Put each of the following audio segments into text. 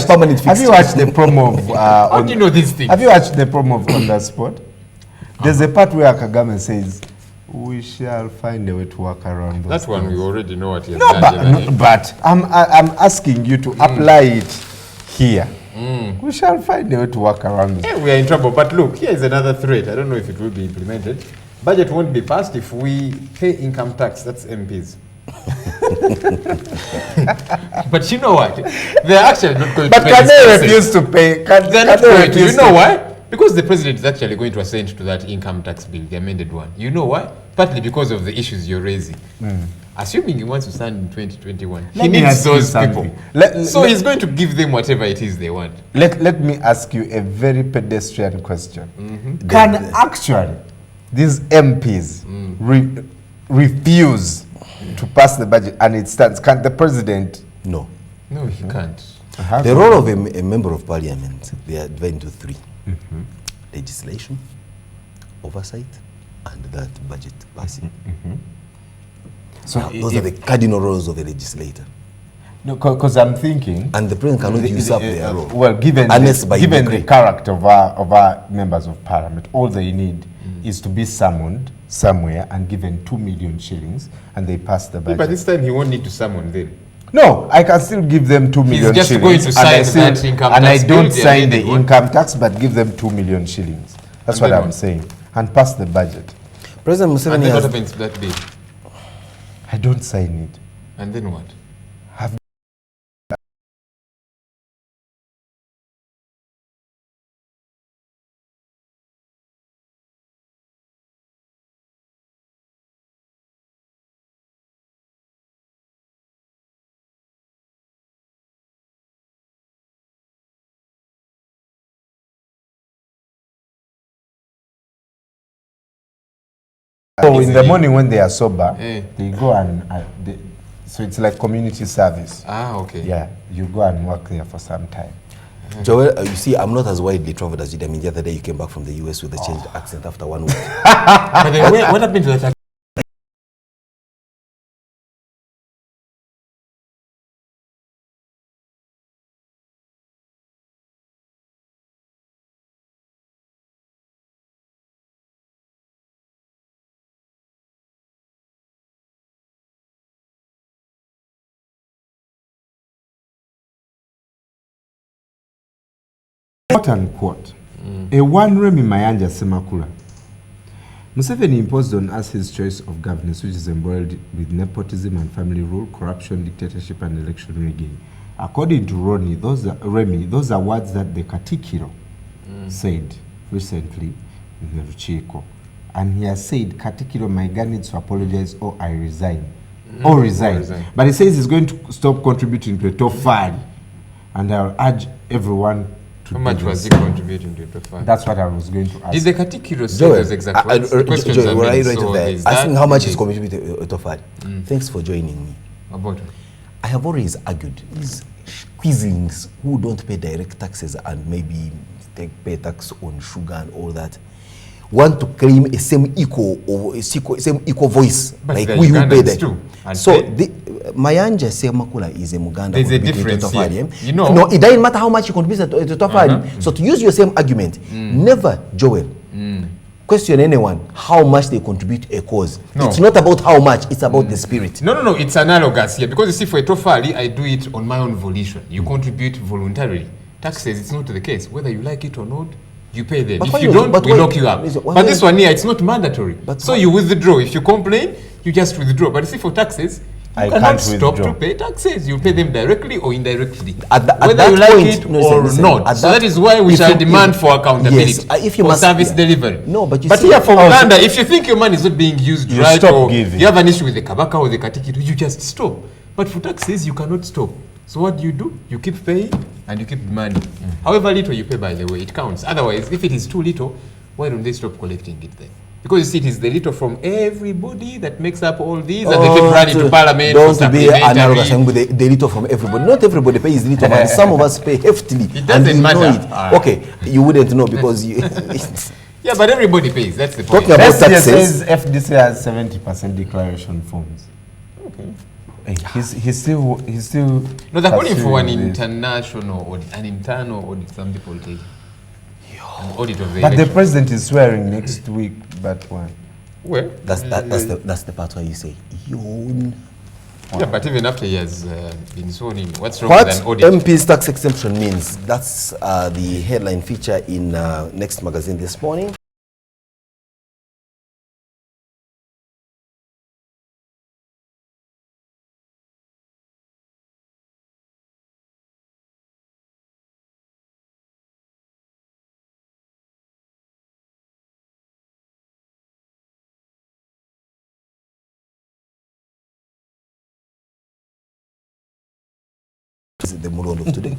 permanent fixture. Have you watched the promo of How do you know these things? Have you watched the promo of On The Spot? There's a part where Kagame says, we shall find a way to work around those That one things. we already know what he has No, done. but I'm asking you to apply it here. We shall find a way to work around this. Yeah, we are in trouble. But look, here is another threat. I don't know if it will be implemented. Budget won't be passed if we pay income tax. That's MPs. But you know what? They're actually not going But to pay. can this they taxes. refuse to pay? They're not going to. You know why? Because the president is actually going to assent to that income tax bill, the amended one. You know why? Partly because of the issues you're raising. Assuming he wants to stand in 2021, he needs those people. So he's going to give them whatever it is they want. Let me ask you a very pedestrian question. Can actually these MPs refuse to pass the budget and it stands? Can the president? No. No, he can't. The role of a member of parliament, they are divided into three. Legislation, oversight, and that budget passing. So now, those are the cardinal roles of a legislator. No, because I'm thinking, and the president cannot usurp their role. Well, given the character of our members of parliament, all they need is to be summoned somewhere and given 2 million shillings, and they pass the budget. But this time he won't need to summon them. No, I can still give them 2 million He's just shillings. going to sign that income tax. And I don't bill, sign the income tax, but give them 2 million shillings. That's what I'm saying. And pass the budget. President Museveni and then what happens to that bill? I don't sign it. And then what? So in the morning when they are sober, they go and so it's like community service. Ah, okay. Yeah, you go and work there for some time. Joel, you see, I'm not as widely traveled as you. I mean, the other day you came back from the US with a changed accent after 1 week. But then what happened to that? Quote unquote, a one Remi Mayanja Semakula. Museveni imposed on us his choice of governance, which is embroiled with nepotism and family rule, corruption, dictatorship, and election rigging. According to Remy, those are words that the Katikiro said recently in the Ruchiko. And he has said, Katikiro Maiga needs to apologize or I resign. Or resign. But he says he's going to stop contributing to a top five. And I'll urge everyone to How much was he contributing to a top five? That's what I was going to ask. Did the Katikiro say those exact words? The questions Joel, are made, right so there. Asking how much is contributing to a top five. Thanks for joining me. About I have always argued these quizzlings who don't pay direct taxes and maybe pay tax on sugar and all that want to claim a same equal or same equal voice, but like we who pay that. So pay. Mayanja Semakula is a Muganda. There's a difference here. You know, no, it doesn't matter how much you contribute to the top five. So to use your same argument, never, Joel, question anyone how much they contribute to a cause. No. It's not about how much, it's about the spirit. No, it's analogous here. Because you see, for a Tofali, I do it on my own volition. You contribute voluntarily. Taxes, it's not the case. Whether you like it or not, you pay them. If you don't, we lock you up. But this one here, it's not mandatory. So you withdraw. If you complain, you just withdraw. But you see, for taxes, you cannot stop to pay taxes. You pay them directly or indirectly. Whether you like it or not. So that is why we shall demand for accountability, for service delivery. No, but here for Uganda, if you think your money is not being used right, or you have an issue with the Kabaka or the Katikiro, you just stop. But for taxes, you cannot stop. So what do? You keep paying and you keep demanding. However little you pay, by the way, it counts. Otherwise, if it is too little, why don't they stop collecting it then? Because you see, it is the little from everybody that makes up all these, and they keep running to Parliament. Don't be analogous with the little from everybody. Not everybody pays little money. Some of us pay heftily. It doesn't matter. Okay, you wouldn't know because you... Yeah, but everybody pays. That's the point. Talking about taxes, says FDC has 70% declaration forms. Okay. He's still. No, they're calling for an international audit, an internal audit. Some people take an audit of the But election. the president is swearing next week. But one. Well, That's the part where you say yawn. Yeah, but even after he has been sworn in, what's wrong What with an audit? MP's tax exemption means, that's the headline feature in Next Magazine this morning. This is the mood of today.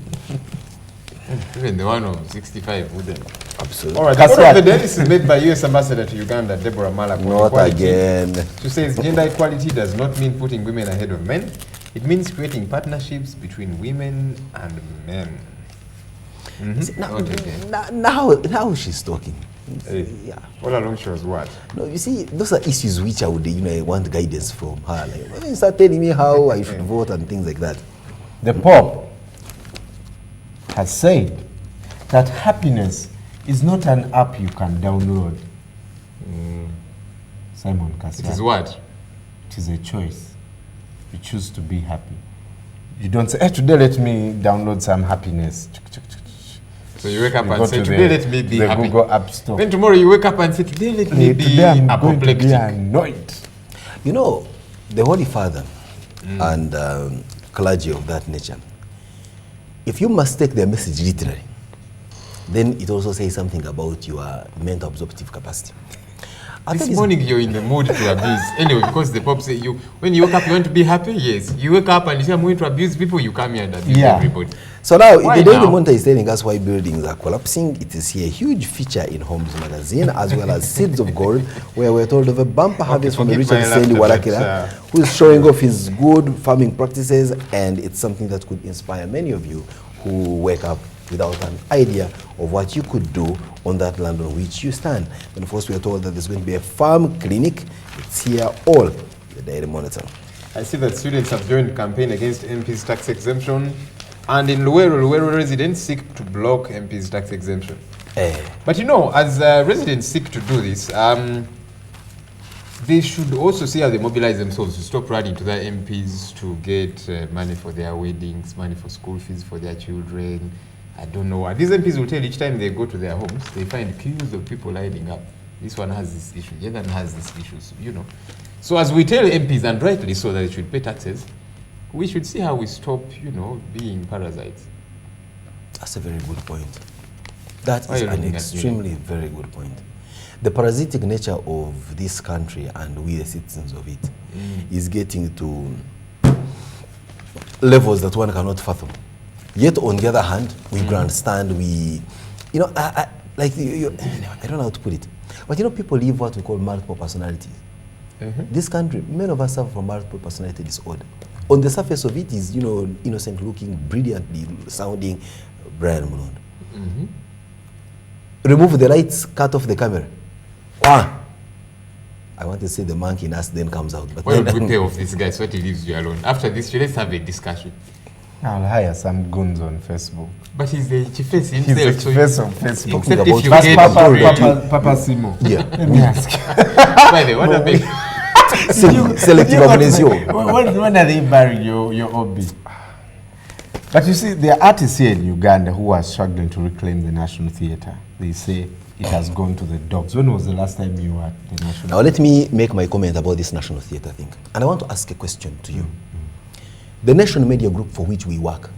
Even the one of 65 wouldn't. Absolutely. All right, the order of the day is made by U.S. Ambassador to Uganda, Deborah Malak. Not again. She says gender equality does not mean putting women ahead of men. It means creating partnerships between women and men. See, now she's talking. Yeah. All along she was what? No, you see, those are issues which I would, I want guidance from her. Like, when you start telling me how I should vote and things like that. The Pope has said that happiness is not an app you can download. Simon Kassia. It is what? It is a choice. You choose to be happy. You don't say, hey, today let me download some happiness. So you wake up and say, today let me be happy. Google App Store. Then tomorrow you wake up and say, today let me be apoplectic. Be annoyed. You know, the Holy Father and clergy of that nature, if you must take their message literally, then it also says something about your mental absorptive capacity. This morning you're in the mood to abuse. Anyway, because the Pope said when you wake up you want to be happy, yes. You wake up and you say I'm going to abuse people, you come here and abuse everybody. So now, Why the Daily now? Monitor is telling us why buildings are collapsing. It is here a huge feature in Homes magazine, as well as Seeds of Gold, where we're told of a bumper harvest from forgive Richard my Sendi laughter, Walakira, who is showing off his good farming practices, and it's something that could inspire many of you who wake up without an idea of what you could do on that land on which you stand. And of course, we are told that there's going to be a farm clinic. It's here all, the Daily Monitor. I see that students have joined the campaign against MP's tax exemption, and in Luwero residents seek to block MP's tax exemption. But you know, as residents seek to do this, they should also see how they mobilize themselves to stop running to their MPs to get money for their weddings, money for school fees for their children. I don't know what. These MPs will tell each time they go to their homes, they find queues of people lining up. This one has this issue, the other one has this issue, you know. So as we tell MPs, and rightly so, that they should pay taxes, we should see how we stop, being parasites. That's a very good point. That is an extremely very good point. The parasitic nature of this country and we the citizens of it is getting to levels that one cannot fathom. Yet on the other hand, we grandstand, I don't know how to put it, but people live what we call multiple personalities. This country, many of us suffer from multiple personality disorder. On the surface of it is, innocent looking, brilliantly sounding Brian Munondo. Remove the lights, cut off the camera. I want to say the monkey in us then comes out. But why would we pay off this guy so that he leaves you alone? After this, let's have a discussion. I'll hire some goons on Facebook. But he's the chief face He's himself. the face on Facebook. Except if you But get Papa Simo. Yeah. Let me ask. By the way, what about selective amnesia. When are they burying your hobby? But you see, there are artists here in Uganda who are struggling to reclaim the National Theatre. They say it has gone to the dogs. When was the last time you were at the National Now let me make my comment about this National Theatre thing. And I want to ask a question to you. The National Media Group for which we work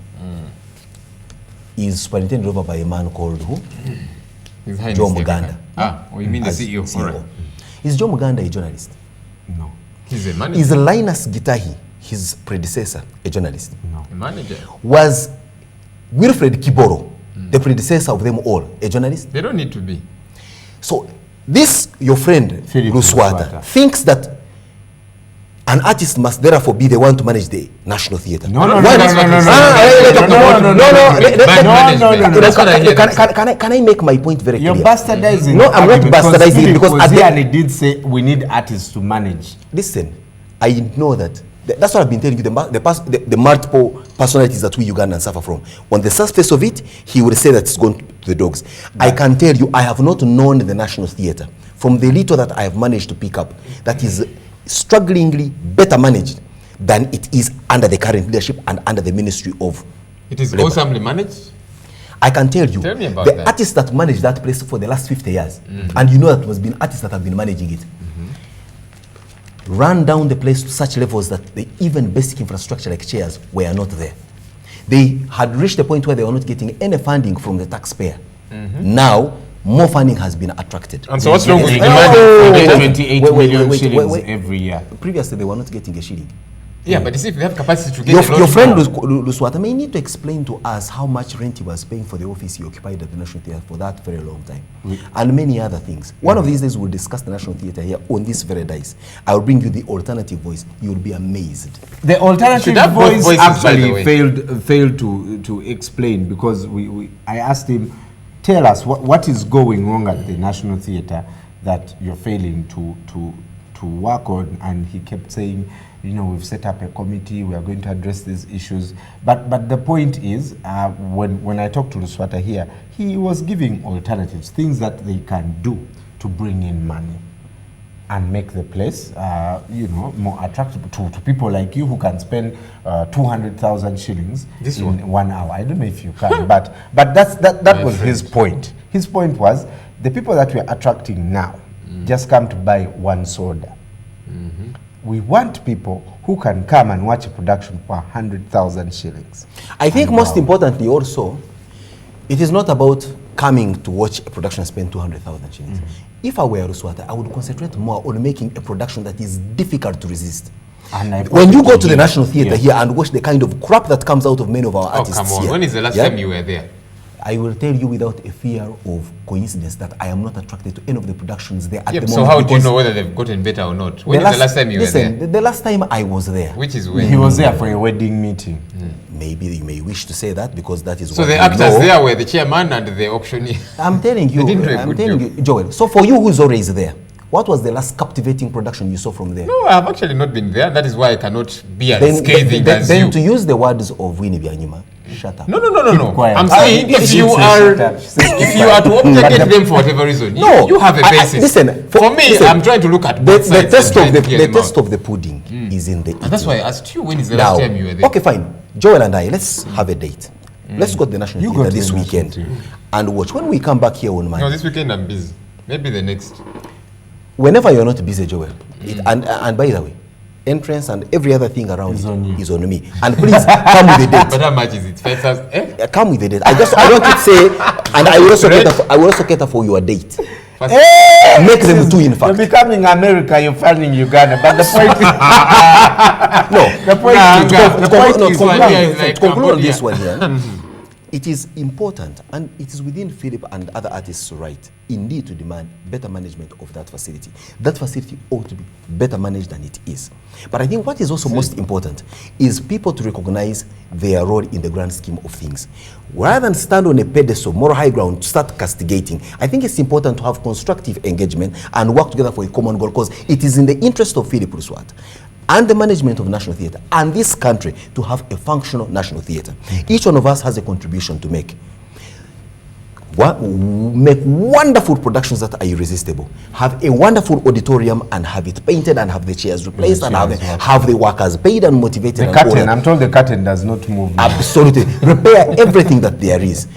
is superintended over by a man called who? Joe Muganda. You mean the CEO? CEO. All right. Is Joe Muganda a journalist? No. He's a manager. Is Linus Gitahi, his predecessor, a journalist? No. A manager. Was Wilfred Kiboro, the predecessor of them all, a journalist? They don't need to be. So this, your friend, Philip Luswata, thinks that an artist must therefore be the one to manage the National Theatre. No. Can I make my point very clear? You're bastardizing. No, I'm not bastardizing it because at the end he did say we need artists to manage. Listen, I know that That's what I've been telling you, the multiple personalities that we Ugandans suffer from. On the surface of it, he would say that it's gone to the dogs. I can tell you, I have not known the National Theatre, from the little that I have managed to pick up, that is strugglingly better managed than it is under the current leadership and under the Ministry of It is Labour. awesomely managed? I can tell you, Tell me about the that. artists that managed that place for the last 50 years, and you know that it has been artists that have been managing it, ran down the place to such levels that even basic infrastructure like chairs were not there. They had reached the point where they were not getting any funding from the taxpayer. Now, more funding has been attracted. And so what's wrong with They demanding? get 28 million shillings every year. Previously, they were not getting a shilling. Yeah, but you see, if we have capacity to get a lot Your friend more. Luswata may need to explain to us how much rent he was paying for the office he occupied at the National Theatre for that very long time, and many other things. One of these days we'll discuss the National Theatre here on this very dice. I will bring you the alternative voice. You will be amazed. The alternative Should have both voice voices, by the actually way. failed to explain, because I asked him, tell us what is going wrong at the National Theatre that you're failing to work on, and he kept saying, you know, we've set up a committee, we are going to address these issues. But the point is, when I talked to Luswata here, he was giving alternatives, things that they can do to bring in money and make the place, you know, more attractive to people like you who can spend 200,000 shillings in 1 hour. I don't know if you can, but that was his point. His point was, the people that we're attracting now just come to buy one soda. We want people who can come and watch a production for 100,000 shillings. I think most importantly also, it is not about coming to watch a production and spend 200,000 shillings. If I were Luswata, I would concentrate more on making a production that is difficult to resist. And when you go to the National Theatre here and watch the kind of crap that comes out of many of our artists come on. here, When is the last time you were there? I will tell you without a fear of coincidence that I am not attracted to any of the productions there at the moment. So how do you know whether they've gotten better or not? When is the last time you were there? The last time I was there. Which is when? he was there for a wedding meeting. Maybe you may wish to say that because that is So what the you actors know. there were the chairman and the auctioneer. I'm telling you, They didn't do a good job. Joel. So for you who's always there, what was the last captivating production you saw from there? No, I've actually not been there. That is why I cannot be as scathing as then you. to use the words of Winnie Byanyima, shut up. No. quiet. I'm saying if you are to object them for whatever reason, you have a basis. Listen, for me, I'm trying to look at both the sides test and of try to the clear them test out. of the pudding is in the eating. And that's why I asked you, when is the Now, last time you were there? okay, fine. Joel and I, let's have a date. Let's go to the National You go Theatre to this the National weekend Theatre. and watch. When we come back here on No, Monday, this weekend I'm busy. Maybe the next. whenever you're not busy, Joel, and by the way, entrance and every other thing around Is on you. is on me. And please come with a But date. how much is it? 5,000? Eh? Come with a date. I want to say, and I will also cater for your date. Make them two, in You're fact. becoming America, you're funding Uganda, but the point No, the point is to conclude on this one here, it is important and it is within Philip and other artists' right indeed to demand better management of that facility. That facility ought to be better managed than it is. But I think what is also most important is people to recognize their role in the grand scheme of things. Rather than stand on a pedestal, moral high ground, to start castigating, I think it's important to have constructive engagement and work together for a common goal, because it is in the interest of Philip Luswata and the management of National Theatre and this country to have a functional National Theatre. Each one of us has a contribution to make. Make wonderful productions that are irresistible. Have a wonderful auditorium and have it painted and have the chairs replaced and have the workers paid and motivated. the and curtain, I'm told the curtain does not move. Absolutely. Repair everything that there is.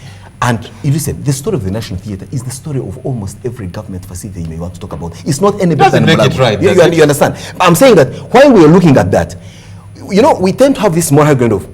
And you listen, the story of the National Theatre is the story of almost every government facility you may want to talk about. It's not any better Doesn't than make it right, does it? You understand? I'm saying that while we're looking at that, you know, we tend to have this moral ground of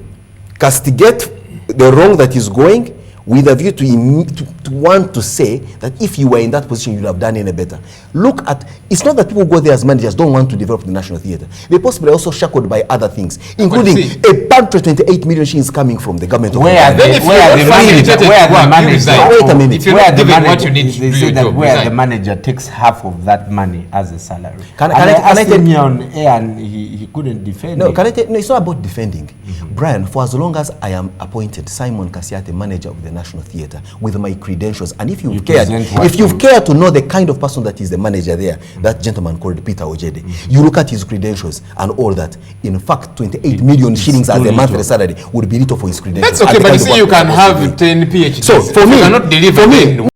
castigate the wrong that is going with a view to want to say that if you were in that position, you'd have done any better. Look at, it's not that people go there as managers don't want to develop the National Theatre. They possibly also shackled by other things, including a paltry 28 million shillings coming from the government of Where are Uganda. the manager? Wait a minute. If you're not given what you need to They do say your that job, where the resign. manager takes half of that money as a salary. Can I I asked tell- him here on air and he couldn't defend it. No, it's not about defending. Brian, for as long as I am appointed Simon Kasiate, manager of the International Theatre with my credentials. And if you've cared to know the kind of person that is the manager there, that gentleman called Peter Ojede, you look at his credentials and all that. In fact, 28 million shillings as a monthly salary would be little for his credentials. That's okay, but you see, you can have 10 PhDs. So for me, cannot deliver for me,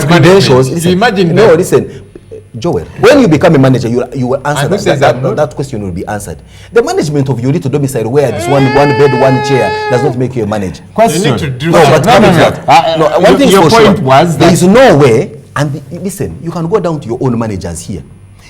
credentials. Listen, imagine no, that. listen, Joel, when you become a manager, you will answer that question will be answered. The management of your little domicile where this one bed, one chair does not make you a manager. Question. You need to do No, but one thing your for point sure, was there that is no way, and listen, you can go down to your own managers here.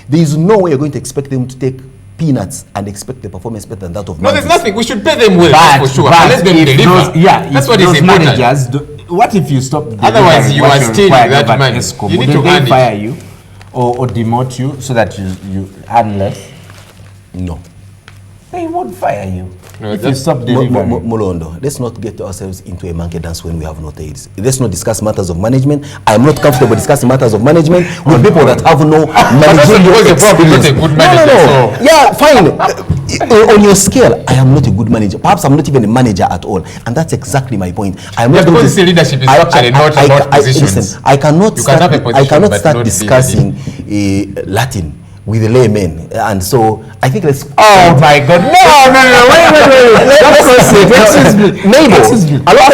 There is no way you're going to expect them to take peanuts and expect the performance better than that of No, there's managers. nothing. We should pay them well, for sure. Let them deliver. That's what is important. Managers what if you stop Otherwise, you are stealing that money. ESCOM? You need Wouldn't to earn they fire you or demote you so that you earn less? No. They won't fire you No, if you stop delivering. Molondo, let's not get ourselves into a monkey dance when we have no tails. Let's not discuss matters of management. I am not comfortable discussing matters of management with people that have no managerial experience. No. Yeah, fine. On your scale, I am not a good manager. Perhaps I'm not even a manager at all, and that's exactly my point. I am not because leadership is actually not about positions. Listen, I cannot start discussing Latin with the laymen, and so I think let's. Oh my God! No! Wait! Excuse me. A lot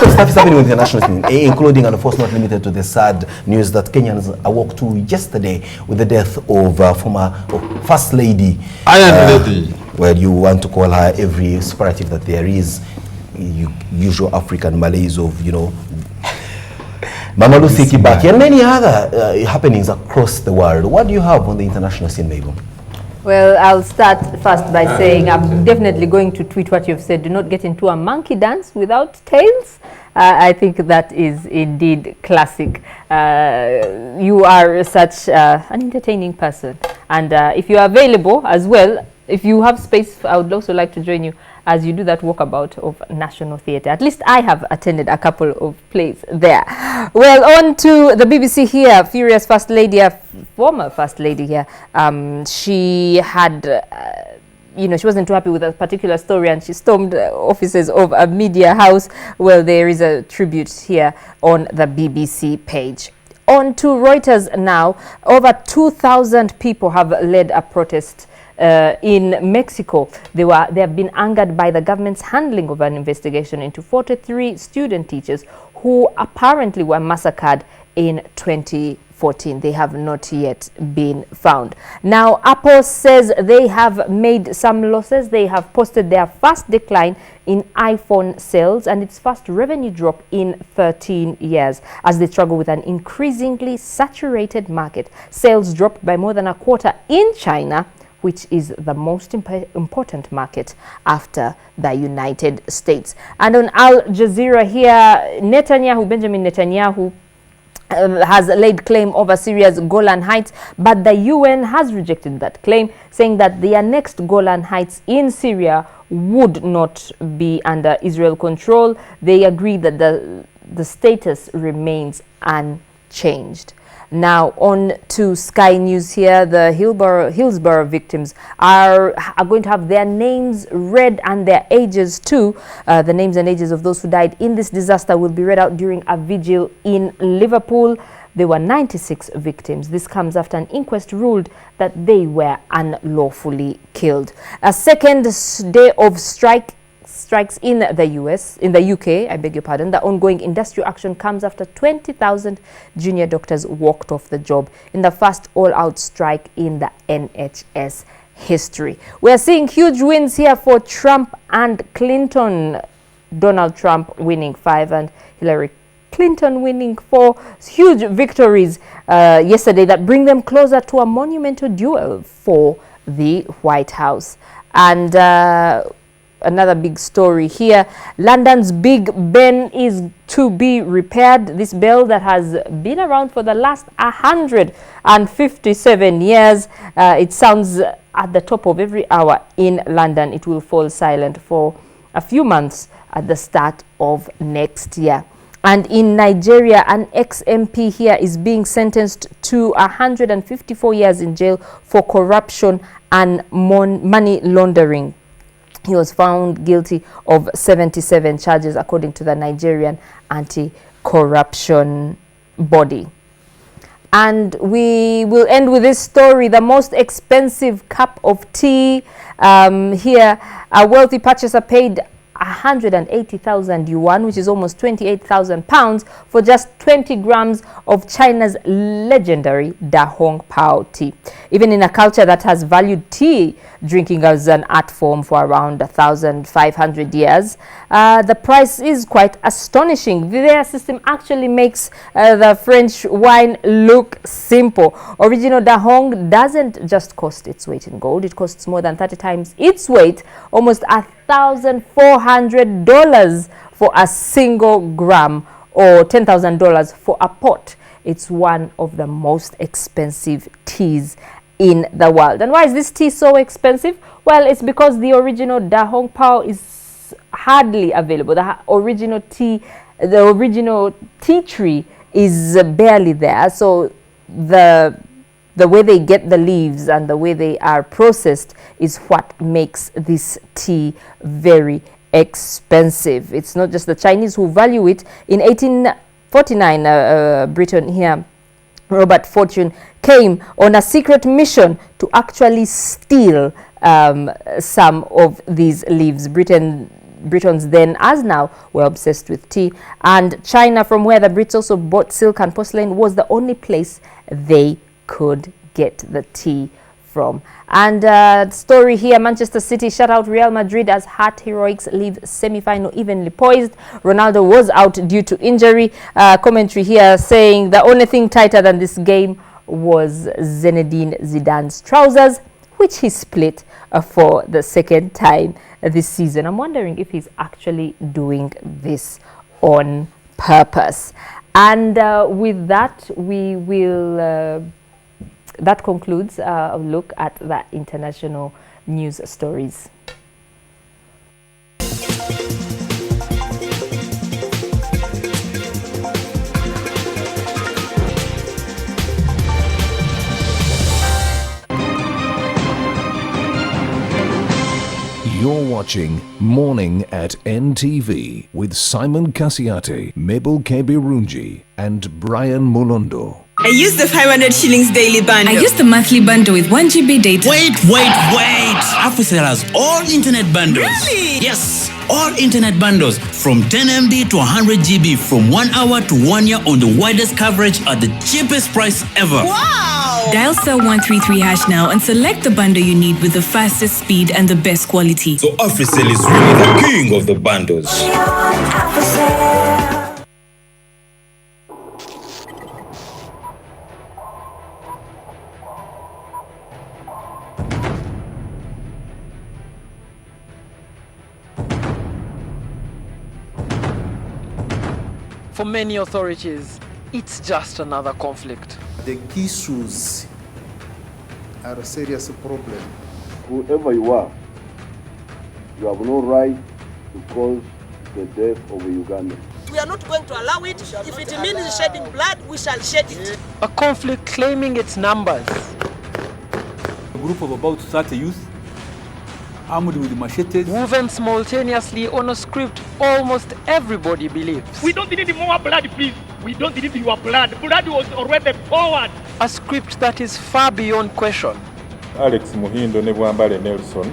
of stuff is happening with the international team, including, and of course, not limited to the sad news that Kenyans awoke to yesterday with the death of former First Lady. Iron Lady. Well, you want to call her every superlative that there is, usual African Malays of, Mama Lucy Kibaki, and many other happenings across the world. What do you have on the international scene, Mabel? Well, I'll start first by saying I'm definitely going to tweet what you've said. Do not get into a monkey dance without tails. I think that is indeed classic. You are such an entertaining person. And if you are available as well, if you have space, I would also like to join you as you do that walkabout of National Theatre. At least I have attended a couple of plays there. Well, on to the BBC here. Furious First Lady, former First Lady here. She had, she wasn't too happy with a particular story and she stormed offices of a media house. Well, there is a tribute here on the BBC page. On to Reuters now. Over 2,000 people have led a protest in Mexico. They have been angered by the government's handling of an investigation into 43 student teachers who apparently were massacred in 2014. They have not yet been found. Now, Apple says they have made some losses. They have posted their first decline in iPhone sales and its first revenue drop in 13 years as they struggle with an increasingly saturated market. Sales dropped by more than a quarter in China, which is the most important market after the United States. And on Al Jazeera here, Benjamin Netanyahu, has laid claim over Syria's Golan Heights, but the UN has rejected that claim, saying that the annexed Golan Heights in Syria would not be under Israel control. They agree that the status remains unchanged. Now on to Sky News here. The Hillsborough victims are going to have their names read and their ages too. The names and ages of those who died in this disaster will be read out during a vigil in Liverpool. There were 96 victims. This comes after an inquest ruled that they were unlawfully killed. A second day of strikes in the UK, I beg your pardon. The ongoing industrial action comes after 20,000 junior doctors walked off the job in the first all-out strike in the NHS history. We are seeing huge wins here for Trump and Clinton. Donald Trump winning 5 and Hillary Clinton winning 4. Huge victories yesterday that bring them closer to a monumental duel for the White House. And another big story here. London's Big Ben is to be repaired. This bell that has been around for the last 157 years. It sounds at the top of every hour in London. It will fall silent for a few months at the start of next year. And in Nigeria, an ex-MP here is being sentenced to 154 years in jail for corruption and money laundering. He was found guilty of 77 charges, according to the Nigerian anti-corruption body. And we will end with this story. The most expensive cup of tea. Here, a wealthy purchaser paid 180,000 yuan, which is almost 28,000 pounds, for just 20 grams of China's legendary Da Hong Pao tea. Even in a culture that has valued tea drinking as an art form for around 1,500 years, the price is quite astonishing. Their system actually makes the French wine look simple. Original Da Hong doesn't just cost its weight in gold, it costs more than 30 times its weight, almost $1,400 for a single gram, or $10,000 for a pot. It's one of the most expensive teas in the world. And why is this tea so expensive? Well, it's because the original Da Hong Pao is hardly available. The original tea tree is barely there. So the way they get the leaves and the way they are processed is what makes this tea very expensive. It's not just the Chinese who value it. In 1849, Britain here, Robert Fortune came on a secret mission to actually steal some of these leaves. Britons then, as now, were obsessed with tea. And China, from where the Brits also bought silk and porcelain, was the only place they could get the tea from. And story here, Manchester City shut out Real Madrid as Heart Heroics leave semi-final evenly poised. Ronaldo was out due to injury. Commentary here saying the only thing tighter than this game was Zinedine Zidane's trousers, which he split for the second time this season. I'm wondering if he's actually doing this on purpose. And with that, we will... that concludes a look at the international news stories. You're watching Morning at NTV with Simon Kasiate, Mabel Kebirunji, and Brian Molondo. I use the 500 shillings daily bundle. I use the monthly bundle with 1 GB data. Wait! AfriCell has all internet bundles. Really? Yes, all internet bundles from 10 MB to 100 GB from 1 hour to 1 year on the widest coverage at the cheapest price ever. Wow! Dial *133# now and select the bundle you need with the fastest speed and the best quality. So AfriCell is really the king of the bundles. For many authorities, it's just another conflict. The issues are a serious problem. Whoever you are, you have no right to cause the death of a Ugandan. We are not going to allow it. If it means shedding blood, we shall shed it. A conflict claiming its numbers. A group of about 30 youth, armed with machetes, woven simultaneously on a script almost everybody believes. We don't need more blood, please. We don't need your blood. Blood was already poured. A script that is far beyond question. Alex Muhindo ne Bwambale Nelson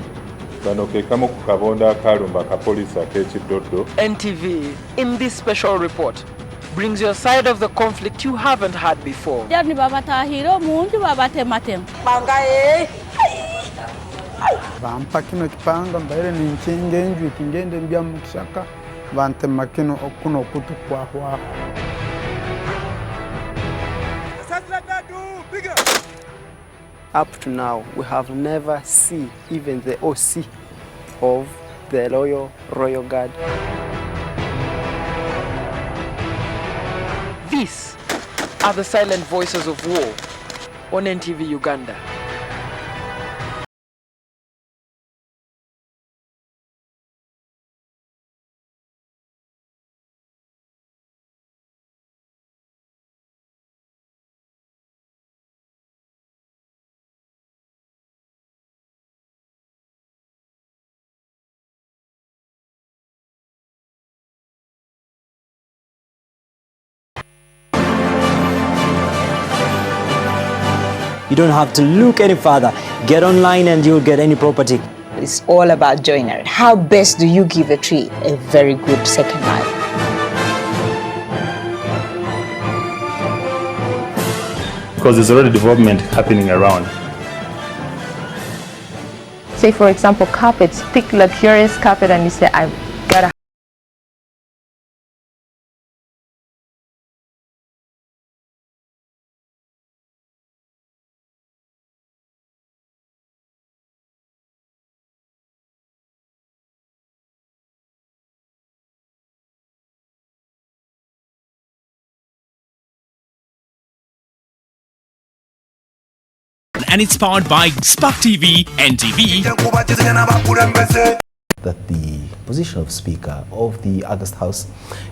bano ke kamu ku kabonda akalumba ka police ak'ekidoddo. NTV, in this special report, brings you a side of the conflict you haven't had before. Bampa kino kipanga mbere ni nchinge njwi kingende mbya mukishaka bante makino okuno kutu kwa kwa. Up to now, we have never seen even the OC of the Royal Guard. These are the silent voices of war on NTV Uganda. You don't have to look any further. Get online and you'll get any property. It's all about joinery. How best do you give a tree a very good second life? Because there's already development happening around. Say for example carpets, thick luxurious carpet, and you say I've got a and it's powered by Spark TV, NTV. That the position of Speaker of the August House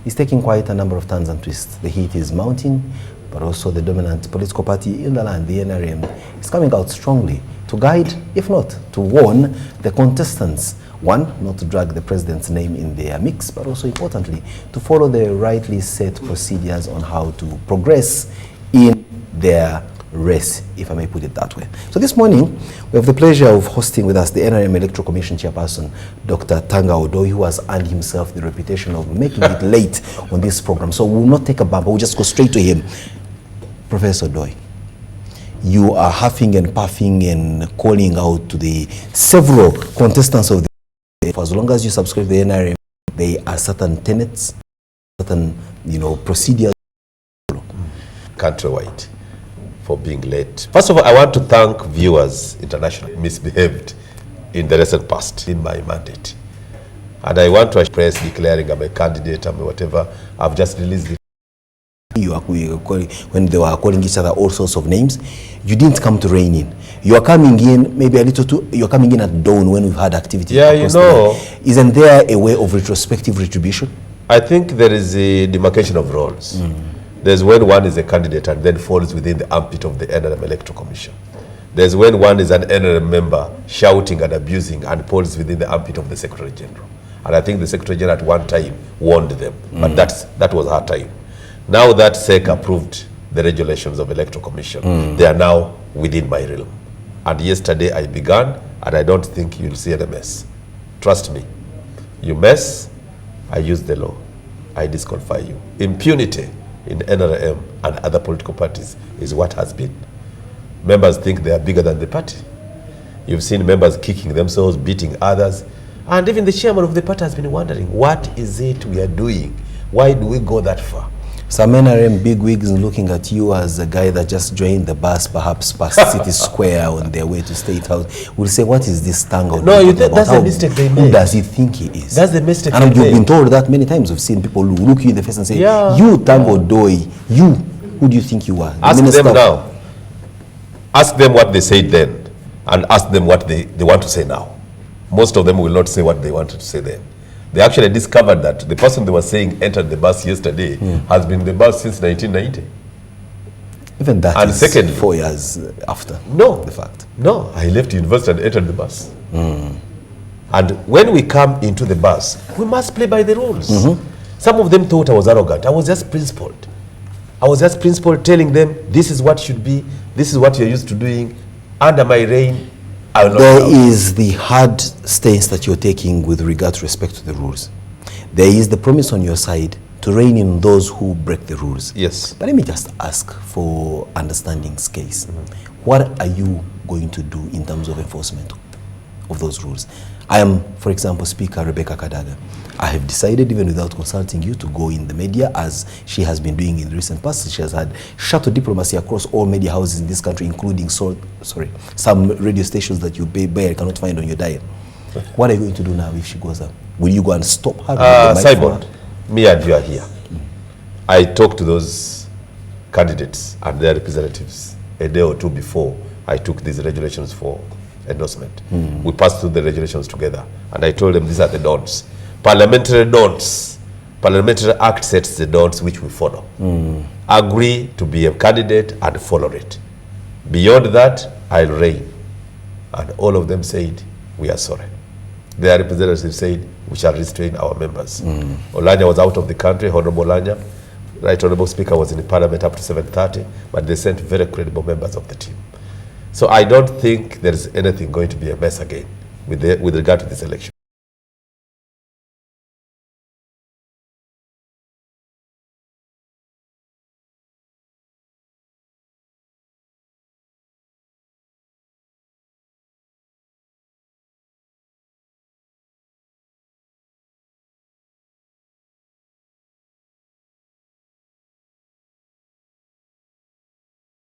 is taking quite a number of turns and twists. The heat is mounting, but also the dominant political party in the land, the NRM, is coming out strongly to guide, if not to warn, the contestants. One, not to drag the president's name in their mix, but also importantly, to follow the rightly set procedures on how to progress in their race, if I may put it that way. So this morning, we have the pleasure of hosting with us the NRM Electoral Commission Chairperson, Dr. Tanga Odoi, who has earned himself the reputation of making it late on this program. So we'll not take a bump, we'll just go straight to him. Professor Odoi, you are huffing and puffing and calling out to the several contestants of the for as long as you subscribe to the NRM, there are certain tenets, certain procedures. Countrywide for being late. First of all, I want to thank viewers internationally misbehaved in the recent past in my mandate. And I want to express declaring I'm a candidate, I'm a whatever. I've just released it. When they were calling each other all sorts of names, you didn't come to rein in. You are coming in maybe a little too, you're coming in at dawn when we've had activity. Yeah, you know. Isn't there a way of retrospective retribution? I think there is a demarcation of roles. There's when one is a candidate and then falls within the armpit of the NRM Electoral Commission. There's when one is an NRM member shouting and abusing and falls within the armpit of the Secretary General. And I think the Secretary General at one time warned them, but that was her time. Now that SEC approved the regulations of Electoral Commission, they are now within my realm. And yesterday I began, and I don't think you'll see any mess. Trust me. You mess, I use the law. I disqualify you. Impunity in NRM and other political parties is what has been. Members think they are bigger than the party. You've seen members kicking themselves, beating others. And even the chairman of the party has been wondering, what is it we are doing? Why do we go that far? Some NRM bigwigs looking at you as a guy that just joined the bus, perhaps past City Square on their way to State House, will say, what is this tango? No, that's the mistake they made. Who does he think he is? That's the mistake and you've been told that many times. We've seen people who look you in the face and say, you Tango Doi, you, who do you think you are? Ask them now. Ask them what they said then, and ask them what they want to say now. Most of them will not say what they wanted to say then. They actually discovered that the person they were saying entered the bus yesterday has been in the bus since 1990. Even that and is secondly, 4 years after the fact. No, I left university and entered the bus. And when we come into the bus, we must play by the rules. Some of them thought I was arrogant. I was just principled. I was just principled, telling them this is what should be, this is what you're used to doing. Under my reign, there is the hard stance that you're taking with regard to respect to the rules. There is the promise on your side to rein in those who break the rules. Yes. But let me just ask for understanding's case. What are you going to do in terms of enforcement of those rules? I am, for example, Speaker Rebecca Kadaga. I have decided, even without consulting you, to go in the media as she has been doing in the recent past. She has had shuttle diplomacy across all media houses in this country, including some radio stations that you barely cannot find on your dial. What are you going to do now if she goes up? Will you go and stop her? Simon, me and you are here. I talked to those candidates and their representatives a day or two before I took these regulations for endorsement. We passed through the regulations together, and I told them these are the don'ts. Parliamentary don'ts. Parliamentary Act sets the don'ts which we follow. Agree to be a candidate and follow it. Beyond that, I'll reign. And all of them said, we are sorry. Their representatives said, we shall restrain our members. Olanya was out of the country, Honorable Olanya. Right Honorable Speaker was in the Parliament up to 7:30, but they sent very credible members of the team. So I don't think there is anything going to be a mess again with regard to this election.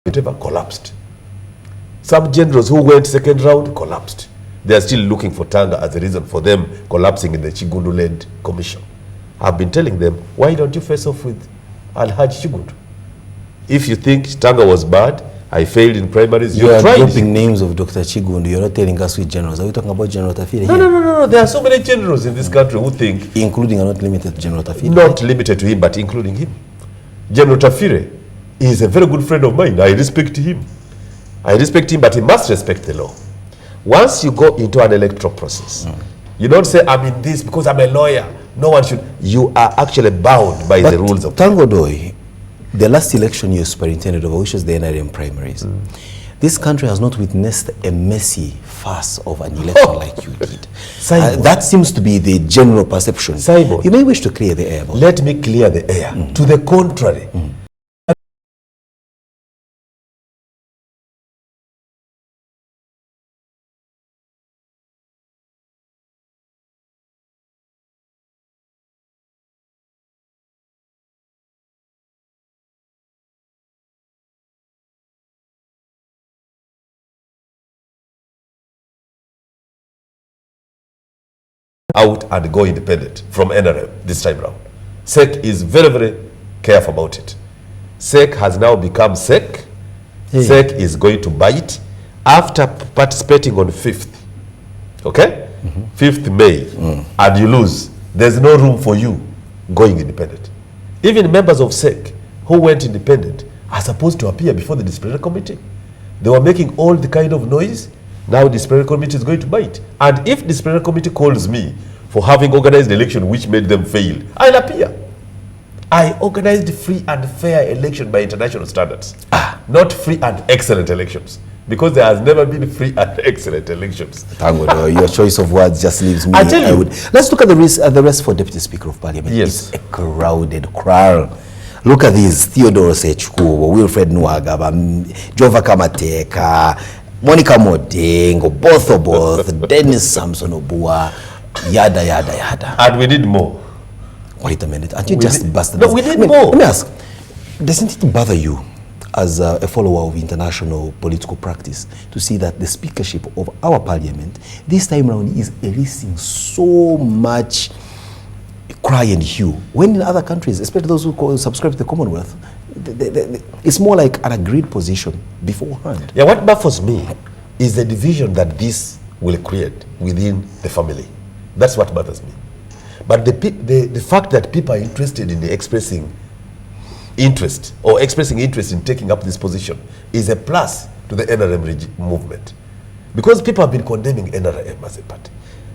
It ever collapsed. Some generals who went second round collapsed. They are still looking for Tanga as a reason for them collapsing in the Chigundu-led commission. I've been telling them, why don't you face off with Al-Haj Chigundu? If you think Tanga was bad, I failed in primaries, you are dropping names of Dr. Chigundu. You're not telling us which generals. Are we talking about General Tafire here? No. There are so many generals in this country who think... Including and not limited to General Tafire? Not limited to him, but including him. General Tafire is a very good friend of mine. I respect him. But he must respect the law. Once you go into an electoral process, you don't say, I'm in this because I'm a lawyer. No one should. You are actually bound by the rules of... Tango Doi, the last election you superintended over, which was the NRM primaries, this country has not witnessed a messy farce of an election like you did. That seems to be the general perception. Simon, you may wish to clear the air. Let me clear the air. To the contrary. Out and go independent from NRM this time round. SEC is very, very careful about it. SEC has now become SEC. SEC is going to bite after participating on 5th. Okay? 5th May. And you lose. There's no room for you going independent. Even members of SEC who went independent are supposed to appear before the disciplinary committee. They were making all the kind of noise. Now disciplinary committee is going to bite. And if disciplinary committee calls me for having organized election which made them fail, I'll appear. I organized free and fair election by international standards. Not free and excellent elections. Because there has never been free and excellent elections. Tango, your choice of words just leaves me. I tell you. Let's look at the rest for Deputy Speaker of Parliament. Yes. It's a crowded crowd. Look at these: Theodore Sechkubo, Wilfred Nwagaba, Jova Kamateka, Monica Modengo, both, Dennis Samson Obua, yada. And we need more. Wait a minute. Aren't you just busted? No, we need more. Let me ask, doesn't it bother you as a follower of international political practice to see that the speakership of our parliament this time around is eliciting so much cry and hue, when in other countries, especially those who subscribe to the Commonwealth, it's more like an agreed position beforehand? Yeah, what baffles me is the division that this will create within the family. That's what bothers me. But the fact that people are interested in expressing interest in taking up this position is a plus to the NRM movement. Because people have been condemning NRM as a party,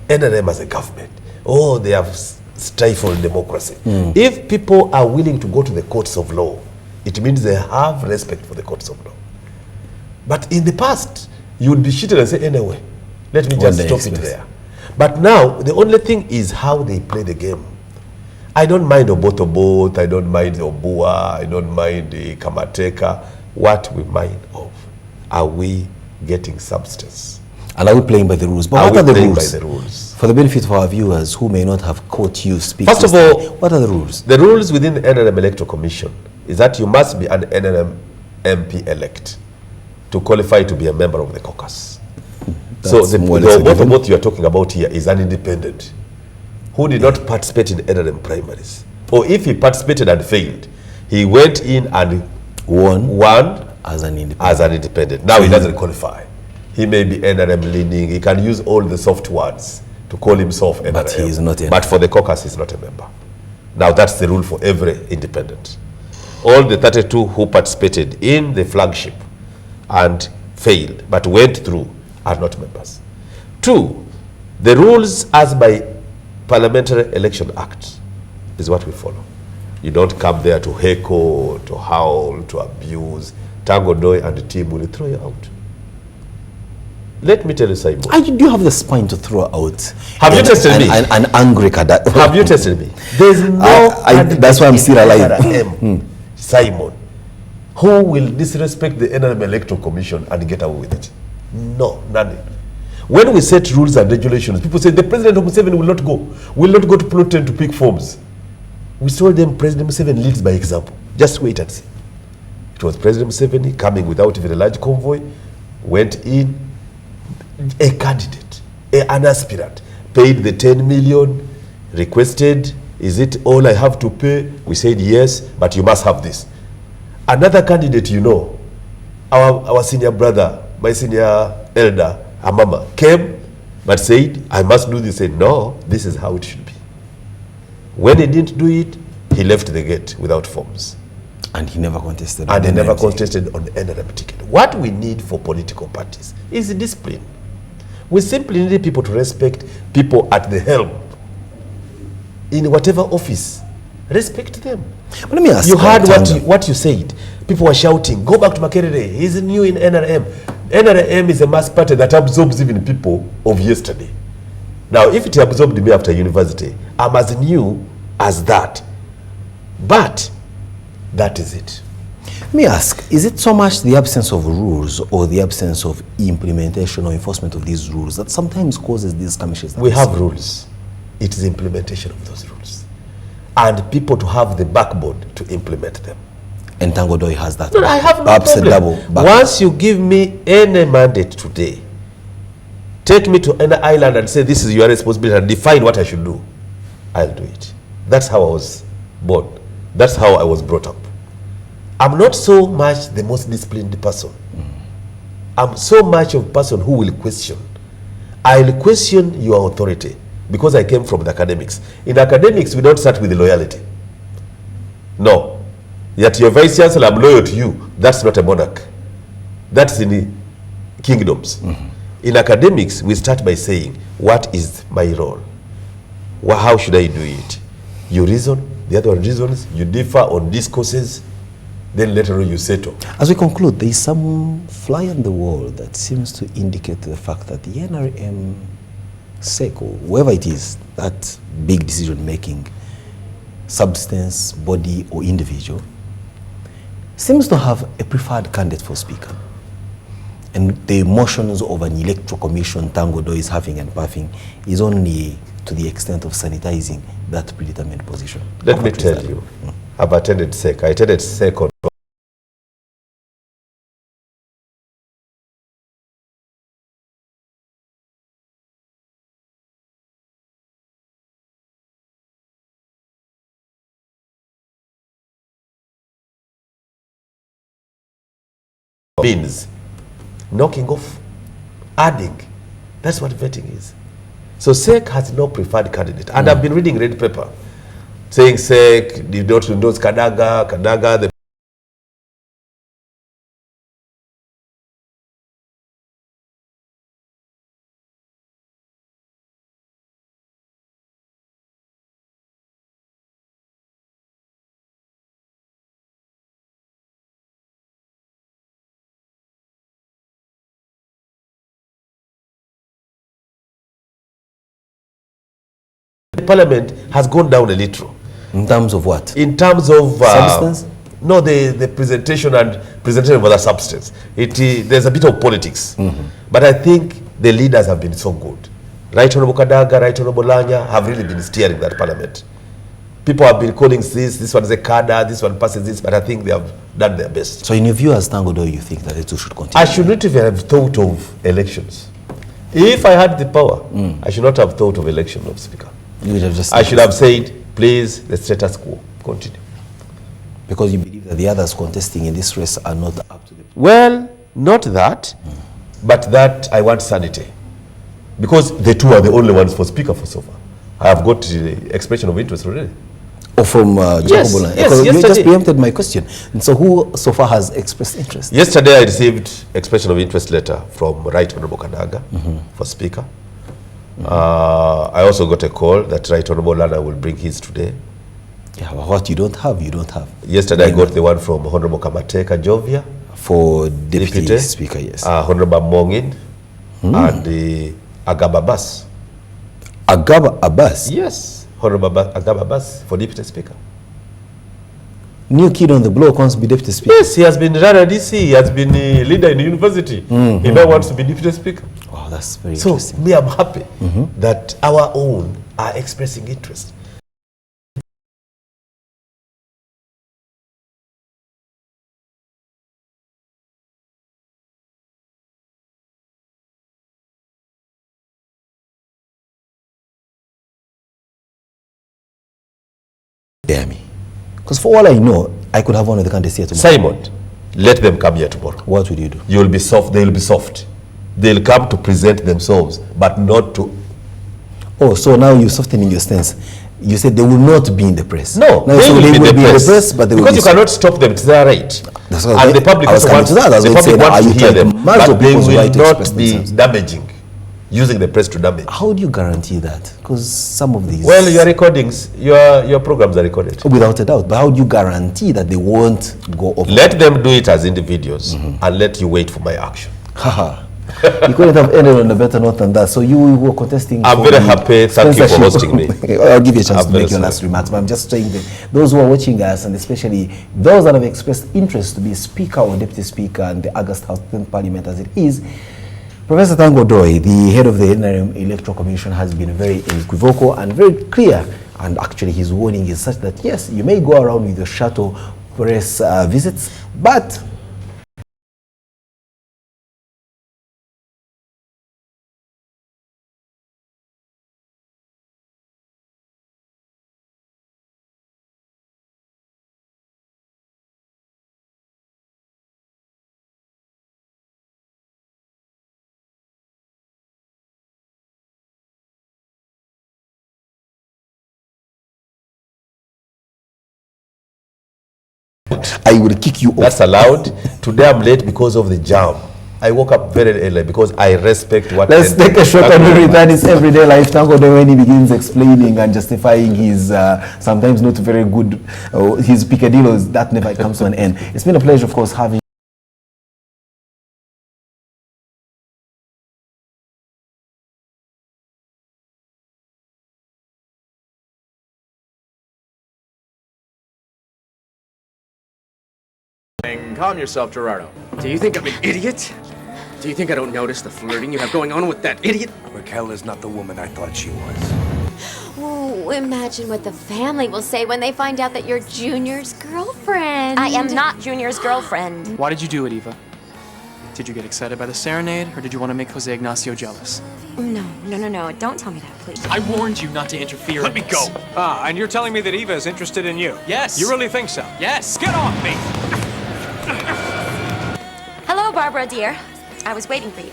NRM as a government. Oh, they have stifled democracy. If people are willing to go to the courts of law, it means they have respect for the courts of law. But in the past, you would be cheated and say, anyway, let me just stop it there. But now, the only thing is how they play the game. I don't mind Obotobot, I don't mind Obua, I don't mind Kamateka. What we mind of, are we getting substance? And are we playing by the rules? But what are the rules? By the rules? For the benefit of our viewers who may not have caught you speaking. First of all, what are the rules? The rules within the NRM Electoral Commission is that you must be an NRM MP elect to qualify to be a member of the caucus. So the Obotobot you are talking about here is an independent who did not participate in NRM primaries. Or if he participated and failed, he went in and won as an independent. Now he doesn't qualify. He may be NRM leaning. He can use all the soft words to call himself NRM. But he is not NRM. But for the caucus, he's not a member. Now that's the rule for every independent. All the 32 who participated in the flagship and failed, but went through, are not members. 2, the rules as by Parliamentary Election Act is what we follow. You don't come there to heckle, to howl, to abuse. Tango Doi and the team will throw you out. Let me tell you, Simon. Do you have the spine to throw out? Have you tested me? An angry cadet. Have you tested me? There's no. That's why I'm still alive. Simon, who will disrespect the NRM Electoral Commission and get away with it? No, none. When we set rules and regulations, people say the President of Museveni will not go to Pluton to pick forms. We told them President Museveni leads by example. Just wait and see. It was President Museveni coming without even a large convoy, went in, a candidate, an aspirant, paid the 10 million, requested, is it all I have to pay? We said yes, but you must have this. Another candidate, you know, our senior brother, my senior elder, Amama, came but said, I must do this. He said, no, this is how it should be. When he didn't do it, he left the gate without forms. And he never contested. And he never contested on the NRM ticket. What we need for political parties is discipline. We simply need people to respect people at the helm. In whatever office, respect them. But let me ask you. Heard what you said. People were shouting, go back to Makerere. He's new in NRM. NRM is a mass party that absorbs even people of yesterday. Now, if it absorbed me after university, I'm as new as that. But that is it. Let me ask, is it so much the absence of rules or the absence of implementation or enforcement of these rules that sometimes causes these skirmishes? We have rules. It is implementation of those rules. And people to have the backbone to implement them. And Tango Doi has that. No, I have no problem. Once you give me any mandate today, take me to an island and say this is your responsibility and define what I should do, I'll do it. That's how I was born. That's how I was brought up. I'm not so much the most disciplined person. I'm so much of a person who will question. I'll question your authority because I came from the academics. In academics, we don't start with loyalty. No. Yet your vice chancellor, I'm loyal to you. That's not a monarch. That's in the kingdoms. In academics, we start by saying, what is my role? How should I do it? You reason, the other one reasons, you differ on discourses, then later on you settle. As we conclude, there is some fly on the wall that seems to indicate the fact that the NRM SEC, or whoever it is, that big decision-making substance, body, or individual, seems to have a preferred candidate for speaker. And the emotions of an electoral commission Tango Doi is having and puffing is only to the extent of sanitizing that predetermined position. Let me tell you, I've attended SEC. I attended SEC on means knocking off, adding. That's what vetting is. So SEC has no preferred candidate. And I've been reading red paper saying SEC did not endorse Kadaga, the Parliament has gone down a little. In terms of what? In terms of substance? No, the presentation and presentation of other substance. There's a bit of politics. But I think the leaders have been so good. Right Honorable Kadaga, Right Honorable Lanya have really been steering that Parliament. People have been calling this one is a cadre, this one passes this, but I think they have done their best. So in your view as Tango Doi, you think that the two should continue? I should not even have thought of elections. If I had the power, I should not have thought of election of speaker. You would have just I should have said, please, the status quo, continue. Because you believe that the others contesting in this race are not up to the... Well, not that, but that I want sanity. Because the two are the only ones for speaker for so far. I have got the expression of interest already. Or from yes, yes, you just preempted my question. And so who so far has expressed interest? Yesterday I received expression of interest letter from Right Honorable Kadaga for speaker. I also got a call that Right Honorable Lana will bring his today. Yeah, well, what you don't have, you don't have. Yesterday I got the one from Honorable Kamateka Jovia. For Deputy Speaker, yes. Honorable Mongin. and Agaba Abbas. Agaba Abbas? Yes, Honorable Agaba Abbas for Deputy Speaker. New kid on the block wants to be Deputy Speaker. Yes, he has been runner DC, he has been a leader in the university. He now wants to be Deputy Speaker. Wow, that's very so interesting. Me, I'm happy that our own are expressing interest. Dare me. Because for all I know, I could have one of the candidates here tomorrow. Simon, let them come here tomorrow. What will you do? You will be soft, they will be soft. They'll come to present themselves, but not to... Oh, so now you're softening your stance. You said they will not be in the press. No, now, they so will be in the press, but they because will you cannot stop them, it's their right. That's and the public also wants to hear them, but they will not be damaging. Using the press to damage. How do you guarantee that? Because some of these... Well, your recordings, your programs are recorded. Without a doubt. But how do you guarantee that they won't go off? Let them do it as individuals and let you wait for my action. Haha. You couldn't have ended on a better note than that. So you were contesting... I'm very happy. Thank you for hosting me. I'll give you a chance to make your last remarks. But I'm just saying that those who are watching us, and especially those that have expressed interest to be Speaker or Deputy Speaker in the August House Parliament as it is, Professor Tango Doi, the head of the Electoral Commission, has been very equivocal and very clear. And actually his warning is such that, yes, you may go around with your shuttle press visits, but I will kick you off. That's allowed. Today I'm late because of the jam. I woke up very early because I respect what... Let's take a short and return his everyday life. Tango Doi, when he begins explaining and justifying his sometimes not very good, his picadillos, that never comes to an end. It's been a pleasure, of course, having Calm yourself, Gerardo. Do you think I'm an idiot? Do you think I don't notice the flirting you have going on with that idiot? Raquel is not the woman I thought she was. Oh, imagine what the family will say when they find out that you're Junior's girlfriend. I am not Junior's girlfriend. Why did you do it, Eva? Did you get excited by the serenade, or did you want to make Jose Ignacio jealous? No. Don't tell me that, please. I warned you not to interfere. Let me go. Ah, and you're telling me that Eva is interested in you? Yes. You really think so? Yes. Get off me! Hello, Barbara, dear. I was waiting for you.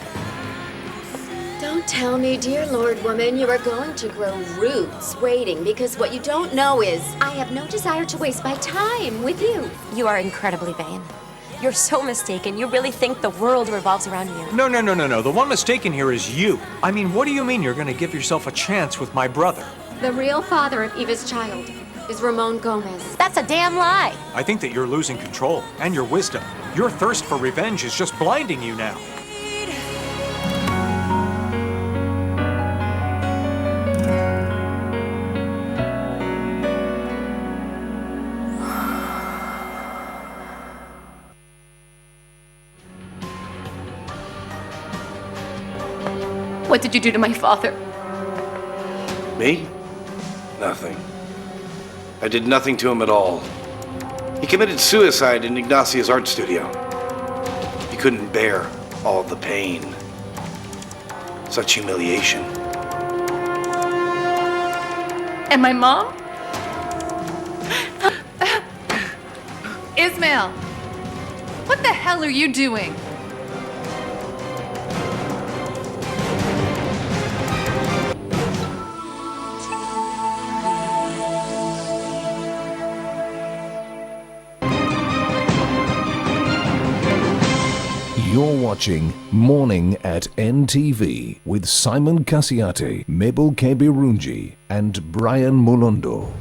Don't tell me, dear Lord woman, you are going to grow roots waiting, because what you don't know is I have no desire to waste my time with you. You are incredibly vain. You're so mistaken. You really think the world revolves around you. No. The one mistaken here is you. I mean, what do you mean you're going to give yourself a chance with my brother? The real father of Eva's child is Ramon Gomez. That's a damn lie. I think that you're losing control and your wisdom. Your thirst for revenge is just blinding you now. What did you do to my father? Me? Nothing. I did nothing to him at all. He committed suicide in Ignacio's art studio. He couldn't bear all the pain. Such humiliation. And my mom? Ismail, what the hell are you doing? You're watching Morning at NTV with Simon Kasiate, Mabel Kebirunji and Brian Mulondo.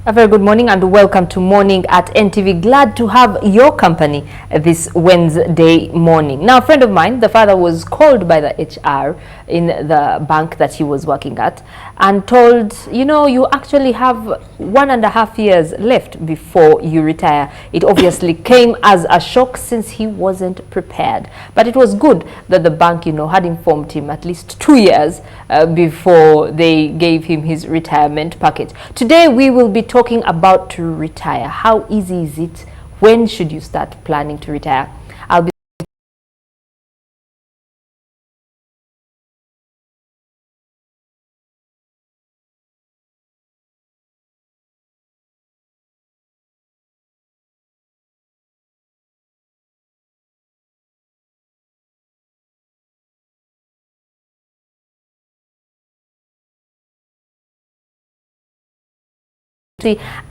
A very good morning and welcome to Morning at NTV. Glad to have your company this Wednesday morning. Now, a friend of mine, the father was called by the HR in the bank that he was working at and told, you know, you actually have 1.5 years left before you retire. It obviously came as a shock since he wasn't prepared. But it was good that the bank, you know, had informed him at least 2 years before they gave him his retirement package. Today, we will be talking about to retire. How easy is it? When should you start planning to retire? I'll be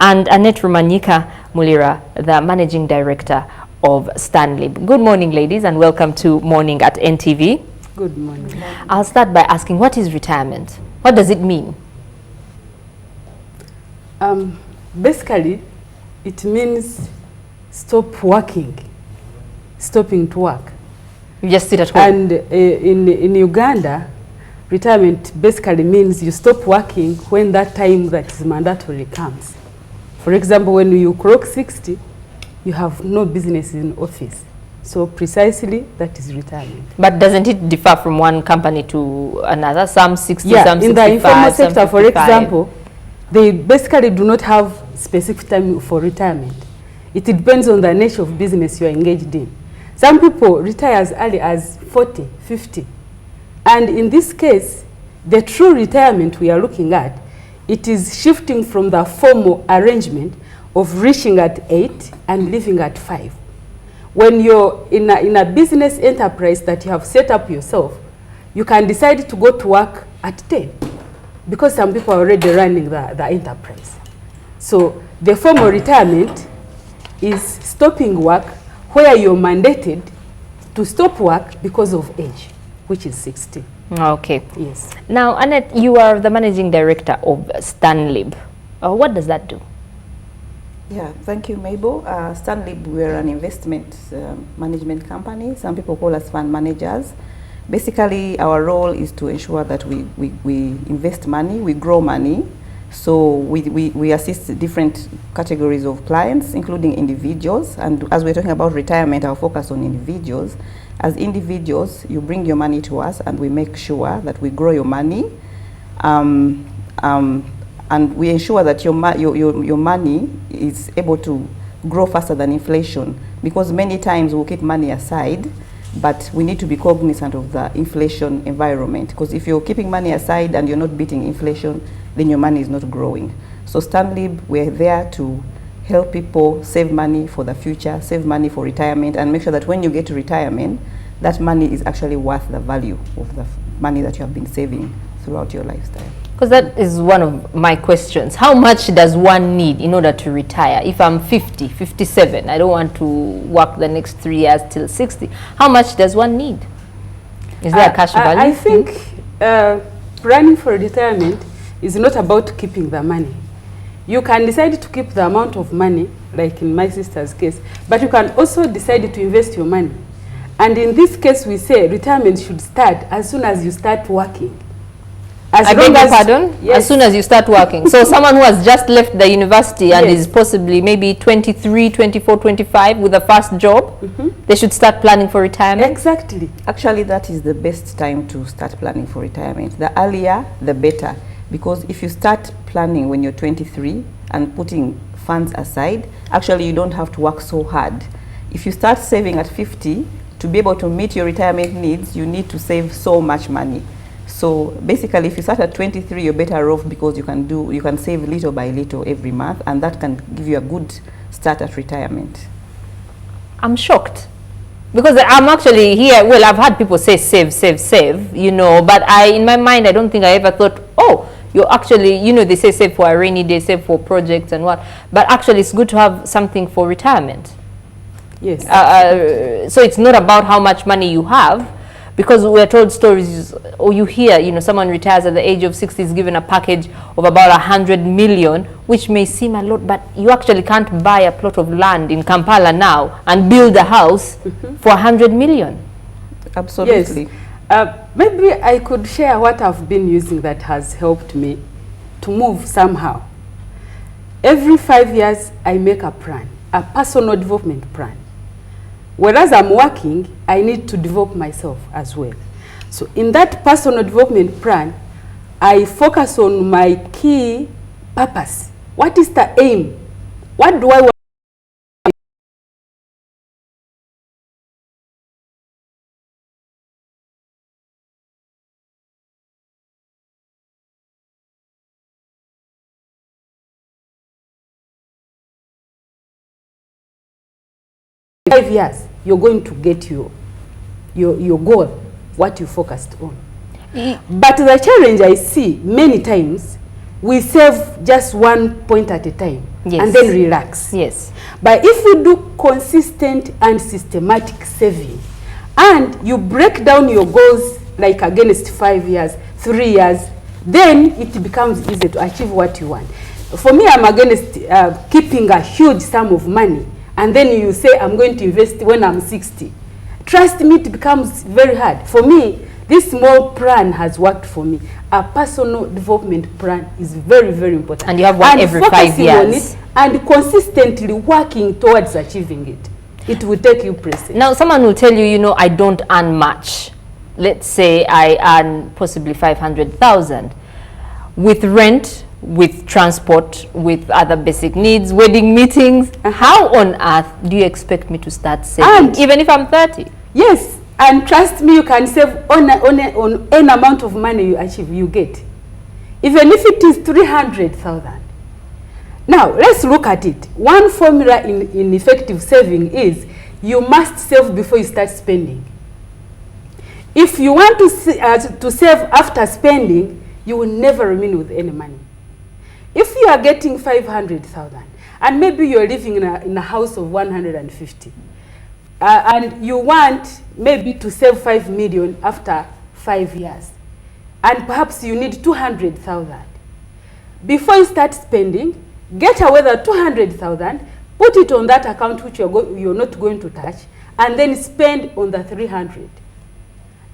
and Annette Rumanyika Mulira, the Managing Director of Stanlib. Good morning, ladies, and welcome to Morning at NTV. Good morning. I'll start by asking, what is retirement? What does it mean? Basically, it means stop working, stopping to work. You just sit at home? And in Uganda, retirement basically means you stop working when that time that is mandatory comes. For example, when you clock 60, you have no business in office. So precisely that is retirement. But doesn't it differ from one company to another? Some 60, yeah, some 65, in the informal sector, some 55. for example, they basically do not have specific time for retirement. It depends on the nature of business you are engaged in. Some people retire as early as 40, 50. And in this case, the true retirement we are looking at, it is shifting from the formal arrangement of reaching at 8 and leaving at 5. When you're in a business enterprise that you have set up yourself, you can decide to go to work at 10 because some people are already running the enterprise. So the formal retirement is stopping work where you're mandated to stop work because of age, which is 60. Okay. Yes. Now, Annette, you are the Managing Director of Stanlib. What does that do? Yeah, thank you, Mabel. Stanlib, we're an investment management company. Some people call us fund managers. Basically, our role is to ensure that we invest money, we grow money. So we assist different categories of clients, including individuals. And as we're talking about retirement, our focus on individuals. As individuals, you bring your money to us and we make sure that we grow your money. And we ensure that your money is able to grow faster than inflation, because many times we'll keep money aside, but we need to be cognizant of the inflation environment, because if you're keeping money aside and you're not beating inflation, then your money is not growing. So Stanlib, we're there to help people save money for the future, save money for retirement, and make sure that when you get to retirement, that money is actually worth the value of the money that you have been saving throughout your lifestyle. Because that is one of my questions. How much does one need in order to retire? If I'm 50, 57, I don't want to work the next 3 years till 60. How much does one need? Is there a cash value? I think planning for retirement is not about keeping the money. You can decide to keep the amount of money, like in my sister's case, but you can also decide to invest your money. And in this case, we say retirement should start as soon as you start working. I beg your pardon? Yes. As soon as you start working. So someone who has just left the university and is possibly maybe 23, 24, 25 with a first job, they should start planning for retirement? Exactly. Actually, that is the best time to start planning for retirement. The earlier, the better. Because if you start planning when you're 23 and putting funds aside, actually you don't have to work so hard. If you start saving at 50, to be able to meet your retirement needs, you need to save so much money. So basically, if you start at 23, you're better off because you can save little by little every month, and that can give you a good start at retirement. I'm shocked. Because I'm actually here, well, I've had people say save, save, save, you know, but in my mind, I don't think I ever thought, oh, you're actually, you know, they say save for a rainy day, save for projects and what, but actually it's good to have something for retirement. Yes. So it's not about how much money you have, Because we're told stories, or you hear, you know, someone retires at the age of 60 is given a package of about 100 million, which may seem a lot, but you actually can't buy a plot of land in Kampala now and build a house for 100 million. Absolutely. Yes. Maybe I could share what I've been using that has helped me to move somehow. Every 5 years, I make a plan, a personal development plan. Whereas I'm working, I need to develop myself as well. So in that personal development plan, I focus on my key purpose. What is the aim? What do I want? 5 years, you're going to get your goal, what you focused on. But the challenge I see many times, we save just one point at a time and then relax. Yes. But if you do consistent and systematic saving, and you break down your goals like against 5 years, 3 years, then it becomes easy to achieve what you want. For me, I'm against keeping a huge sum of money and then you say, I'm going to invest when I'm 60. Trust me, it becomes very hard. For me, this small plan has worked for me. A personal development plan is very, very important. And you have one every 5 years. And consistently working towards achieving it. It will take you places. Now, someone will tell you, you know, I don't earn much. Let's say I earn possibly 500,000. With rent, with transport, with other basic needs, wedding meetings, how on earth do you expect me to start saving, even if I'm 30? Yes, and trust me, you can save on any amount of money you achieve, you get. Even if it is 300,000. Now, let's look at it. One formula in effective saving is you must save before you start spending. If you want to save after spending, you will never remain with any money. If you are getting 500,000 and maybe you're living in a house of 150 and you want maybe to save 5 million after 5 years and perhaps you need 200,000. Before you start spending, get away the 200,000, put it on that account which you're not going to touch, and then spend on the 300.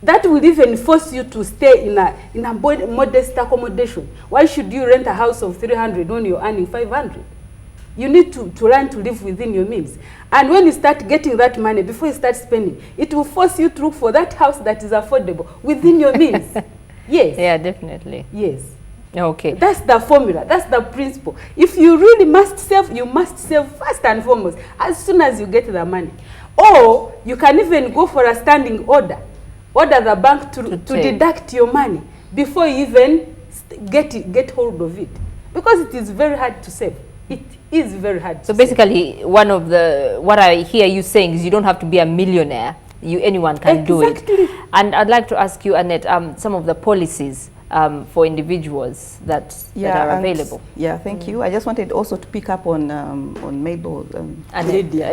That will even force you to stay in a modest accommodation. Why should you rent a house of 300 when you're earning 500? You need to learn to live within your means. And when you start getting that money, before you start spending, it will force you to look for that house that is affordable within your means. Yes. Yeah, definitely. Yes. Okay. That's the formula. That's the principle. If you really must save, you must save first and foremost as soon as you get the money. Or you can even go for a standing order. Order the bank to deduct your money before you even get hold of it. Because it is very hard to save. It is very hard to basically, one of what I hear you saying is you don't have to be a millionaire. Anyone can do it. And I'd like to ask you, Annette, some of the policies for individuals that are available. Yeah, thank you. I just wanted also to pick up on Mabel and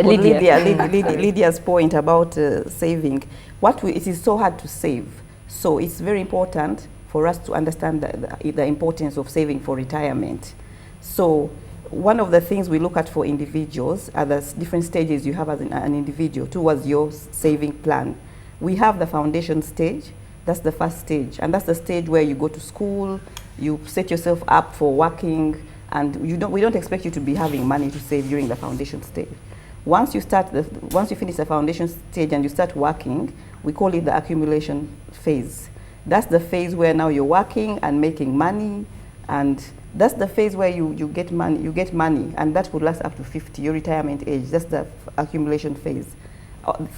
Lydia's point about saving. It is so hard to save. So it's very important for us to understand the importance of saving for retirement. So one of the things we look at for individuals are the different stages you have as an individual towards your saving plan. We have the foundation stage. That's the first stage, and that's the stage where you go to school, you set yourself up for working, and we don't expect you to be having money to save during the foundation stage. Once you finish the foundation stage and you start working, we call it the accumulation phase. That's the phase where now you're working and making money, and that's the phase where you get money, and that will last up to 50, your retirement age. That's the accumulation phase.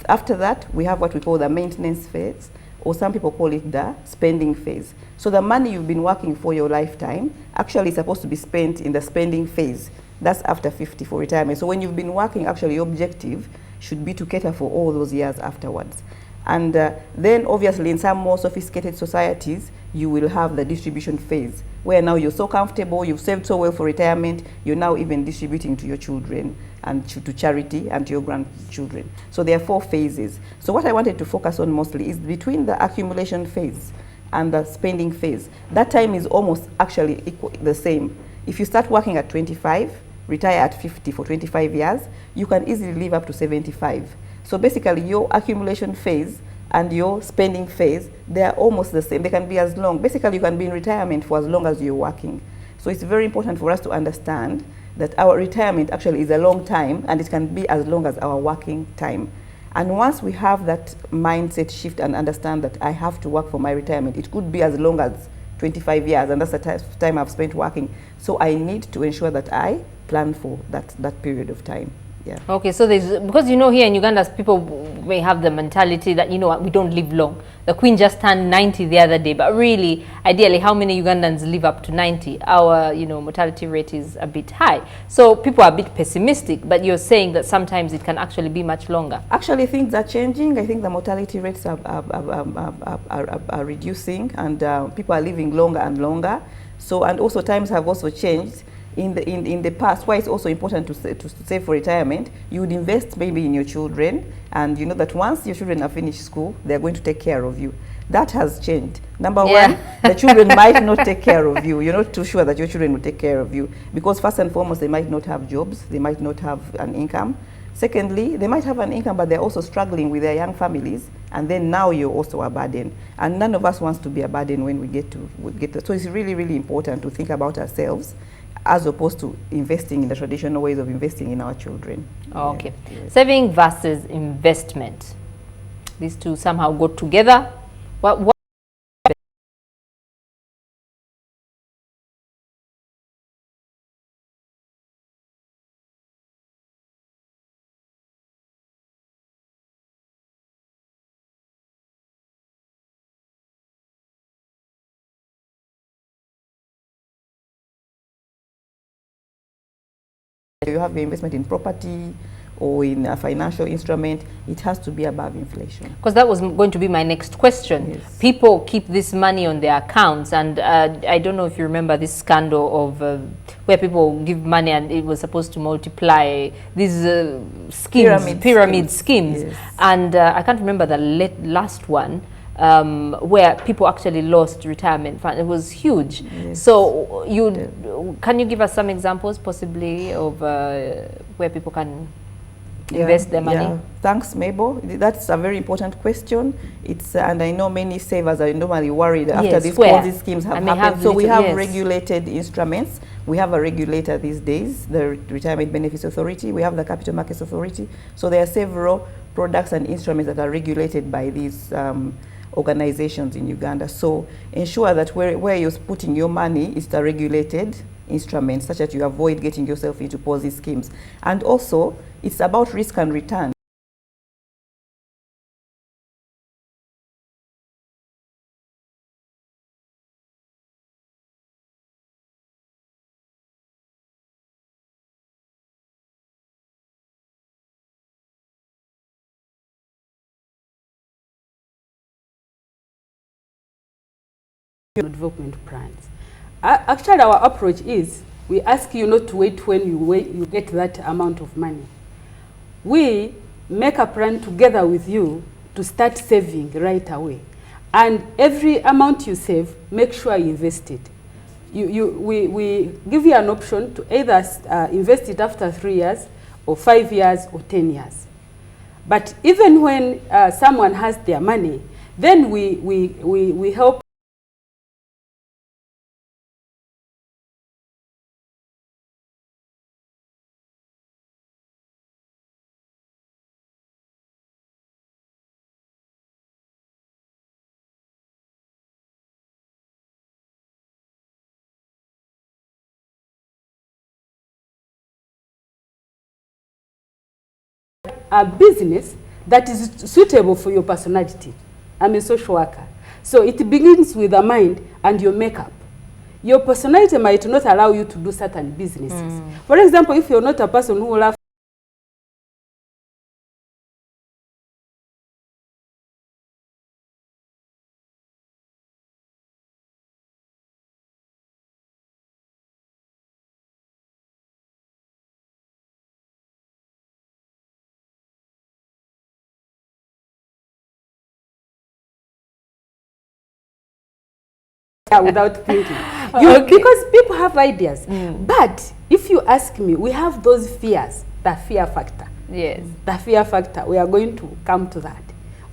After that, we have what we call the maintenance phase, or some people call it the spending phase. So the money you've been working for your lifetime actually is supposed to be spent in the spending phase. That's after 50 for retirement. So when you've been working, actually your objective should be to cater for all those years afterwards. And then obviously in some more sophisticated societies, you will have the distribution phase. where now you're so comfortable, you've saved so well for retirement, you're now even distributing to your children and to charity and to your grandchildren. So there are 4 phases. So what I wanted to focus on mostly is between the accumulation phase and the spending phase. That time is almost actually the same. If you start working at 25, retire at 50 for 25 years, you can easily live up to 75. So basically your accumulation phase and your spending phase, they are almost the same. They can be as long. Basically you can be in retirement for as long as you're working. So it's very important for us to understand that our retirement actually is a long time, and it can be as long as our working time. And once we have that mindset shift and understand that I have to work for my retirement, it could be as long as 25 years, and that's the time I've spent working. So I need to ensure that I plan for that period of time. Yeah. Okay, so there's, because you know here in Uganda people may have the mentality that, you know what, we don't live long. The Queen just turned 90 the other day, but really, ideally, how many Ugandans live up to 90? Our, you know, mortality rate is a bit high. So people are a bit pessimistic, but you're saying that sometimes it can actually be much longer. Actually, things are changing. I think the mortality rates are reducing, and people are living longer and longer. So, and also times have also changed. In the past, why it's also important to save for retirement, you would invest maybe in your children, and you know that once your children have finished school, they're going to take care of you. That has changed. Number one, the children might not take care of you. You're not too sure that your children will take care of you, because first and foremost, they might not have jobs, they might not have an income. Secondly, they might have an income, but they're also struggling with their young families, and then now you're also a burden. And none of us wants to be a burden when we get to. So it's really, really important to think about ourselves, as opposed to investing in the traditional ways of investing in our children. Okay. Yeah. Saving versus investment. These two somehow go together. What you have your investment in property or in a financial instrument, it has to be above inflation. Because that was going to be my next question. Yes. People keep this money on their accounts, and I don't know if you remember this scandal of where people give money and it was supposed to multiply these schemes, pyramid schemes. Yes. And I can't remember the last one. Where people actually lost retirement fund. It was huge. Yes. So can you give us some examples possibly of where people can invest their money? Yeah. Thanks, Mabel. That's a very important question. It's and I know many savers are normally worried after these Ponzi schemes have happened. So we have regulated instruments. We have a regulator these days, the Retirement Benefits Authority. We have the Capital Markets Authority. So there are several products and instruments that are regulated by these organizations in Uganda. So ensure that where you're putting your money is the regulated instruments, such that you avoid getting yourself into Ponzi schemes. And also, it's about risk and return. Development plans. Actually, our approach is we ask you not to wait when you get that amount of money. We make a plan together with you to start saving right away. And every amount you save, make sure you invest it. We give you an option to either invest it after 3 years, or 5 years, or 10 years. But even when someone has their money, then we help a business that is suitable for your personality. I'm a social worker. So it begins with the mind and your makeup. Your personality might not allow you to do certain businesses. For example, if you're not a person who will have without thinking. Because people have ideas. But if you ask me, we have those fears, the fear factor. Yes. The fear factor. We are going to come to that.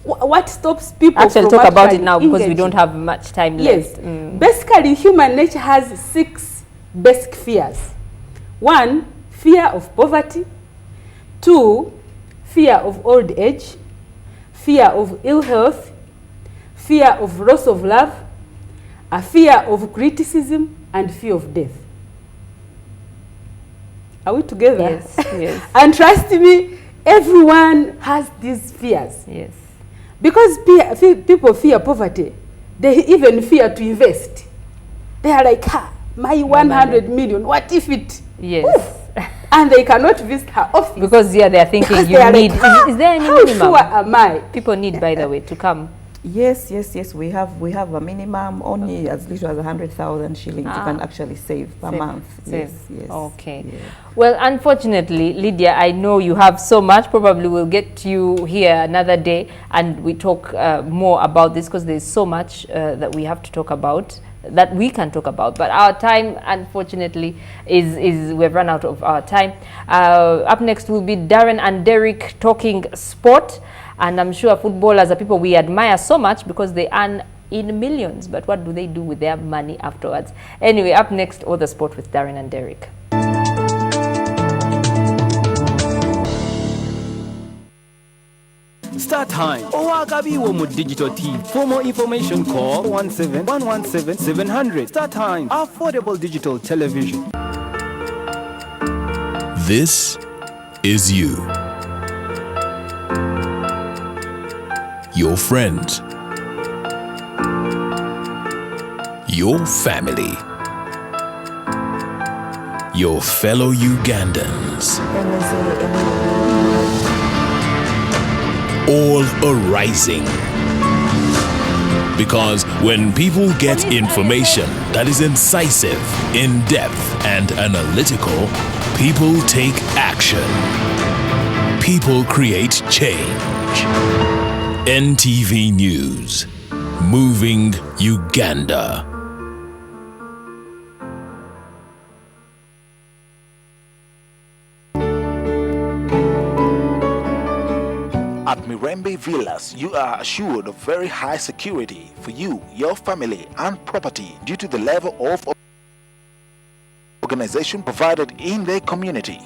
What stops people actually from talk about it now because we engaging? don't have much time Yes. left. Basically, human nature has 6 basic fears. 1, fear of poverty. 2, fear of old age. Fear of ill health. Fear of loss of love. A fear of criticism, and fear of death. Are we together? Yes, yes. And trust me, everyone has these fears. Yes. Because people fear poverty, they even fear to invest. They are like, my 100 million, what if it? Yes. Oof. And they cannot visit her office. Because they are thinking Because you they are need, like, is there any how minimum? sure am I? People need, by the way, to come. Yes, we have a minimum only as little as 100,000 shillings you can actually save per month. Yes. Okay. Yeah. Well, unfortunately, Lydia, I know you have so much. Probably we'll get you here another day and we talk more about this because there's so much that we have to talk about, that we can talk about. But our time, unfortunately, is we've run out of our time. Up next will be Darren and Derek talking sport. And I'm sure footballers are people we admire so much because they earn in millions. But what do they do with their money afterwards? Anyway, up next, all the sport with Darren and Derek. Start time. Owagabiwo mu digital TV. For more information, call 117-117-700. Start time. Affordable digital television. This is you. Your friends. Your family. Your fellow Ugandans. All arising. Because when people get information that is incisive, in-depth, and analytical, people take action. People create change. NTV News. Moving Uganda. At Mirembe Villas, you are assured of very high security for you, your family, and property due to the level of organization provided in their community.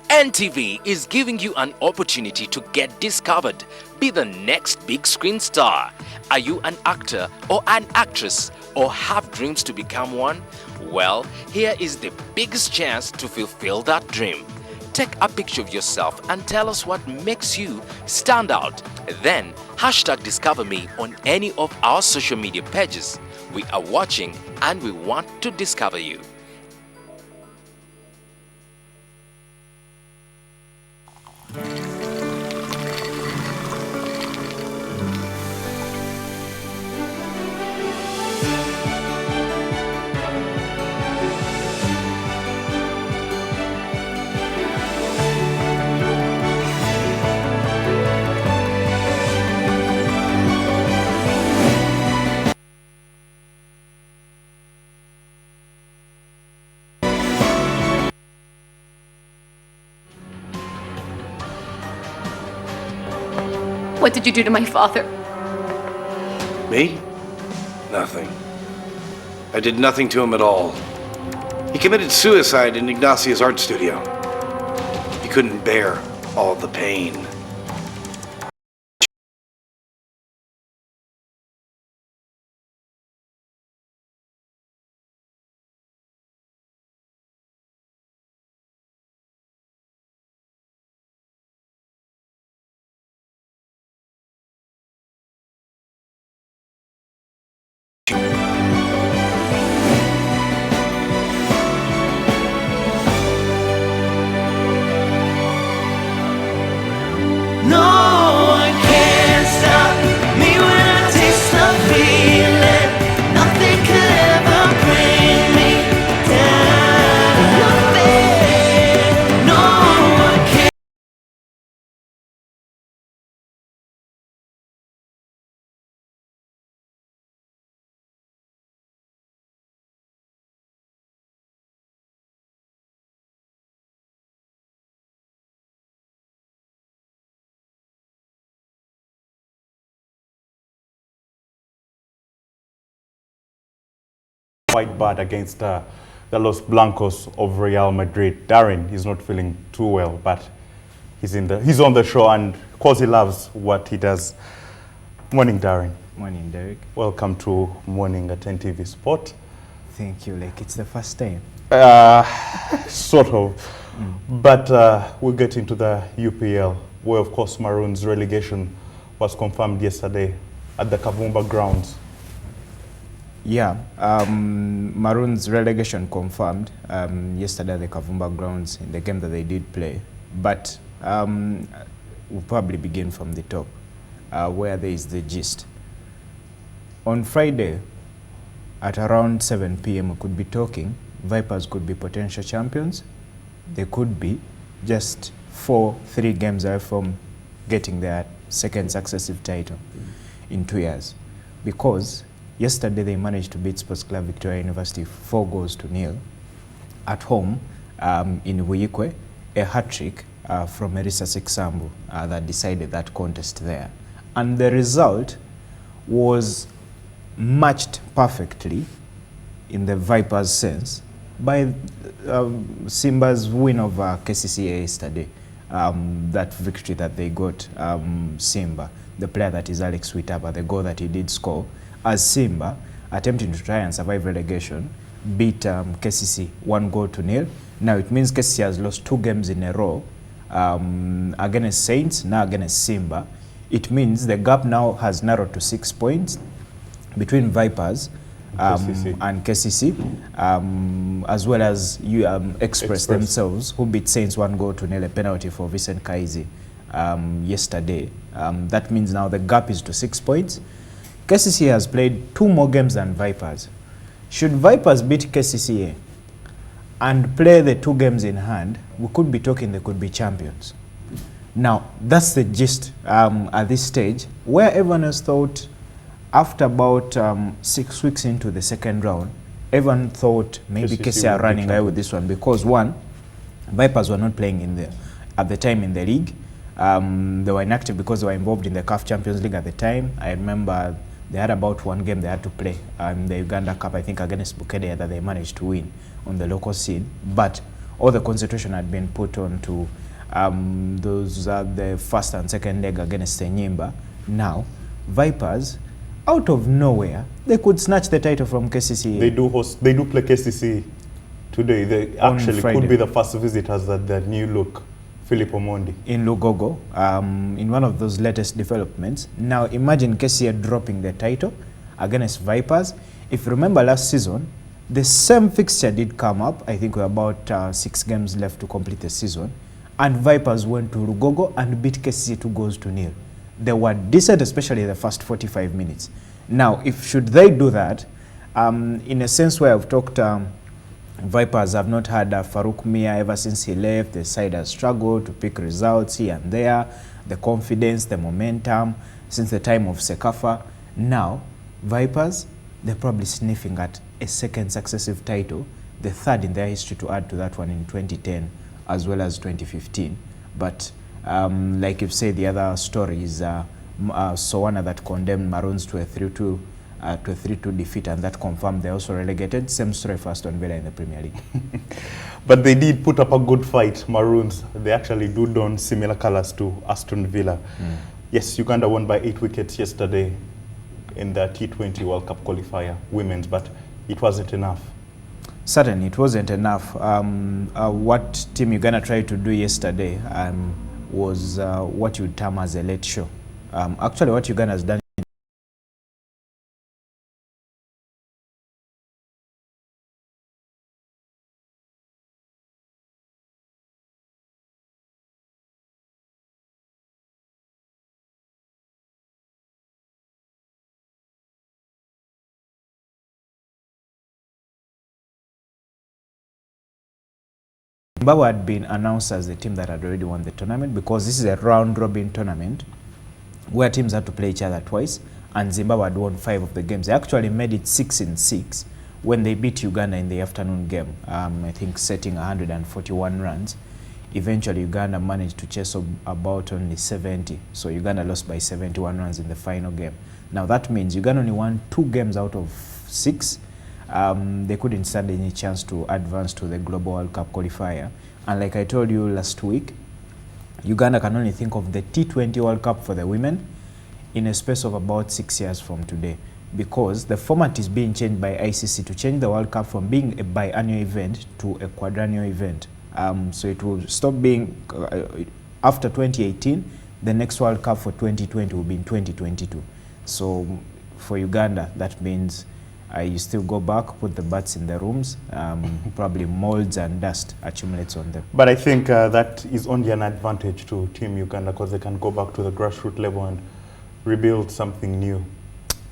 NTV is giving you an opportunity to get discovered. Be the next big screen star. Are you an actor or an actress or have dreams to become one? Well, here is the biggest chance to fulfill that dream. Take a picture of yourself and tell us what makes you stand out. Then #discover me on any of our social media pages. We are watching and we want to discover you. What did you do to my father? Me? Nothing. I did nothing to him at all. He committed suicide in Ignacio's art studio. He couldn't bear all the pain. quite bad against the Los Blancos of Real Madrid. Darren is not feeling too well, but he's on the show, and of course he loves what he does. Morning, Darren. Morning, Derek. Welcome to Morning at NTV Sport. Thank you. Like, it's the first time. Sort of. But we'll get into the UPL, where of course Maroons relegation was confirmed yesterday at the Kavumba grounds. Yeah, Maroons relegation confirmed yesterday at the Kavumba grounds in the game that they did play. But we'll probably begin from the top, where there is the gist. On Friday, at around 7 p.m. we could be talking, Vipers could be potential champions. They could be just 3 games away from getting their second successive title in 2 years. Because yesterday they managed to beat Sports Club Victoria University 4-0 at home in Wuyikwe, a hat-trick from Erisa Seksambu that decided that contest there. And the result was matched perfectly in the Vipers' sense by Simba's win over KCCA yesterday. That victory that they got, Simba, the player that is Alex Witaba, the goal that he did score, as Simba, attempting to try and survive relegation, beat KCC 1-0. Now it means KCC has lost 2 games in a row against Saints, now against Simba. It means the gap now has narrowed to 6 points between Vipers and KCC, as well as Express themselves, who beat Saints 1-0, a penalty for Vincent Kaizi yesterday. That means now the gap is to 6 points. KCC has played 2 more games than Vipers. Should Vipers beat KCCA and play the 2 games in hand, we could be talking they could be champions. Now, that's the gist at this stage, where everyone has thought after about 6 weeks into the second round, everyone thought maybe KCC are running away with this one because, one, Vipers were not playing at the time in the league. They were inactive because they were involved in the CAF Champions League at the time. I remember they had about 1 game they had to play in the Uganda Cup, I think against Bukedea, that they managed to win on the local scene. But all the concentration had been put on to the first and second leg against Senyimba. Now, Vipers, out of nowhere, they could snatch the title from KCC. They do play KCC today. They actually could be the first visitors at their new look, Philip Omondi. In Lugogo, in one of those latest developments. Now imagine KCC dropping the title against Vipers. If you remember last season, the same fixture did come up. I think we were about 6 games left to complete the season. And Vipers went to Lugogo and beat KCC 2-0. They were decent, especially the first 45 minutes. Now, should they do that, in a sense where I've talked, Vipers have not had Farouk Mia ever since he left. The side has struggled to pick results here and there, the confidence, the momentum, since the time of Sekafa. Now, Vipers, they're probably sniffing at a second successive title, the 3rd in their history to add to that one in 2010 as well as 2015. But like you've said, the other story is Sowana that condemned Maroons to a 3-2 defeat, and that confirmed they're also relegated. Same story for Aston Villa in the Premier League. But they did put up a good fight, Maroons. They actually do don similar colours to Aston Villa. Yes, Uganda won by 8 wickets yesterday in the T20 World Cup qualifier, women's, but it wasn't enough. Certainly, it wasn't enough. What Team Uganda tried to do yesterday was what you term as a late show. Actually, what Uganda has done Zimbabwe had been announced as the team that had already won the tournament, because this is a round-robin tournament where teams had to play each other twice, and Zimbabwe had won 5 of the games. They actually made it 6-6 when they beat Uganda in the afternoon game, I think setting 141 runs. Eventually, Uganda managed to chase about only 70, so Uganda lost by 71 runs in the final game. Now that means Uganda only won 2 games out of 6, they couldn't stand any chance to advance to the Global World Cup qualifier. And like I told you last week, Uganda can only think of the T20 World Cup for the women in a space of about 6 years from today, because the format is being changed by ICC to change the World Cup from being a biannual event to a quadrennial event. So it will stop being, after 2018, the next World Cup for 2020 will be in 2022. So for Uganda, that means you still go back, put the bats in the rooms, probably molds and dust accumulates on them. But I think that is only an advantage to Team Uganda, because they can go back to the grassroots level and rebuild something new.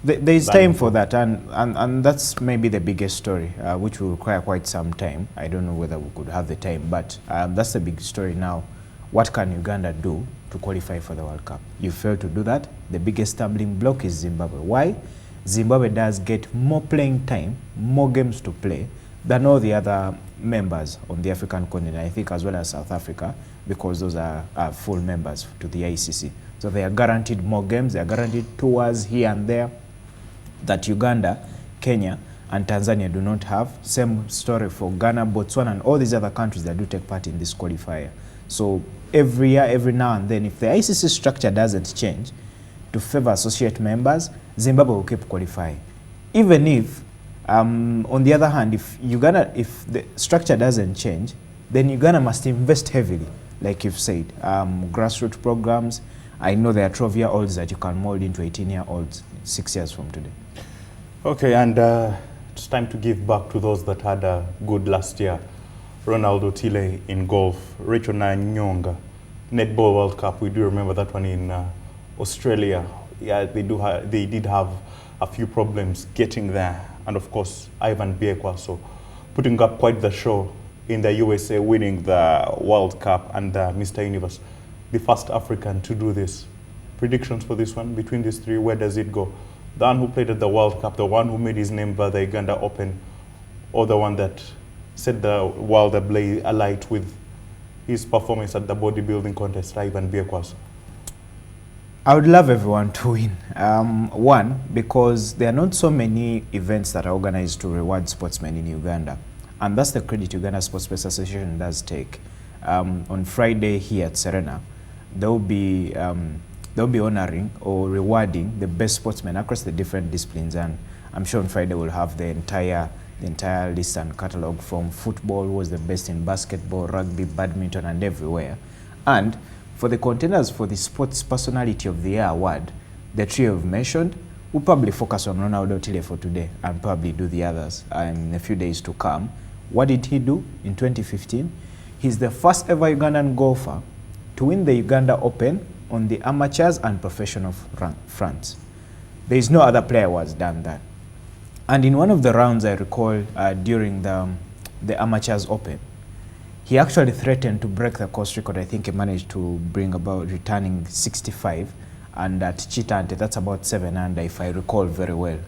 There is time for that, and that's maybe the biggest story, which will require quite some time. I don't know whether we could have the time, but that's the big story now. What can Uganda do to qualify for the World Cup? You failed to do that. The biggest stumbling block is Zimbabwe. Why? Zimbabwe does get more playing time, more games to play than all the other members on the African continent, I think, as well as South Africa, because those are full members to the ICC. So they are guaranteed more games, they are guaranteed tours here and there that Uganda, Kenya, and Tanzania do not have. Same story for Ghana, Botswana, and all these other countries that do take part in this qualifier. So every year, every now and then, if the ICC structure doesn't change to favor associate members, Zimbabwe will keep qualifying. Even if, on the other hand, if the structure doesn't change, then Uganda must invest heavily, like you've said. Grassroots programs. I know there are 12-year-olds that you can mold into 18-year-olds 6 years from today. Okay, and it's time to give back to those that had a good last year. Ronaldo Tile in golf, Rachel Nyonga, Netball World Cup. We do remember that one in Australia. Yeah, they did have a few problems getting there. And of course, Ivan Biekwa, so putting up quite the show in the USA, winning the World Cup and Mr. Universe. The first African to do this. Predictions for this one, between these three, where does it go? The one who played at the World Cup, the one who made his name by the Uganda Open, or the one that set the world alight with his performance at the bodybuilding contest, Ivan Biekwas? I would love everyone to win. One, because there are not so many events that are organized to reward sportsmen in Uganda. And that's the credit Uganda Sports Association does take. On Friday here at Serena, they'll be honoring or rewarding the best sportsmen across the different disciplines, and I'm sure on Friday we'll have the entire list and catalog, from football, who was the best in basketball, rugby, badminton, and everywhere. And for the contenders for the Sports Personality of the Year award, the three you've mentioned, we'll probably focus on Ronaldo Tile for today and probably do the others in a few days to come. What did he do in 2015? He's the first ever Ugandan golfer to win the Uganda Open on the amateurs and professional fronts. There is no other player who has done that. And in one of the rounds, I recall during the Amateurs Open, he actually threatened to break the course record. I think he managed to bring about returning 65, and at Chitante, that's about 7 under, if I recall very well,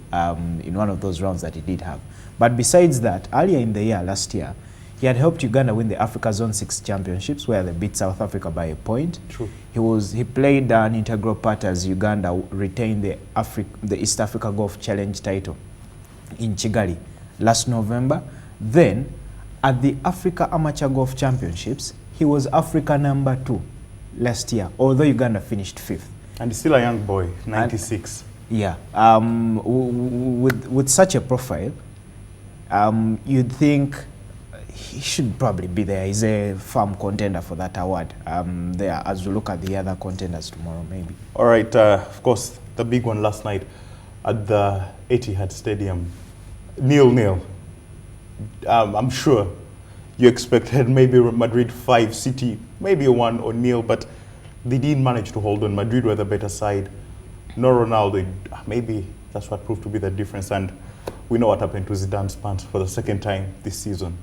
in one of those rounds that he did have. But besides that, earlier in the year, last year, he had helped Uganda win the Africa Zone 6 Championships, where they beat South Africa by a point. True. He played an integral part as Uganda retained the East Africa Golf Challenge title in Kigali last November. Then, at the Africa Amateur Golf Championships, he was Africa #2 last year, although Uganda finished 5th. And he's still a young boy, 96. And, yeah. With such a profile, you'd think he should probably be there. He's a firm contender for that award there, as we look at the other contenders tomorrow, maybe. All right, of course, the big one last night at the Etihad Stadium, 0-0. I'm sure you expected maybe Madrid 5, City maybe 1 or 0, but they didn't manage to hold on. Madrid were the better side. No Ronaldo. Maybe that's what proved to be the difference. And we know what happened to Zidane's pants for the second time this season.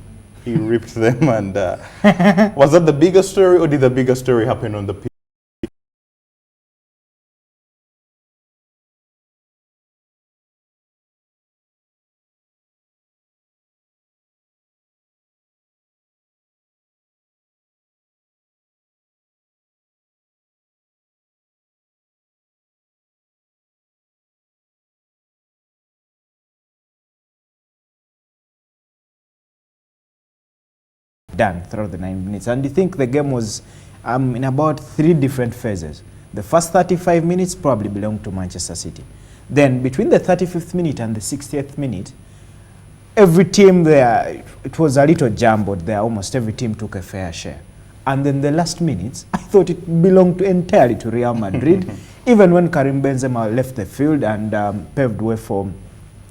He ripped them, and was that the bigger story, or did the bigger story happen on the pitch? done throughout the 90 minutes. And you think the game was in about 3 different phases. The first 35 minutes probably belonged to Manchester City. Then between the 35th minute and the 60th minute, every team there, it was a little jumbled there. Almost every team took a fair share. And then the last minutes, I thought it belonged entirely to Real Madrid. Even when Karim Benzema left the field and paved way for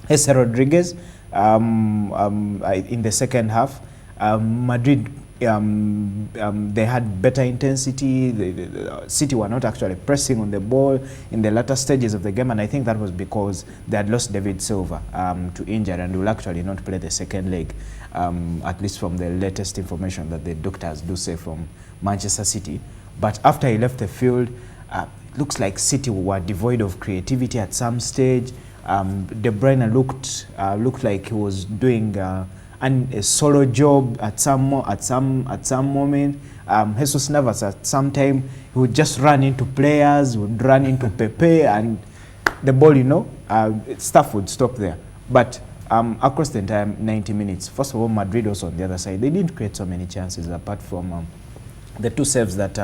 Jesse Rodriguez in the second half, Madrid, they had better intensity. The City were not actually pressing on the ball in the latter stages of the game, and I think that was because they had lost David Silva to injury and will actually not play the second leg, at least from the latest information that the doctors do say from Manchester City. But after he left the field, it looks like City were devoid of creativity at some stage. De Bruyne looked like he was doing a solo job at some moment. Jesus Navas at some time he would just run into players, would run into Pepe, and the ball, stuff would stop there. But across the entire 90 minutes, first of all, Madrid also on the other side, they didn't create so many chances apart from the 2 saves that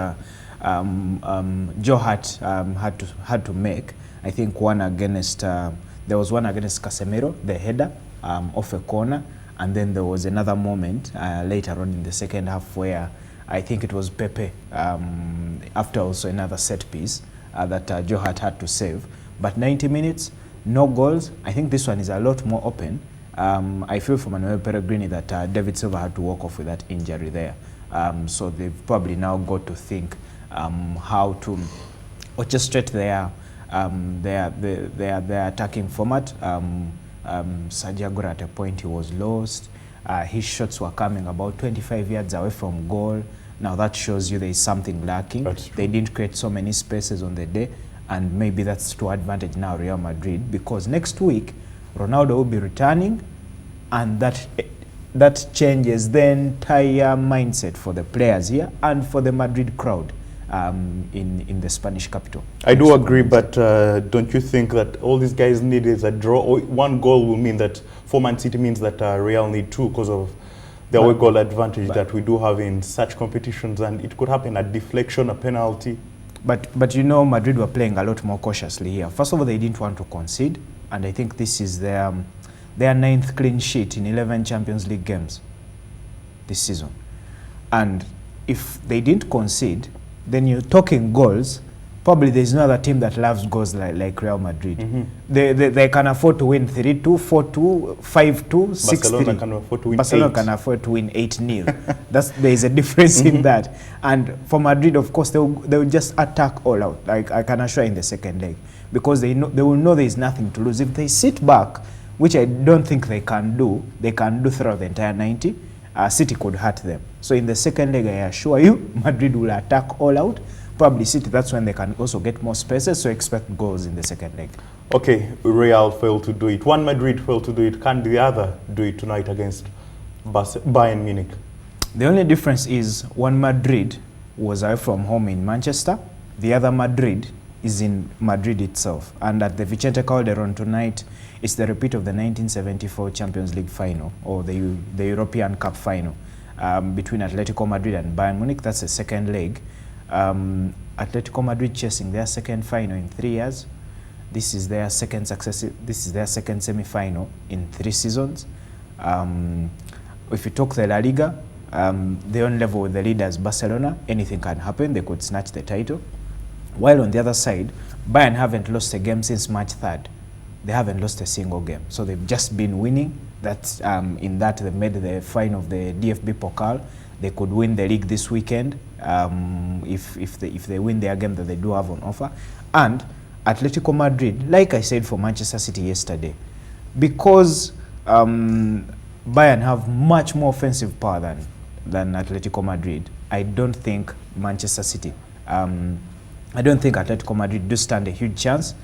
Joe Hart had to make. I think one against there was one against Casemiro, the header off a corner. And then there was another moment later on in the second half where I think it was Pepe, after also another set piece that Joe Hart had to save. But 90 minutes, no goals. I think this one is a lot more open. I feel for Manuel Pellegrini that David Silva had to walk off with that injury there. So they've probably now got to think how to orchestrate their attacking format. Sergio Aguero at a point he was lost. His shots were coming about 25 yards away from goal. Now that shows you there is something lacking. They didn't create so many spaces on the day, and maybe that's to advantage now Real Madrid, because next week Ronaldo will be returning, and that changes the entire mindset for the players here and for the Madrid crowd in the Spanish capital. I do agree, but don't you think that all these guys need is a draw? Or 1 goal will mean that for Man City means that Real need 2 because of the away goal advantage that we do have in such competitions, and it could happen a deflection, a penalty. But Madrid were playing a lot more cautiously here. First of all, they didn't want to concede, and I think this is their 9th clean sheet in 11 Champions League games this season. And if they didn't concede, then you're talking goals. Probably there's no other team that loves goals like Real Madrid. They can afford to win 3-2, 4-2, 5-2, 6-3. Barcelona can afford to win Barcelona can afford to win 8-0. There is a difference in that. And for Madrid, of course, they will just attack all out. Like I can assure in the second leg, because they will know there is nothing to lose. If they sit back, which I don't think they can do throughout the entire 90. City could hurt them. So in the second leg, I assure you, Madrid will attack all out. Probably City, that's when they can also get more spaces, so expect goals in the second leg. Okay, Real failed to do it. One Madrid failed to do it. Can the other do it tonight against Bayern Munich? The only difference is one Madrid was away from home in Manchester. The other Madrid is in Madrid itself. And at the Vicente Calderon tonight, it's the repeat of the 1974 Champions League final, or the European Cup final, between Atletico Madrid and Bayern Munich. That's the second leg. Atletico Madrid chasing their second final in 3 years. This is their second semi-final in 3 seasons. If you talk the La Liga, they're on level with the leaders Barcelona. Anything can happen. They could snatch the title. While on the other side, Bayern haven't lost a game since March 3rd. They haven't lost a single game. So they've just been winning. That's in that they made the final of the DFB Pokal. They could win the league this weekend if they win their game that they do have on offer. And Atletico Madrid, like I said for Manchester City yesterday, because Bayern have much more offensive power than Atletico Madrid, I don't think Manchester City, I don't think Atletico Madrid do stand a huge chance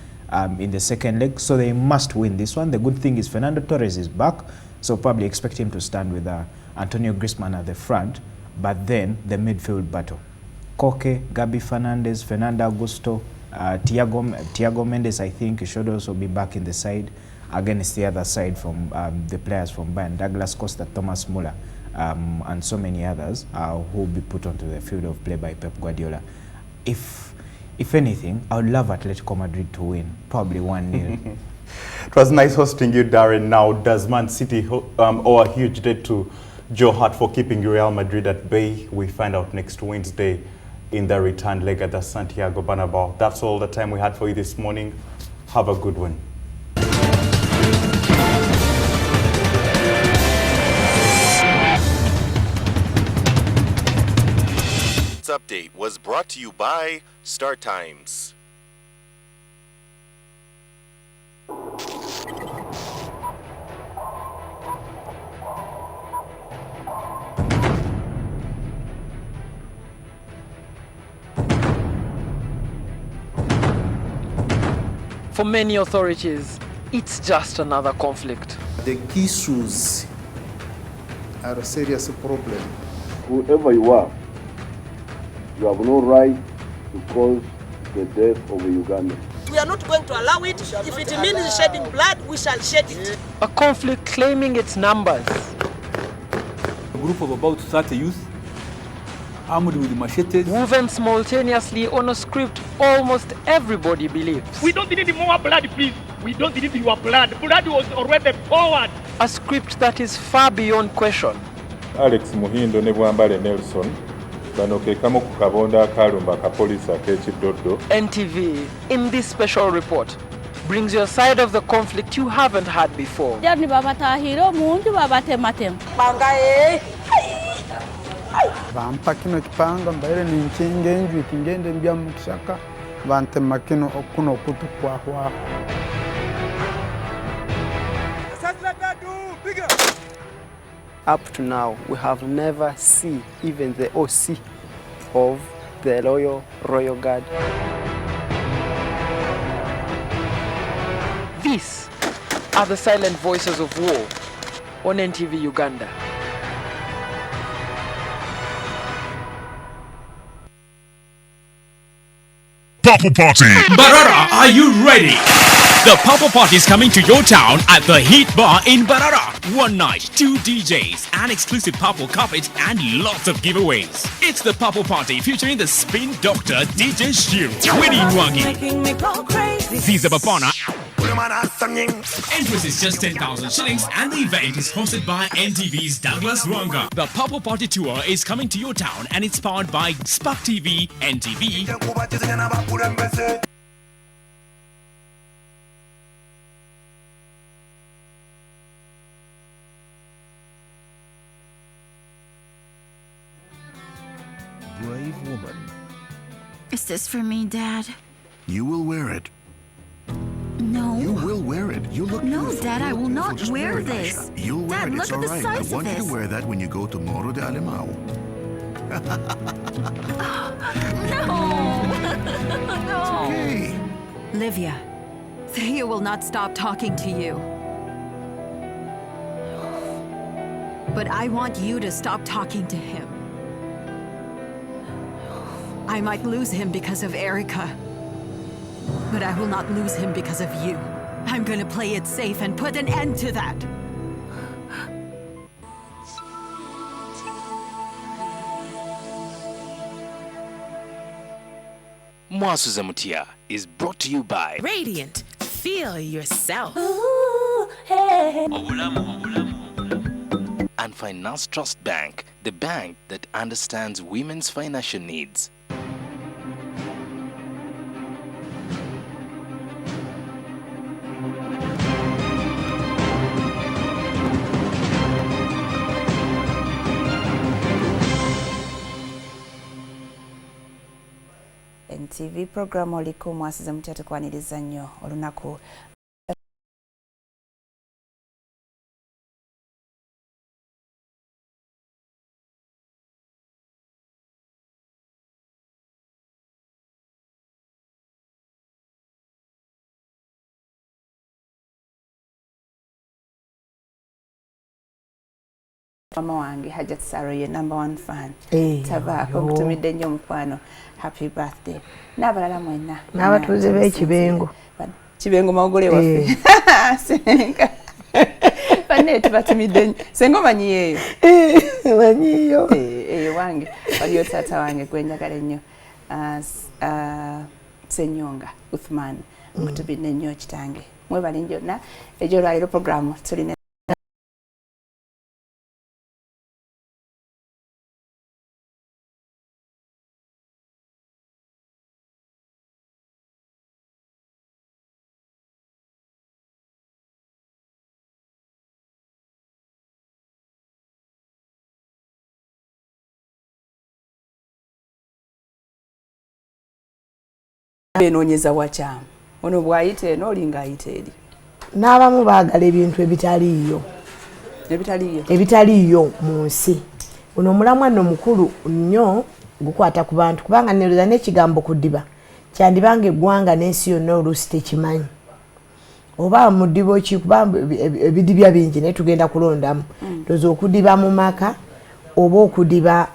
in the second leg, so they must win this one. The good thing is Fernando Torres is back, so probably expect him to stand with Antonio Griezmann at the front, but then the midfield battle. Koke, Gabi Fernandez, Fernando Augusto, Thiago Mendes, I think, should also be back in the side against the other side from the players from Bayern, Douglas Costa, Thomas Muller, and so many others who will be put onto the field of play by Pep Guardiola. If anything, I would love Atletico Madrid to win, probably 1-0. It was nice hosting you, Darren. Now, does Man City owe a huge debt to Joe Hart for keeping Real Madrid at bay? We find out next Wednesday in the return leg at the Santiago Bernabeu. That's all the time we had for you this morning. Have a good one. This update was brought to you by Star Times. For many authorities, it's just another conflict. The issues are a serious problem. Whoever you are, you have no right to cause the death of a Ugandan. We are not going to allow it. If it means shedding blood, we shall shed it. A conflict claiming its numbers. A group of about 30 youth, armed with machetes, woven simultaneously on a script almost everybody believes. We don't need more blood, please. We don't need your blood. Blood was already poured. A script that is far beyond question. Alex Muhindo ne Bwambale Nelson bano ke kamu ku kabonda akalumba ka police ak'ekidoddo. NTV, in this special report, brings you a side of the conflict you haven't had before. Bampa kino kipanga mbaire ninchinge enju ikingende mbya mu kishaka bante makino okuno kutukwa. Up to now, we have never seen even the OC of the Royal Guard. These are the silent voices of war on NTV Uganda. Purple Party. Barara, are you ready? The Purple Party is coming to your town at the Heat Bar in Barara. One night, 2 DJs, an exclusive purple carpet, and lots of giveaways. It's the Purple Party featuring the Spin Doctor DJ Shiru, Winnie Nwangi, Ziza Bapana. Entrance is just 10,000 shillings and the event is hosted by NTV's Douglas Rwanga. The Purple Party Tour is coming to your town and it's powered by Spark TV, NTV, Brave woman. Is this for me, Dad? You will wear it. No. You will wear it. You look No, beautiful. Dad, I will not Just wear it, this. Aisha. You'll wear Dad, it. look It's at all the right. size I of want you this. to wear that when you go to Moro de Alemão. No. Okay. Livia, Theo will not stop talking to you. But I want you to stop talking to him. I might lose him because of Erica, but I will not lose him because of you. I'm gonna play it safe and put an end to that. Mwasuza Mutia is brought to you by Radiant. Feel yourself. and Finance Trust Bank, the bank that understands women's financial needs. NTV program oliko Mwasuza Mutia tukwaniriza nnyo olunaku mama wange Hajat Saro ye #1 fan. Tabako kutumide nnyo mukwano. Happy birthday. Nabalala mwena. N'abatuuze b'ekibengo. Kibengo magole waffe. Senga. Janet batumide sengo manyiyeyo manyiyo wange waliyo tata wange gwenjagala nnyo Senyonga Uthman mutubine nnyo kitange mwebale njonna ejo lwaliro programu tulina benonyeza wachamu ono bwayite n'olinga ayite eri n'abamu baagala ebintu ebitaliyo mu nsi ono omulamwa nno mukulu nnyo gukwata ku bantu kubanga neroza n'ekigambo kudiba kyandibanga eggwanga n'ensi yonna oluusi tekimanyi oba mudibo ki kubanga ebidibya bingi naye tugenda kulondamu ndoza okudiba mu maka oba okudiba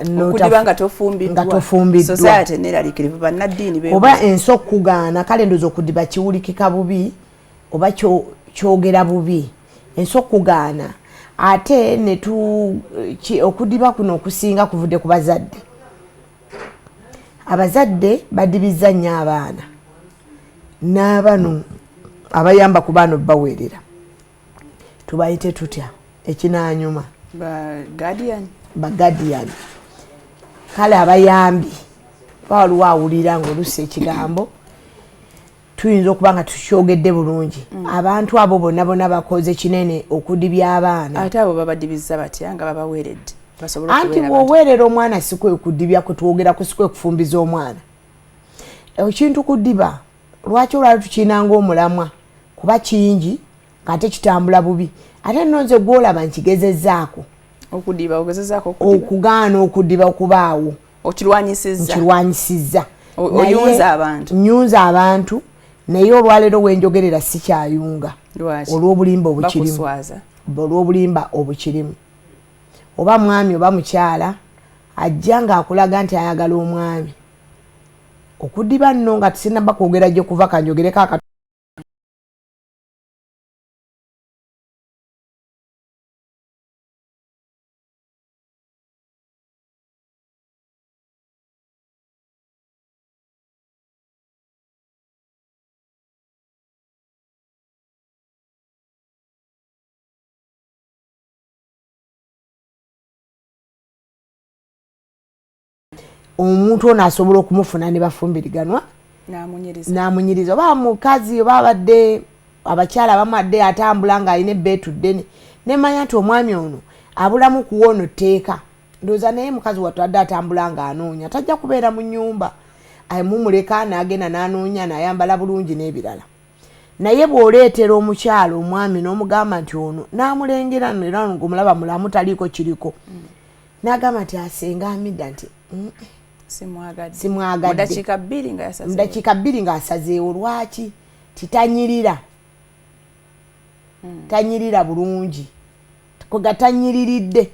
nga tofumbiddwa society neraliikirivu bannaddiini oba ensi okugaana kale ndoza okudiba kiwulikika bubi oba kyogera bubi ensi okugaana ate okudiba kuno okusinga kuvudde ku bazadde abazadde badibizza nnyo abaana n'abano abayamba ku baana baweerera tubayite tutya ekinaanyuma bagadian kale abayambi waliwo awulira ng'oluusi ekigambo tuyinza okuba nga tukyogedde bulungi abantu abo bonna bakoze kinene okudibya abaana ate abo babadibizza batya nga babaweeredde anti bw'oweerera omwana si kwe kudibya kutwogera si kwe kufumbiza omwana ekintu kudiba lwaki olwali tukiinanga omulamwa kuba kingi ng'ate kitambula bubi ate nonze gwolaba nkigezezzaako okugaana okudiba okubaawo okirwanyisizza nyunza abantu naye olwaleero wenjogerera sikyayunga olw'obulimba obukirimu oba mwami oba mukyala ajja ng'akulaga nti ayagala omwami okudiba nno nga tusinaba kwogera gye kuva kanjogereko omuntu ono asobola okumufuna ne bafumbiriganwa n'amunyiriza oba mukazi oba abadde abakyala bamadde atambula ng'alina ebbeetu ddene nemanya nti omwami ono abulamu kuwono tteeka ndowooza naye mukazi watwadde atambula ng'anoonya tajja kubeera mu nnyumba mumuleka n'agenda n'anoonya n'ayambala bulungi n'ebirala naye bw'oleetera omukyala omwami n'omugamba nti ono n'amulengera era ng'omulaba mulamu taliiko kiriko n'agamba nti asenga amidda nti simwagadde mudakiika bbiri ng'asazeewo lwaki titanyirira tanyirira bulungi koga tanyiriridde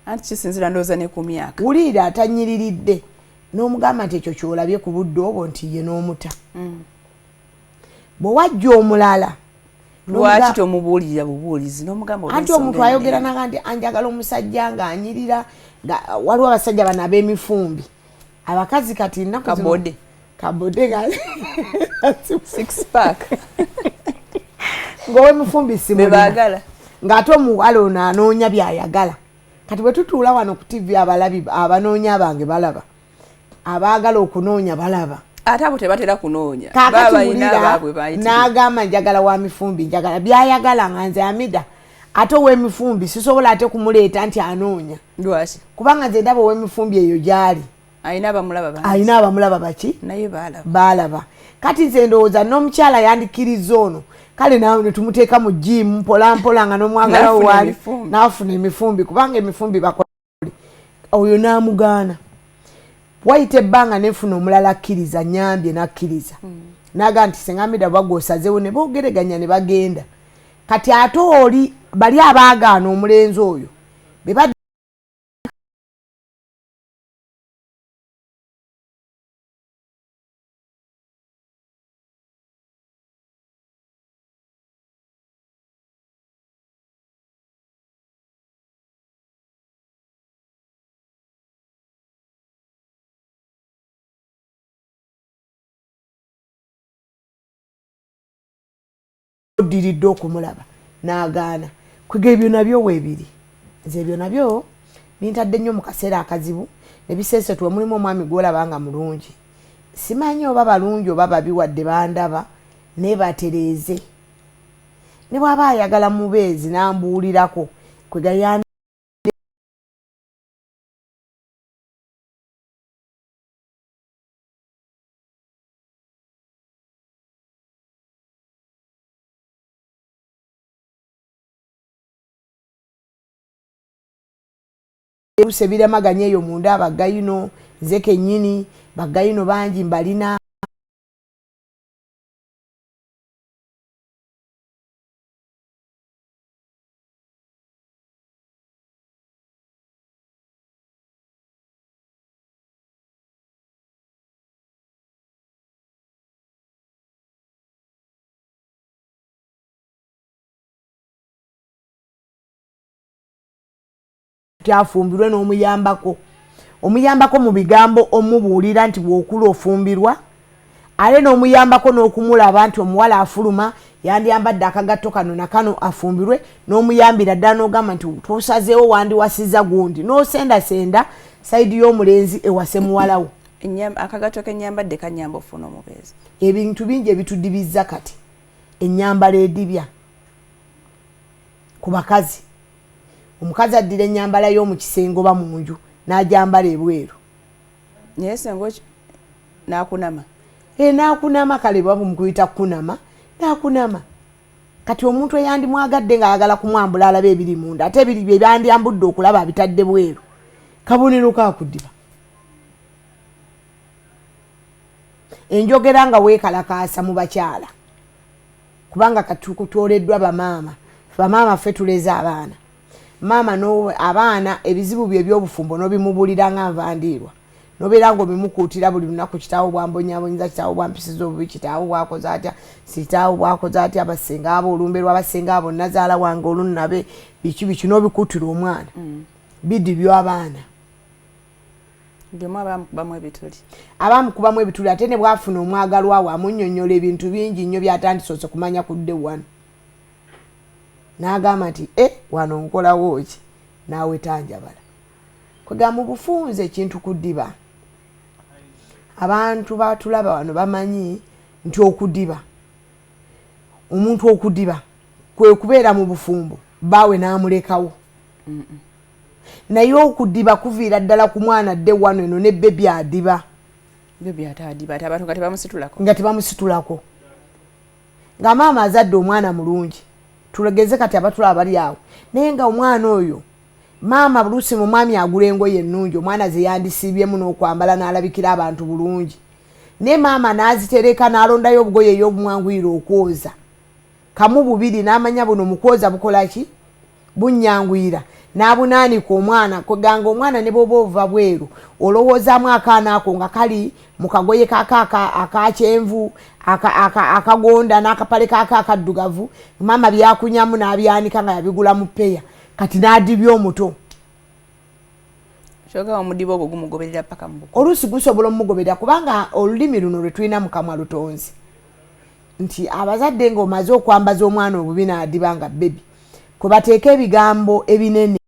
anti kisinzira ndowooza ne ku myaka wulira atanyiriridde n'omugamba nti ekyo kyolabye ku budde obwo nti ye n'omuta bwe wajja omulala lwaki tomubuulirira bubuulizi n'omugamba anti omuntu ayogera naga nti anjagala omusajja ng'anyirira waliwo abasajja bano ab'emifumbi abakazi kati kabode six pack ng'ow'emifumbi simulina ng'ate omuwala ono anoonya by'ayagala kati bwe tutuula wano ku TV abalabi abanoonya bange balaba abaagala okunoonya balaba ate abo tebatera kunoonya n'agamba njagala wa mifumbi njagala by'ayagala nga nze amida ate ow'emifumbi sisobola ate kumuleeta nti anoonya lwaki kubanga nze ndaba ow'emifumbi eyo gy'ali ayina abamulaba baki naye baalaba kati nze ndowooza n'omukyala yandikiriza ono kale nawe ne tumuteeka mu jimu mpolampola nga n'omwagala waali n'afuna emifumbi kubanga emifumbi bakola oyo n'amugaana wayita ebbanga nefuna omulala akkiriza nyambye n'akkiriza naga nti sengamida bagwosazeewo ne boogereganya ne bagenda kati ate oli bali abaagaana omulenzi oyo oddiridde okumulaba n'agaana kwega ebyo nabyo weebiri nze ebyo nabyo bintadde nnyo mu kaseera akazibu ne biseesetwa mulimu omwami gw'olaba nga mulungi simanyi oba balungi oba babi wadde bandaba naye batereeze ne bw'aba ayagala mubeezi n'ambuulirako kwega yandi ebuse biramaganya eyo munda abagayino nze kennyini bagayino bangi mbalina afumbirwe n'omuyambako omuyambako mu bigambo omubuulira nti bw'okula ofumbirwa ale n'omuyambako n'okumulaba nti omuwala afuluma yandiyambadde akagatto kano nakano afumbirwe n'omuyambira ddala n'ogamba nti tusazeewo wandiwasiza gundi n'osendasenda sayidi y'omulenzi ewase muwalawo akagatto kenyambadde kanyamba ofuna omubeezi ebintu bingi ebitudibizza kati ennyambala edibya ku bakazi omukazi addira ennyambala y'omu kisenge oba mu nju n'ajambala ebweru naye senga n'akunama n'akunama kale baba mukuyita kunama n'akunama kati omuntu eyandimwagadde ng'ayagala kumwambula alaba ebiri munda ate ebiri bye bandyambudde okulaba abitadde bweru kabonero kakudiba enjogera nga weekalakaasa mu bakyala kubanga katukutoleddwa bamaama ffe tuleze abaana mama no abaana ebizibu bye by'obufumbo n'obimubulira nga nvandiirwa nobeera ng'obimukuutira buli lunaku kitaawo bwambonyabonyiza kitaawo bwampisiza obubi kitaawo bwakoze atya kitaawo bwakoze atya abasenga abo olumberwa abasenga abo nazaala wange olunnabe biki n'obikuutira omwana bidi by'abaana abamukubamu ebituli ate ne bwafuna omwagalwa we amunnyonnyola ebintu bingi nnyo by'atandisoose kumanya kudde wano n'agamba nti wano nkolawo ki naawe tanjabala kwega mu bufunze ekintu kudiba abantu batulaba wano bamanyi nti okudiba omuntu okudiba kwe kubeera mu bufumbo baawe n'amulekawo naye okudiba kuviira ddala ku mwana dde wano eno ne bebi adiba nga tebamusitulako nga maama azadde omwana mulungi tulegeze kati abatulaba bali awo naye nga omwana oyo maama buluusi mu mwami agula engoye ennungi omwana ze yandisiibyemu n'okwambala n'alabikira abantu bulungi naye maama n'azitereka n'alondayo obugoye ey'obumwanguyira okwoza kamu bubiri n'amanya buno mukwoza bukola ki bunyanguyira n'abunaanika omwana kweganga omwana ne bwoba ova bweru olowoozaamu akaana ako nga kali mu kagoye akakyenvu akagonda n'akapale kaako akaddugavu maama byakunyamu n'abyanika nga yabigula mu peya kati n'adibya omuto oluusi gusobola omugoberera kubanga olulimi luno lwe tulina mu kamwa lutonzi nti abazadde ng'omaze okwambaza omwana obubi n'adiba nga bebi kwe bateeka ebigambo ebinene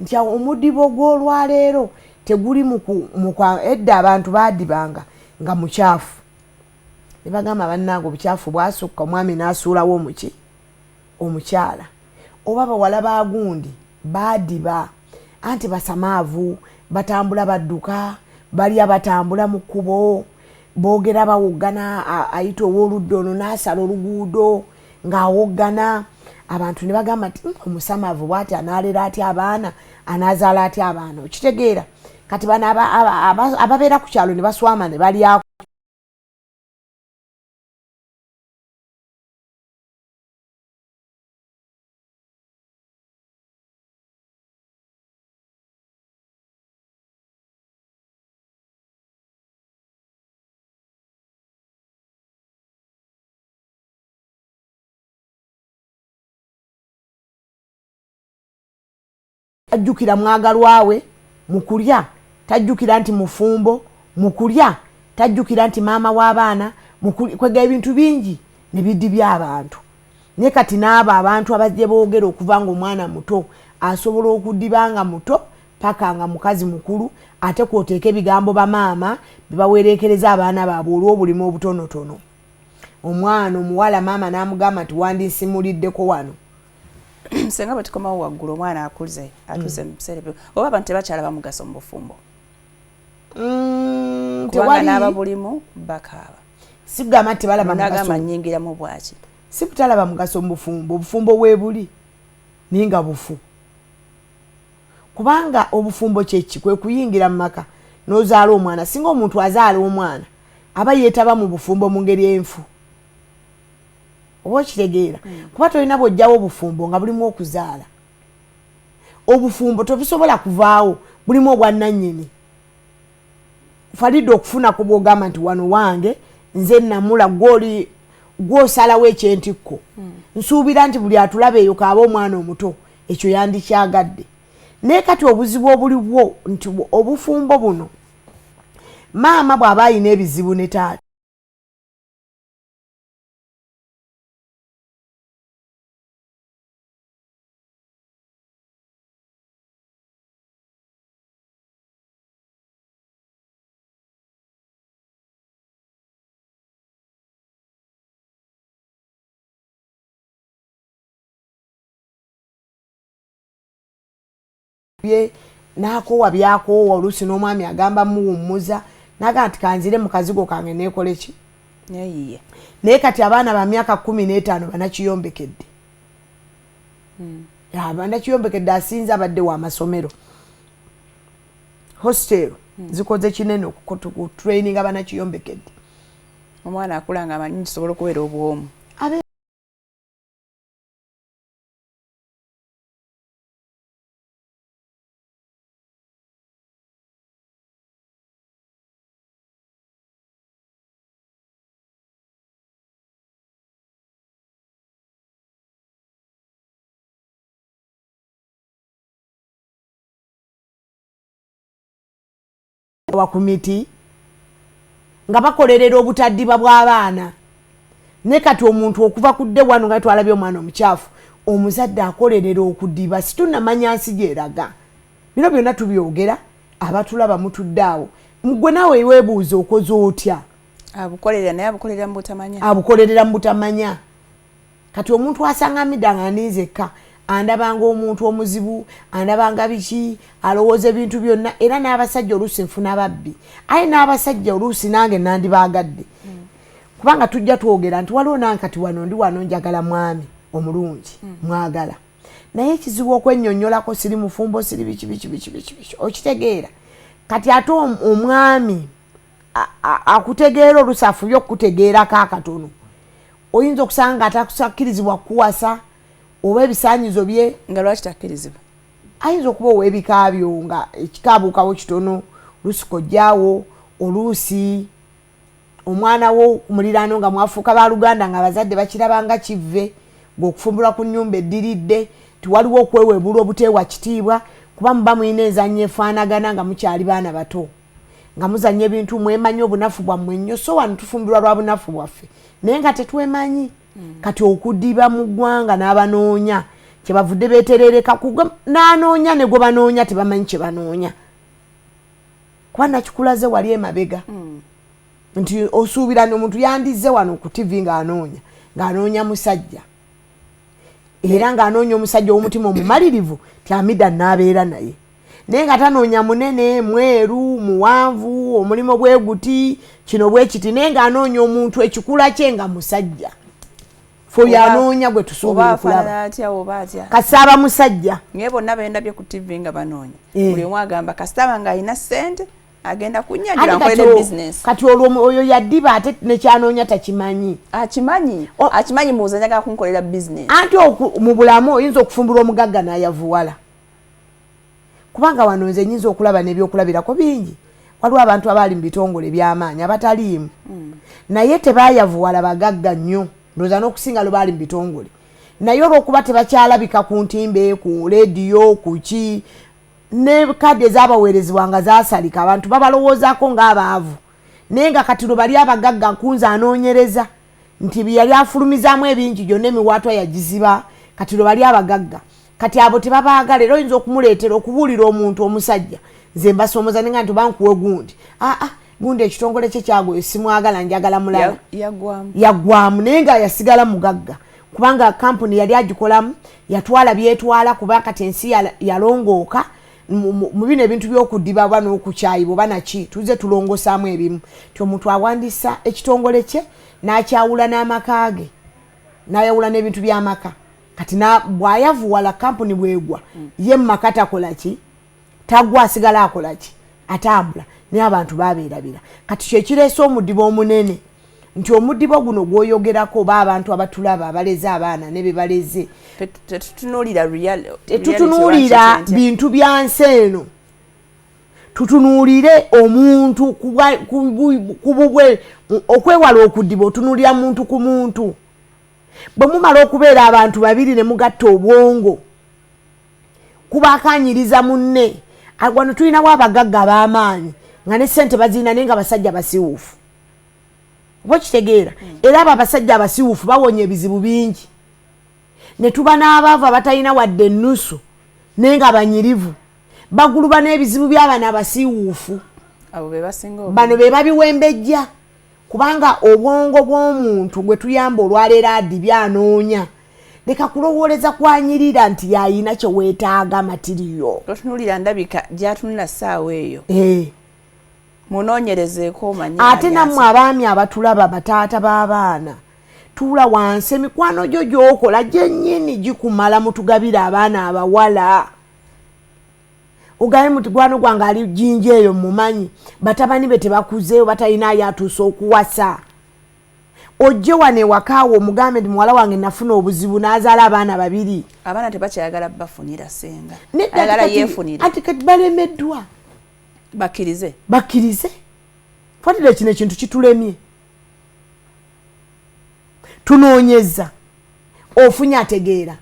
nti omudibo gw'olwaleero teguli edda abantu baadibanga nga mukyafu ne bagamba bannange obukyafu bwasukka omwami n'asuulawo omukyala oba bawala bagundi baadiba anti basamaavu batambula badduka balya batambula mu kkubo boogera bawoggana ayita ow'oludda ono n'asala oluguudo ng'awoggana abantu ne bagamba nti omusamaavu bw'ati anaalera atya abaana anaazaala atya abaana okitegeera kati bano ababeera ku kyalo ne baswama ne balyako tajjukira mwagalwawe mukulya, tajjukira nti mufumbo mukulya, tajjukira nti maama w'abaana kwega ebintu bingi ne bidibya abantu. Ne kati n'abo abantu abajje boogera okuva ng'omwana muto asobola okudibanga muto paka nga mukazi mukulu ate kwoteeka ebigambo bamaama bibawerekereza abaana baabwe olw'obulimu obutonotono. Omwana omuwala maama n'amugamba nti wandisimuliddeko wano. Senga batukomawo waggulu omwana akuze atuze mu biseera ebyo oba abantu tebakyala bamugasa mu bufumbo. Kubanga n'ababulimu bakaaba. Sigamba nti balaba nagamba nnyingiramu bwaki. Si kutalaba mugaso mu bufumbo, obufumbo weebuli ninga bufu. Kubanga obufumbo kyeki kwe kuyingira mu maka n'ozaala omwana. Singa omuntu azaala omwana aba yeetaba mu bufumbo mu ngeri enfu. Oba okitegeera. Kuba tolina bw'ojjawo obufumbo nga bulimu okuzaala. Obufumbo tobusobola kuvaawo bulimu obwannannyini. Falidde okufuna ku bw'ogamba nti wano wange nze namula gw'osalawo ekyentikko. Nsuubira nti buli atulaba eyo kaaba omwana omuto ekyo yandikyagadde. Naye kati obuzibu obuliwo nti obufumbo buno maama bw'aba ayina ebizibu ne taata n'akoowa byakoowa oluusi n'omwami agamba muwummuza n'agamba nti kanzire mu kazigo kange neekole ki. Naye kati abaana ba myaka 15 banakiyombekedde. Banakiyombekedde asinze abadde wa masomero. Hostel zikoze kinene okutraininga banakiyombekedde. Omwana akula nga amanyi kisobola okubeera obwomu. Wa komiti nga bakolerera obutaddiba bw'abaana. Ne kati omuntu okuva kudde wano nga twalabye omwana omukyafu omuzadde akolerera okuddiba situnamanya nsi gyeraga. Bino byonna tubyogera abatulaba mutudde awo. Mugwe naawe weebuuza okoze otya. Abukolerera naye abukolerera mu butamanya. Abukolerera mu butamanya. Kati omuntu asanga midanga ninzekka andabanga omuntu omuzibu andabanga biki alowooza ebintu byonna era n'abasajja oluusi nfuna ababbi aye n'abasajja oluusi nange nandibaagadde. Kubanga tujja twogera nti waliwo nange kati wano ndi wano njagala mwami omulungi mwagala naye ekizibu okwennyonnyolako siri mufumbo siri biki okitegeera. Kati ate omwami akutegeera oluusi afubye okukutegeerako akatono oyinza okusanga atakusakkirizibwa kuwasa oba ebisaanyizo bye nga lwaki takkirizibwa. Ayinza okuba ow'ebikaabyo nga ekikaabuukawo kitono oluusi kojjaawo oluusi omwana wo kumuliraano nga mwafuuka ba Luganda nga abazadde bakirabanga kivve ng'okufumbirwa ku nnyumba eddiridde tiwaliwo okweweebula obuteewa kitiibwa kuba muba mulina enzannya efaanagana nga mukyali baana bato nga muzannya ebintu mwemanyi obunafu bwammwe nnyo so wano tufumbirwa lwa bunafu bwaffe naye nga tetwemanyi. Kati okuddiba mu ggwanga n'abanoonya kyebavudde beeterereka n'anoonya ne gwe banoonya tebamanyi kye banoonya. Kuba nakikulaze wali emabega nti osuubira omuntu yandizze wano ku TV ng'anoonya musajja era ng'anoonya omusajja ow'omutima omumalirivu tyamida n'abeera naye naye nga tanoonya munene mweru muwanvu omulimu bwe guti kino bwe kiti naye ng'anoonya omuntu ekikula kye nga musajja. Foyanoonya gwe tusuubira okulaba. Kasaaba musajja. Naye bonna beendabye ku TV nga banoonya. Buli omu agamba kasitaba ng'alina ssente agenda kunyanjula nkolere business. Kati olwo oyo yaddiba ate nekyanoonya takimanyi. Akimanyi muwuza njagala kunkolera business. Anti mu bulamu oyinza okufumbira omugagga n'ayavuwala. Kubanga wano nze nyinza okulaba n'ebyokulabirako bingi. Waliwo abantu abaali mu bitongole by'amaanyi abataliimu. Naye tebaayavuwala bagagga nnyo. Ndoza n'okusinga lwe baali mu bitongole naye olw'okuba tebakyalabika ku ntimbe ku leediyo ku ki ne kadi ezabaweerezebwa nga zaasalika abantu babalowoozaako ng'abaavu naye nga kati lwe bali abagagga nkunza anoonyereza nti byali afulumizaamu ebingi gyonna emiwaatwa yagiziba kati lwe bali abagagga kati abo tebabaagala era oyinza okumuleetera okubuulira omuntu omusajja nze mbasoomoza nenga nti bankuwe gundi gundi ekitongole kye kyagoyo simwagala njagala mulala yaggwamu naye nga yasigala mugagga kubanga kampuni yali agikolamu yatwala byetwala kuba kati ensi yalongooka mu bino ebintu by'okudiba oba n'okukyayibwa oba naki tuze tulongosaamu ebimu ti omuntu awandisa ekitongole kye n'akyawula n'amaka ge n'ayawula n'ebintu by'amaka kati bw'ayavuwala kampuni bwegwa ye mu maka takola ki tagwa asigala akola ki atambula naye abantu babeerabira kati kyekireese omudibo omunene nti omudibo guno gwoyogerako oba abantu abatulaba abaleze abaana ne bebaleze tetutunuulira bintu bya nsi eno tutunuulire omuntu kububwe okwewala okudiba otunuulira muntu ku muntu bwe mumala okubeera abantu babiri ne mugatta obwongo kubakanyiriza munne wano tulinawo abagagga ab'amaanyi nga ne ssente bazirina naye nga basajja basiwuufu oba kitegeera era abo abasajja abasiwuufu bawonya ebizibu bingi ne tuba n'abaavu abatalina wadde ennusu naye nga banyirivu baguluba n'ebizibu by'abaana abasiwuufu bano be babiwembejja kubanga obwongo bw'omuntu gwe tuyamba olwaleero adibye anoonya leka kulowooleza kwanyirira nti yayina kye weetaaga matiriyo totunulira ndabika gyatunula ssaawa eyo munoonyerezeeko omanyi ate nammwe abaami abatulaba bataata b'abaana tuula wansi emikwano gyo gy'okola gyennyini gikumala mutugabire abaana abawala ogabe mutigwano gwange ali jinja eyo mumanyi batabani be tebakuzeeyo batalina ayatuusa okuwasa ojje wano ewakaawo omugambe nti muwala wange nafuna obuzibu n'azaala abaana babiri abaana tebakyayagala bafunira senga ayagala yeefunira ati kati balemeddwa bakkirize fatira kino ekintu kitulemye tunoonyeza ofunye ategeera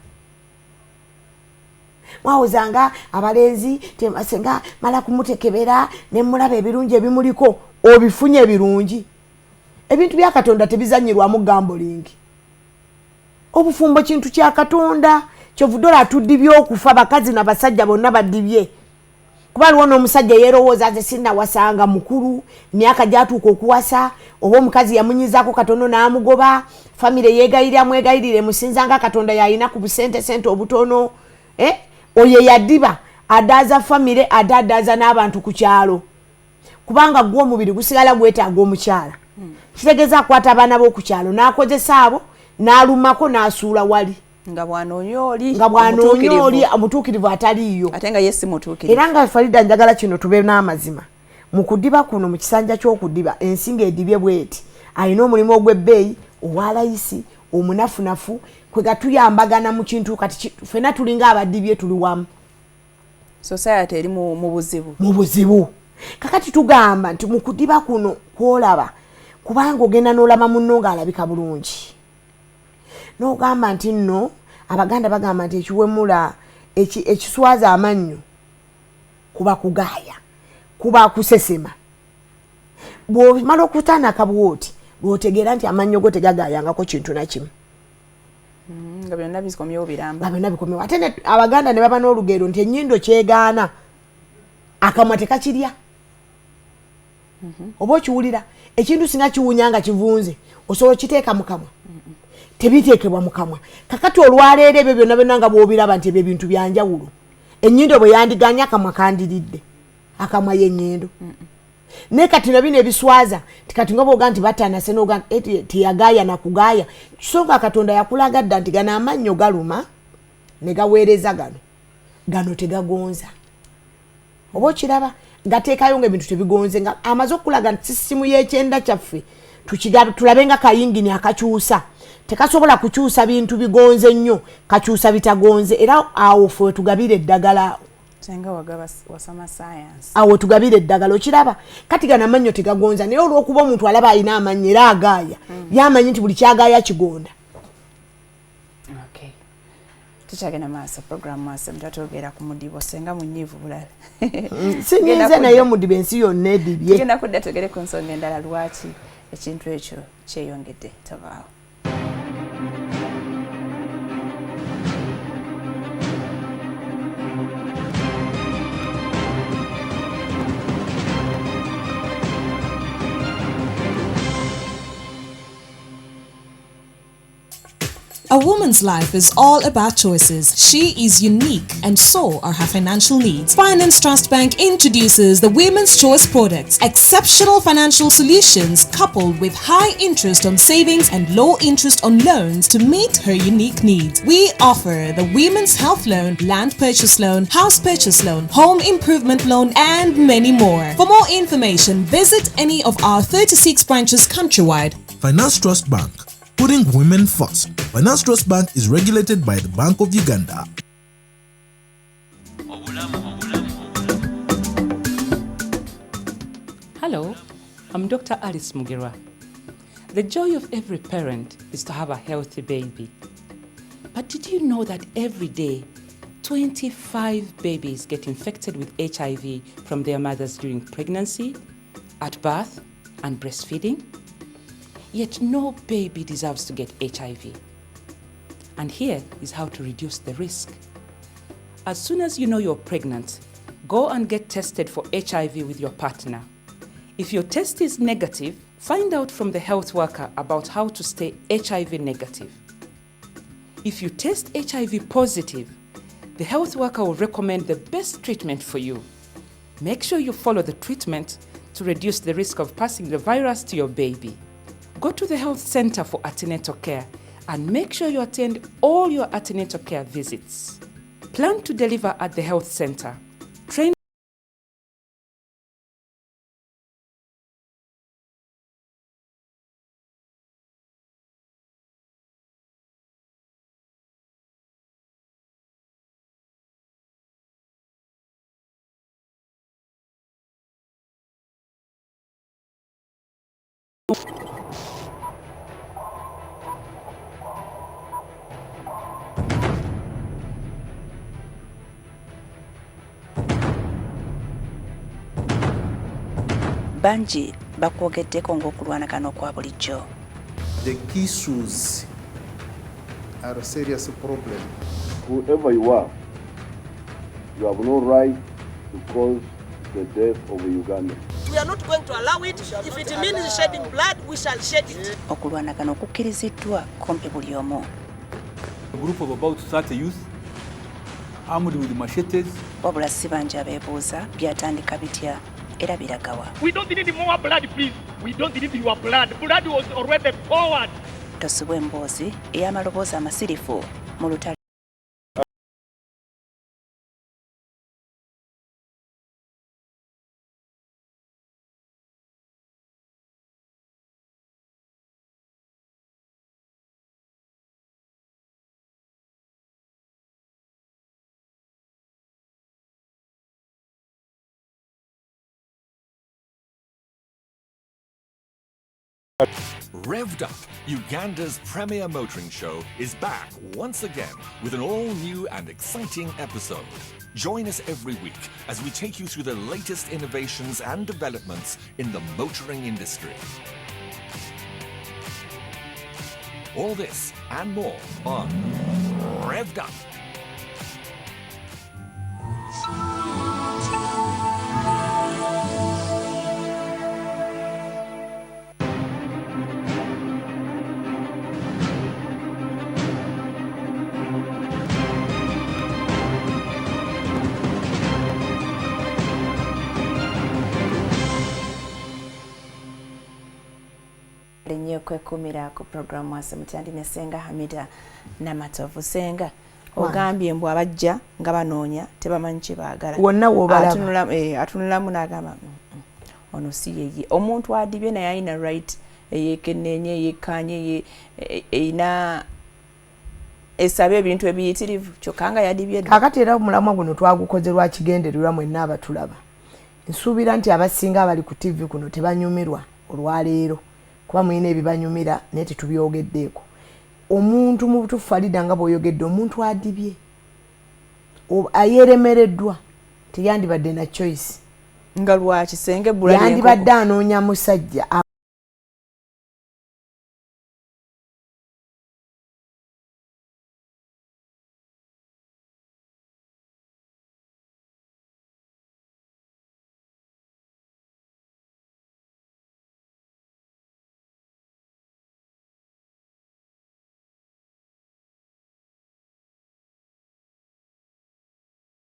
mwawozanga abalenzi senga mala kumutekebera ne mulaba ebirungi ebimuliko obifunye ebirungi ebintu bya Katonda tebizanyirwamu gambling obufumbo kintu kya Katonda kyovudola atudibye okufa bakazi na basajja bonna badibye kuba aliwo n'omusajja yeerowooza nze sinnawasanga mukulu myaka gyatuuka okuwasa oba omukazi yamunyizaako katono n'amugoba famire yeegayirira mwegayirire musinzanga Katonda yalina ku busente obutono oyo yaddiba adaaza famire adaaza n'abantu ku kyalo kubanga gwo omubiri gusigala gwetaaga omukyala kitegeeza akwata abaana b'okukyalo n'akozesa abo n'alumako n'asuula wali nga bwanoonya oli omutuukirivu ataliiyo ate nga yesi mutuukirivu era nga Farida njagala kino tube n'amazima mu kudiba kuno mu kisanja ky'okudiba ensinga edibye bweti alina omulimu ogw'ebbeeyi owa layisi omunafunafu kwe gatuyambagana mu kintu kati ffenna tulinga abadibye tuli wamu society eri mu buzibu kakati tugamba nti mu kudiba kuno kwolaba kubanga ogenda n'olaba munno ng'alabika bulungi n'ogamba nti nno abaganda bagamba nti ekiwemula ekiswaza amannyo kuba kugaaya kuba kusesema bw'omala okutaanaka bw'oti bw'otegeera nti amannyo go tegagaayangako kintu na kimu nga byonna bikomyewo biramba ate abaganda ne baba n'olugero nti ennyindo kyegaana akamwa tekakirya oba okiwulira ekintu singa kiwunya nga kivunze osobola okiteeka mu kamwa tebiteekebwa mu kamwa kakati olwaleero ebyo byonna byonna nga bw'obiraba nti ebyo ebintu byanjawulo ennyindo bwe yandiganya akamwa kandiridde akamwa y'ennyindo naye kati na bino ebiswaza tikati nga bwoga nti batanase noga tiyagaaya nakugaaya kisonga Katonda yakulagadda nti gano amannyo galuma ne gaweereza gano tegagonza oba okiraba gateekayo nga ebintu tebigonze nga amaze okulaga nti sisimu y'ekyenda kyaffe tulabe nga kayingini akakyusa tekasobola kukyusa bintu bigonze nnyo kakyusa bitagonze era awo ffe tugabire eddagala awo tugabire eddagala okiraba kati gana amannyo tegagonza naye olw'okuba omuntu alaba alina amannyo era agaaya yamanyi nti buli kyagaaya kigonda tukyagenda maaso programu maaso mtatogera ku mudibo senga munyivu bulala sinyize nayo mudibo ensi yonna edibye tugenda kudda togere ku nsonga endala lwaki ekintu ekyo kyeyongedde tabaawo. A woman's life is all about choices. She is unique, and so are her financial needs. Finance Trust Bank introduces the Women's Choice products, exceptional financial solutions coupled with high interest on savings and low interest on loans to meet her unique needs. We offer the Women's Health Loan, Land Purchase Loan, House Purchase Loan, Home Improvement Loan, and many more. For more information, visit any of our 36 branches countrywide. Finance Trust Bank, putting women first. Finance Trust Bank is regulated by the Bank of Uganda. Hello, I'm Dr. Alice Mugerwa. The joy of every parent is to have a healthy baby. But did you know that every day, 25 babies get infected with HIV from their mothers during pregnancy, at birth, and breastfeeding? Yet no baby deserves to get HIV. And here is how to reduce the risk. As soon as you know you're pregnant, go and get tested for HIV with your partner. If your test is negative, find out from the health worker about how to stay HIV negative. If you test HIV positive, the health worker will recommend the best treatment for you. Make sure you follow the treatment to reduce the risk of passing the virus to your baby. Go to the health center for antenatal care and make sure you attend all your antenatal care visits. Plan to deliver at the health center. Train banji bakwogeddeko ng'okulwana kano kwa bulijjo. The issues are a serious problem. Whoever you are, you have no right to cause the death of a Ugandan. We are not going to allow it. If it means shedding blood, we shall shed it. Okulwana kano kukkiriziddwa kumpi buli omu. A group of about 30 youth armed with machetes. Wabula si bangi abeebuuza byatandika bitya era biragawa. We don't need more blood, please. We don't need your blood. Blood was already poured. Tosubwa emboozi ey'amaloboozi amasirifu mu lutalo. Revved Up, Uganda's premier motoring show, is back once again with an all-new and exciting episode. Join us every week as we take you through the latest innovations and developments in the motoring industry. All this and more on Revved Up. Nnyo kwekumira ku programu wase mutyandi ne Senga Hamida Namatovu. Senga ogambye mbw abajja nga banoonya tebamanyi kye baagala. Wonna w'obalaba. Atunulamu n'agamba ono si yeye. Omuntu adibye naye alina right eyeekenneenye eyeekkaanye eyina esaba ebintu ebiyitirivu kyokka nga yadibye. Kaakati era omulamwa guno twagukoze lwa kigendererwa mwenna abatulaba. Nsuubira nti abasinga abali ku TV kuno tebanyumirwa olwaleero. Kuba muyina ebibanyumira naye tetubyogeddeeko. omuntu mu butuufu Farida nga bw'oyogedde omuntu adibye ayeremereddwa teyandibadde na choice nga lwaki senge bulali yandibadde anoonya musajja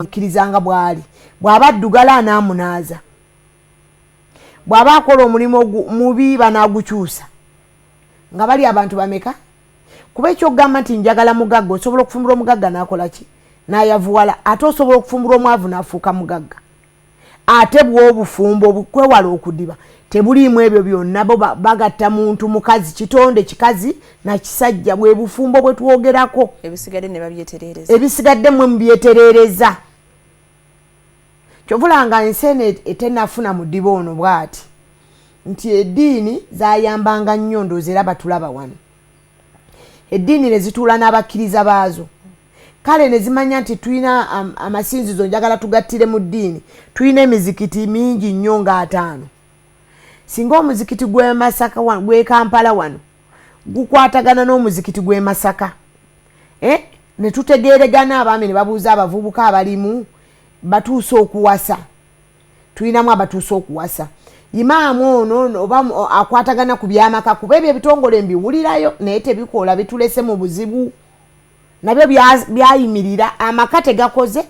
kirizanga bwali bw'abaddugala anaamunaaza bw'aba akola omulimu mubi banaagukyusa nga bali abantu bameka kuba ekyokugamba nti njagala mugagga osobola okufumbula omugagga n'akola ki n'ayavuwala ate osobola okufumbula omwavu n'afuuka mugagga ate bw'obufumbo obukwewala okudiba tebuliimu ebyo byonna bo bagatta muntu mukazi kitonde kikazi na kisajja bwe bufumbo bwe twogerako ebisigadde ne babyetereereza ebisigadde mwe mubyetereereza kyovulanga ensene etenafuna mu ddiba ono bw'ati nti eddiini zayambanga nnyo ndoozi era batulaba wano eddiini ne zituula n'abakkiriza baazo kale ne zimanya nti tulina amasinzizo njagala tugattire mu ddiini tulina emizikiti mingi nnyo nga 5 singa omuzikiti gw'e Masaka gw'e Kampala wano gukwatagana n'omuzikiti gw'e Masaka ne tutegeeregana abaami ne babuuza abavubuka abalimu batuuse okuwasa tulinamu abatuuse okuwasa imaamu ono oba akwatagana ku byamaka kuba ebyo ebitongole mbiwulirayo naye tebikola bitulese mu buzibu nabyo byayimirira amaka tegakoze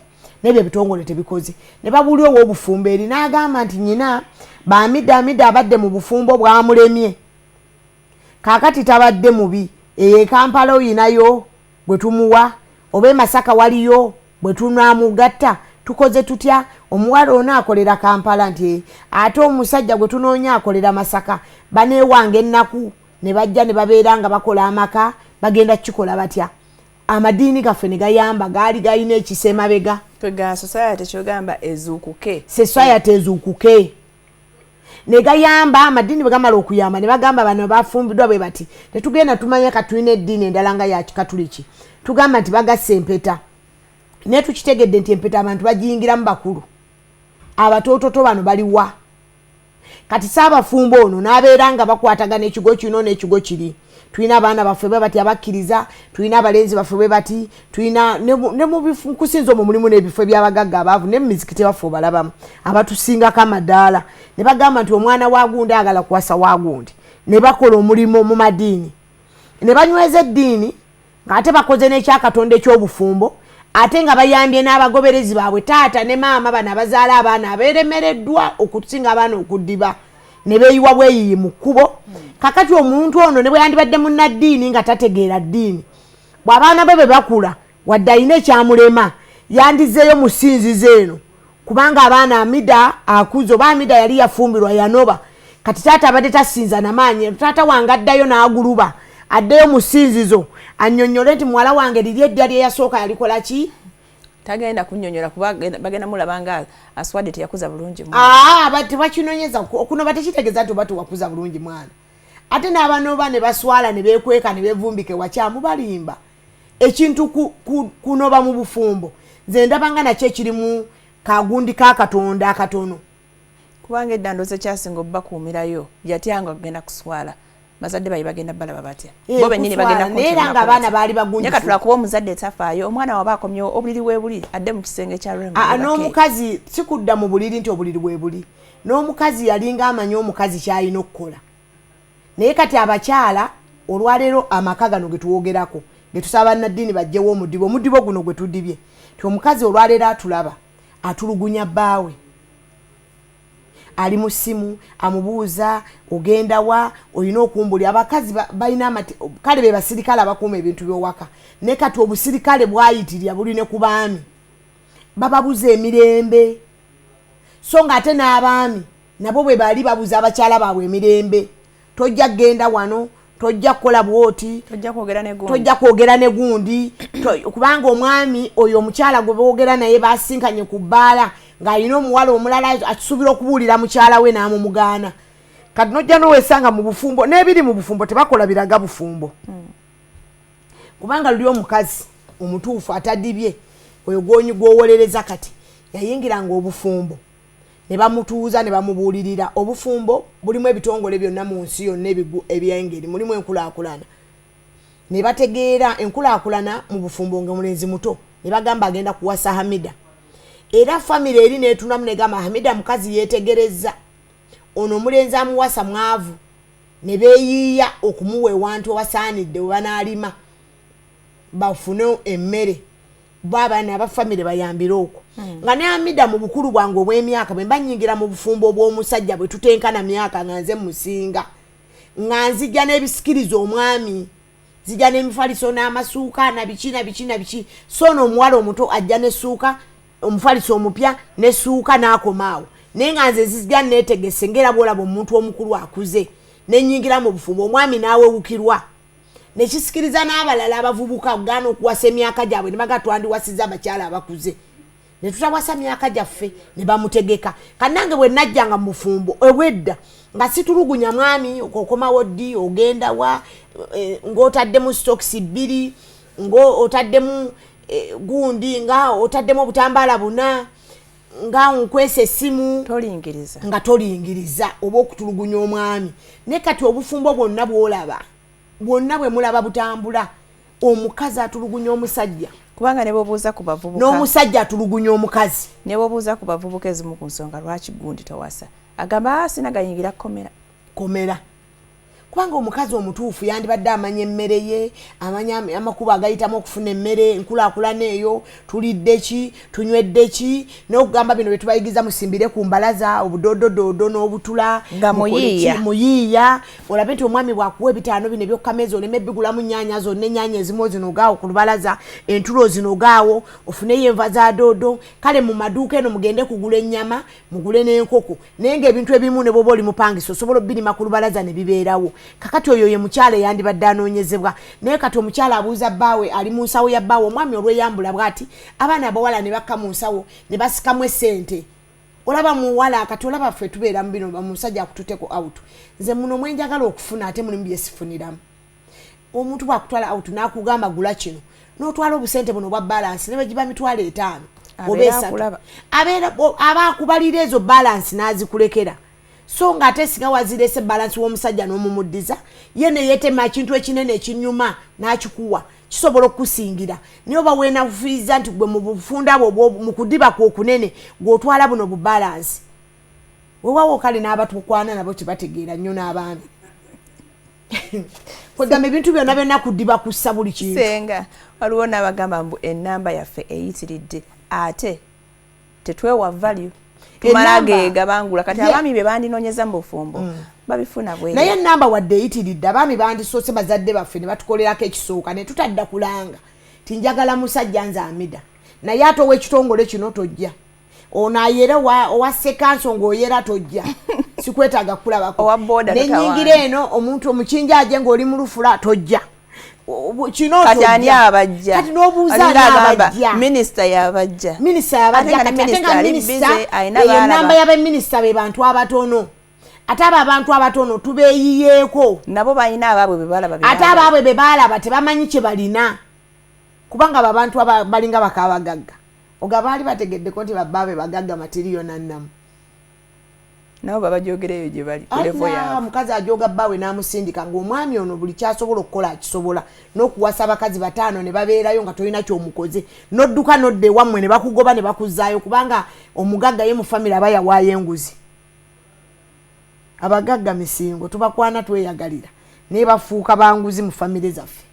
n'ebyo ebitongole tebikoze ne babuulira ow'obufumbo eri n'agamba nti nyina bamidde abadde mu bufumbo bwamulemye kaakati tabadde mubi Kampala oyinayo bwe tumuwa oba Masaka waliyo bwe tunaamugatta tukoze tutya omuwala ono akolera Kampala nti ate omusajja gwe tunoonya akolera Masaka baneewanga ennaku ne bajja ne babeera nga bakola amaka bagenda kikola batya amadiini gaffe ne gayamba gaali galina ekisa emabega twega society kyogamba ezuukuke society ezuukuke ne gayamba amadiini bwe gamala okuyamba ne bagamba bano bafumbiddwa bwe bati tetugenda tumanya katulina eddiini endala nga ya kikatuliki tugamba nti bagassa empeta ne tukitegedde nti empeta abantu bagiyingiramu bakulu abatoototo bano baliwa kati saabafumbo ono n'abeera nga bakwatagana ekigo kino n'ekigo kiri tulina abaana baffe bwe bati abakkiriza tulina abalenzi baffe bwe bati tulina ne mu kusinza omwo mulimu n'ebifo ebyabagagga abaavu ne mu mizikiti baffe obalabamu abatusingako amadaala ne bagamba nti omwana wa gundi agala kuwasa wa gundi ne bakola omulimu mu madiini ne banyweza eddiini ng'ate bakoze n'ekyakatonda eky'obufumbo ate nga bayambye n'abagoberezi baabwe taata ne maama bano abazaala abaana abeeremereddwa okusinga abaana okuddiba ne beeyiwa bweyiyi mu kkubo kakati omuntu ono ne bwe yandibadde munnaddiini nga tategeera ddiini bw'abaana be bakula wadde alina ekyamulema yandizeeyo mu ssinzizo eno kubanga abaana amida akuze oba amida yali yafumbirwa yanoba kati taata abadde tasinza namaanyi taata wange addayo n'aguluba addeyo mu ssinzizo annyonnyole nti muwala wange liri edda lye yasooka yalikola ki tagenda kunnyonnyola kuba bagenda mulabanga aswadde teyakuza bulungi tebakinonyeza okunoba tekitegeeza nti oba tewakuza bulungi mwana ate n'abanoba ne baswala ne beekweka ne beevumbike wakyamu balimba ekintu kunoba mu bufumbo nze ndabanga nakyo ekirimu kagundi ka katonda akatono kubanga edda ndoozi kyasinga obbakuumirayo yatyanga kugenda kuswala bazadde bayi bagenda balaba batya bo bennyini bagenda neera nga abaana baali bagunjufu katula kuba omuzadde etafaayo omwana waba akomye obuliri weebuli adde mu kisenge kya n'omukazi sikudda mu buliri nti obuliri weebuli n'omukazi yalinga amanyi omukazi kyalina okukola naye kati abakyala olwaleero amaka gano ge tuwogerako ge tusaba bannaddiini bajjewo omudibo guno gwe tudibye ti omukazi olwaleero atulaba atulugunya bbaawe ali mu ssimu amubuuza ogenda wa olina okumbulira abakazi balina kale be basirikale abakuuma ebintu by'owaka ne kati obusirikale bwayitirira buli ne ku baami bababuza emirembe so ng'ate n'abaami nabo bwe bali babuza abakyala baabwe emirembe tojja kgenda wano tojja kukola bwoti tojja kwogera ne gundi kubanga omwami oyo omukyala gwe boogera naye basinkanye ku bbaala ng'alina omuwala omulala asuubira okubuulira mukyala we n'amumugaana kati nojja n'owesanga mu bufumbo n'ebiri mu bufumbo tebakola biraga bufumbo kubanga luli omukazi omutuufu atadibye oyo gonyi gwowolereza kati yayingiranga obufumbo ne bamutuuza ne bamubuulirira obufumbo bulimu ebitongole byonna mu nsi yonna ebyengeri mulimu enkulaakulana ne bategeera enkulaakulana mu bufumbo ng'omulenzi muto ne bagamba agenda kuwasa Hamida era famire eri neetunamu ne gamba Hamida mukazi yeetegerezza ono omulenzi amuwasa mwavu ne beeyiiya okumuwa ewantu wasaanidde we banaalima bafune emmere babaana abafamire bayambire okwo nga ne Hamida mu bukulu bwange obw'emyaka bwe mbanyingira mu bufumbo bw'omusajja bwe tutenkana myaka nga nze musinga nga nzijja n'ebisikiriza omwami zijja n'emifaliso n'amasuuka na biki so n'omuwala omuto ajja n'essuuka omufaliso omupya n'essuuka n'akomaawo naye nga nze nzijja neetegese ngera bwolaba omuntu omukulu akuze n'ennyingira mu bufumbo omwami n'awewukirwa nekisikiriza n'abalala abavubuka okugaana okuwasa emyaka gyabwe ne bagatwandiwasiza abakyala abakuze ne tutawasa myaka gyaffe ne bamutegeka kannange bwe najjanga mu bufumbo obwedda nga situlugunya mwami okokomawo ddi ogenda wa ng'otaddemu stokisi 2 ng'otaddemu gundi nga otaddemu obutambaala 4 nga nkwese essimu tolingiriza nga tolingiriza oba okutulugunya omwami ne kati obufumbo bwonna bwolaba bwonna bwe mulaba butambula omukazi atulugunya omusajja kubanga ne bobuuza ku bavubuka n'omusajja atulugunya omukazi ne bobuuza ku bavubuka ezimu ku nsonga lwaki gundi towasa agamba sinagayingira komera kubanga omukazi omutuufu yandibadde amanya emmere ye amanya amakubo agayitamu okufuna emmere enkulaakulana eyo tulidde ki tunywedde ki n'okugamba bino bye tubayigiza musimbire ku mbalaza obudododoodo n'obutula nga muyiiya olabe nti omwami bwakuwa ebitaano bino ebyokkameza oleme bigulamu nnyaanya zonna ennyaanya ezimu zinogaawo ku lubalaza entulo zinogaawo ofuneyo enva za doodo kale mu maduuka eno mugende kugula ennyama mugule n'enkoko naye ng'ebintu ebimu ne bwoba oli mupangisa osobola obirima ku lubalaza ne bibeerawo kakati oyo ye mukyala yandibadde anoonyezebwa naye kati omukyala abuuza bbaawe ali mu nsawo ya bbaawe omwami olweyambula bw'ati abaana abawala ne bakka mu nsawo ne basikamu essente olaba muwala kati olaba ffe tubeera mu bino omusajja akututeko out nze muno mwenjagala okufuna ate mulimu bye sifuniramu omuntu bw'akutwala out n'akugamba gula kino n'otwala obusente buno bwa balansi ne bagiba mitwalo 5 oba 3 aba akubalira ezo balansi n'azikulekera so nga ate singa wazirese balance w'omusajja n'omumuddiza ye ne yeetema ekintu ekinene ekinyuma n'akikuwa kisobola okusingira niyo baweenafuiza nti gwe mu bufunda bwo mu kudiba kwokunene gw'otwala buno bu balance wewawo kale n'abatukwana nabo kibategeera nnyo n'abaami kwegamba ebintu byonna byonna kudiba kussa buli kintu senga waliwo n'abagamba mbu ennamba yaffe eyitiridde ate tetwewa value tumala gabangula kati abaami be bandinonyeza mu bufumbo babifuna bwe naye namba wadde eyitiridde abaami bandisoose bazadde baffe ne batukolerako ekisooka ne tutadda kulanga tinjagala musajja nze Hamida naye ate ow'ekitongole kino tojja ono ayera owa sekanso ng'oyera tojja sikwetaaga kulabako nenyingira eno omuntu omukinja aje ng'oli mu lufula tojja kino kati abajja kati n'obuuza n'abajja minisita yabajja kati nga minisita eyo namba y'abaminisita be bantu abatono ate abo abantu abatono tubeeyiyeeko nabo balina abaabwe bebalaba ate abaabwe bebalaba tebamanyi kye balina kubanga abo abantu balinga bakabagagga oga baali bategeddeko nti babaabe bagagga matiriyo nannamu nabo babajogereyo gye bali levo yaabwe mukazi ajoga bbaawe n'amusindika ng'omwami ono buli kyasobola okukola akisobola n'okuwasa abakazi 5 ne babeerayo nga tolina ky'omukoze n'odduka n'odda ewammwe ne bakugoba ne bakuzzaayo kubanga omugagga ye mu famire aba yawaayo enguzi abagagga misingo tubakwana tweyagalira naye bafuuka banguzi mu famire zaffe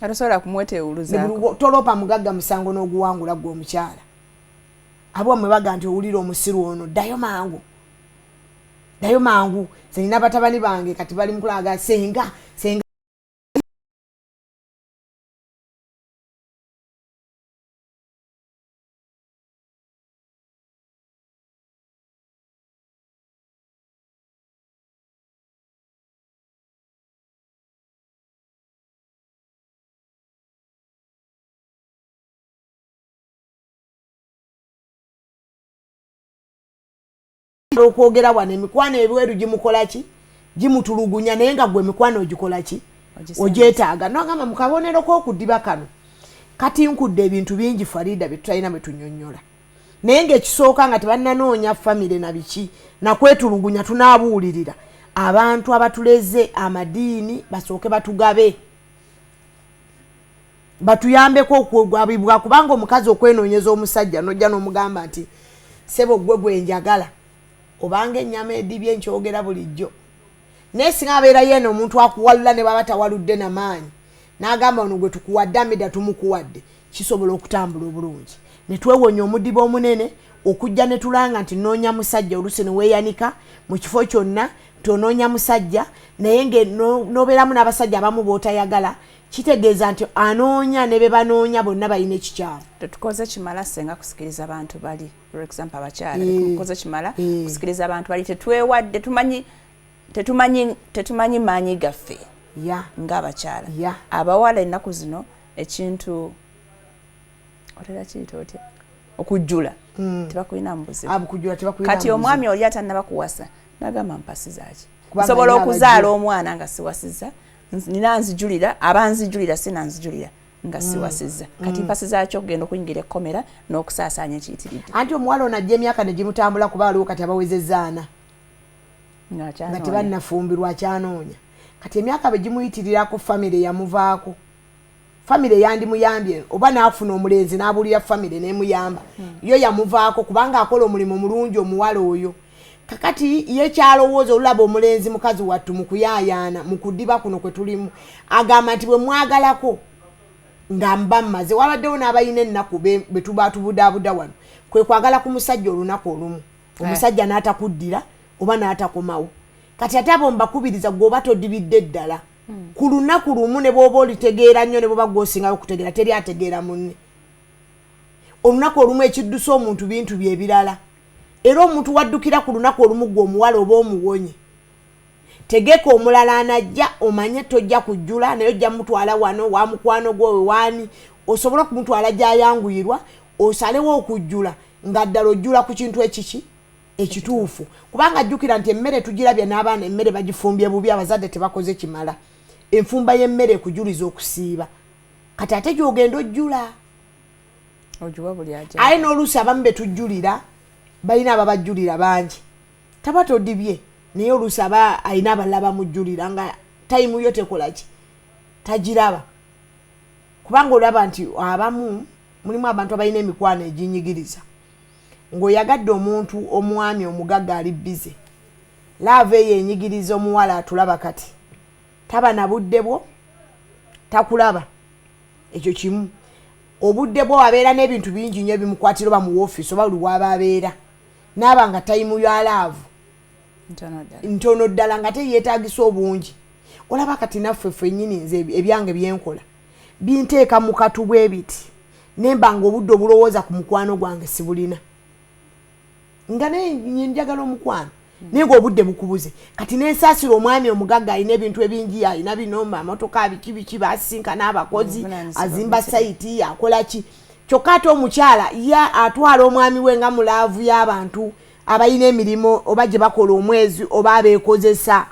atosobola kumwetewuluzaako tolopa mugagga musango n'oguwangula gwe omukyala abwammwe baga nti owulira omusiru ono ddayo mangu senina batabani bange kati bali mukulaga senga okwogera wano emikwano ebweru gimukola ki gimutulugunya naye nga gwe emikwano ogikola ki ojetaaga nogamba mukabonero ko kudiba kano kati nkudde ebintu bingi Farida bitulina metunyonyola naye ng'ekisooka nga tebannanoonya famire na biki nakwetulugunya tunaabuulirira abantu abatuleze amadiini basooke batugabe batuyambeko okwegwabibwa kubanga omukazi okwenoonyeza omusajja nojja n'omugamba nti sebo gwe njagala obanga ennyama edibye enkyogera bulijjo naye singa abeera yeeno omuntu akuwalula ne baba tawaludde n'amaanyi n'agamba ono gwe tukuwadde ameda tumukuwadde kisobola okutambula obulungi ne twewonya omudiba omunene okujja ne tulanga nti noonya musajja oluusi ne weeyanika mu kifo kyonna tonoonya musajja naye n'obeeramu n'abasajja abamu bootayagala kitegeeza nti anoonya ne be banoonya bonna balina ekikyalo tetukoze kimala senga kusikiriza abantu bali for example abakyala tukoze kimala kusikiriza abantu bali tetwewadde tetumanyi maanyi gaffe ng'abakyala abawala ennaku zino ekintu otera kiyita otya okujjula tebakulina mbuzibu kati omwami oli atannaba kuwasa nagamba mpasizaki nsobola okuzaala omwana nga siwasiza nina nzijulira abanzijulira sinanzijulira nga siwasiza kati mpasiza kyo kugenda okuyingira ekkomera n'okusaasaanya ekiyitiridde anti omuwala ono ajja emyaka ne gimutambula kuba waliwo kati abawezezaana nga tebannafumbirwa akyanoonya kati emyaka be gimuyitirirako famire yamuvaako famire yandimuyambye oba naafuna omulenzi n'abulira famire n'emuyamba yo yamuvaako kubanga akola omulimu mulungi omuwala oyo kakati ye kyalowooza olulaba omulenzi mukazi wattu mu kuyaayaana mu kudiba kuno kwe tulimu agamba nti bwe mwagalako nga mba mmaze wabaddewo n'abalina ennaku be tuba tubudaabuda wano kwe kwagala ku musajja olunaku olumu omusajja n'atakuddira oba n'atakomawo kati ate abo mbakubiriza gwe oba todibidde ddala ku lunaku lumu ne bw'oba olitegeera nnyo ne bw'oba gw'osingayo okutegeera teri ategeera munne olunaku olumu ekiddusa omuntu bintu bye birala era omuntu waddukira ku lunaku olumu gwe omuwala oba omuwonye tegeka omulala anajja omanye tojja kujjula naye ojja mutwala wano wa mukwano gwe waani osobola okumutwala gy'ayanguyirwa osalewo okujjula nga ddala ojjula ku kintu ekiki ekituufu kubanga ajjukira nti emmere tugirabye n'abaana emmere bagifumbye bubi abazadde tebakoze kimala enfumba y'emmere ekujuliza okusiiba kati ate gy'ogenda ojjula aye n'oluusi abamu be tujjulira balina ababajjulira bangi taba todibye naye oluusi aba alina abalala bamujjulira nga tayimu yo tekolaki tagiraba kubanga olaba nti abamu mulimu abantu abalina emikwano eginyigiriza ng'oyagadde omuntu omwami omugagga ali bize laava eyo enyigiriza omuwala atulaba kati taba na budde bwo takulaba ekyo kimu obudde bwo abeera n'ebintu bingi nnyo ebimukwatira oba mu woofiisi oba buli waba abeera naaba nga tayimu ya laavu ntono ddala nga teyeetaagisa obungi olaba kati naffe ffennyini nze ebyange byenkola binteeka mu katu bwe biti nemba nga obudde obulowooza ku mukwano gwange sibulina nga naye njagala omukwano naye ng'obudde bukubuze kati nensaasira omwami omugagga alina ebintu ebingi alina binomba amotoka biki basinkana abakozi azimba sayiti akola ki kyokka ate omukyala ye atwala omwami we nga mulaavu y'abantu abalina emirimu oba gye bakola omwezi oba abeekozesa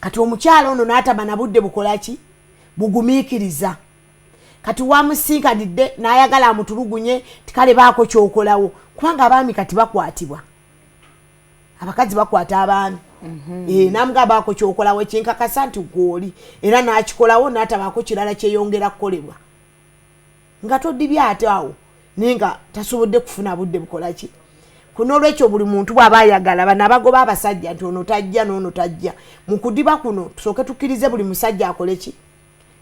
kati omukyala ono n'ataba na budde bukola ki bugumiikiriza kati wamusinkanidde n'ayagala amutulugunye tikale baako kyokolawo kubanga abaami kati bakwatibwa abakazi bakwata abaami namugamba baako kyokolawo ekinkakasa nti gwoli era n'akikolawo n'atabaako kirala kyeyongera kukolebwa nga todibye ate awo naye nga tasobodde kufuna budde bukola ki kunolwekyo buli muntu bw'aba ayagala bano abagoba abasajja nti ono tajja n'ono tajja mu kudiba kuno tusooke tukkirize buli musajja akole ki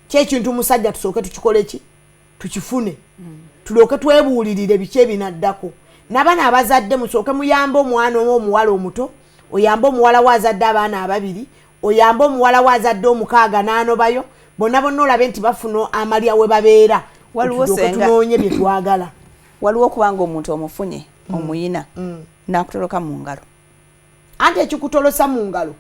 kyekintu musajja tusooke tukikole ki tukifune tulyoke twebuulirire biki ebinaddako n'abaana abazadde musooke muyambe omwana omu omuwala omuto oyambe omuwala wazadde abaana ababiri oyambe omuwala wazadde omukaaga n'anobayo bonna bonna olabe nti bafuna amalya we babeera waliwo senga tunoonye bye twagala waliwo kubanga omuntu omufunye omuyina nakutoloka mu ngalo anti ekikutolosa mu ngalo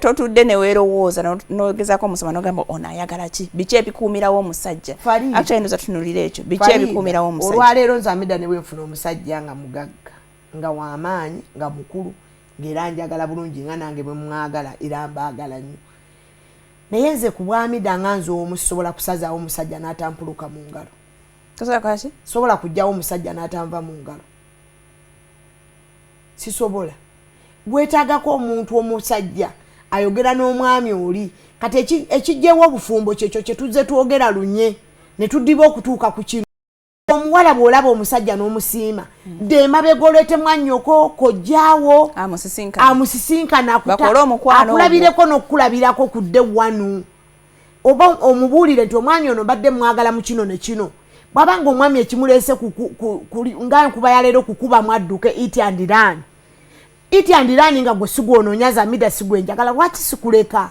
totudde neweerowooza nogezako omusoma nogamba ono ayagala ki biki ebikuumirawo omusajja actually ndoza tunulira ekyo biki ebikuumirawo omusajja olwaleero nze ameda ne bwenfuna omusajja nga mugagga nga w'amaanyi nga mukulu ng'era njagala bulungi nga nange bwe mwagala era mbaagala nnyo naye nze ku bwami danga nze omusobola kusazaawo omusajja n'atampuluka mu ngalo. Sobola kujjawo omusajja n'atanva mu ngalo. Sisobola. Bwetaagako omuntu omusajja ayogera n'omwami oli kati ekijjewo obufumbo kyekyo kye tuzze twogera lunye ne tuddiba okutuuka ku kino. Omuwala bw'olaba omusajja n'omusiima demabega olwete mwannyoko kojjaawo amusisinkana akulabireko n'okukulabirako kudde wanu oba omubuulire nti omwami ono badde mwagala mu kino ne kino. Bwabanga omwami ekimuleese nga nkuba ya leero kukuba mwadduke iti andirani nga gwe sigwononya zamida sigwenjagala lwaki sikuleka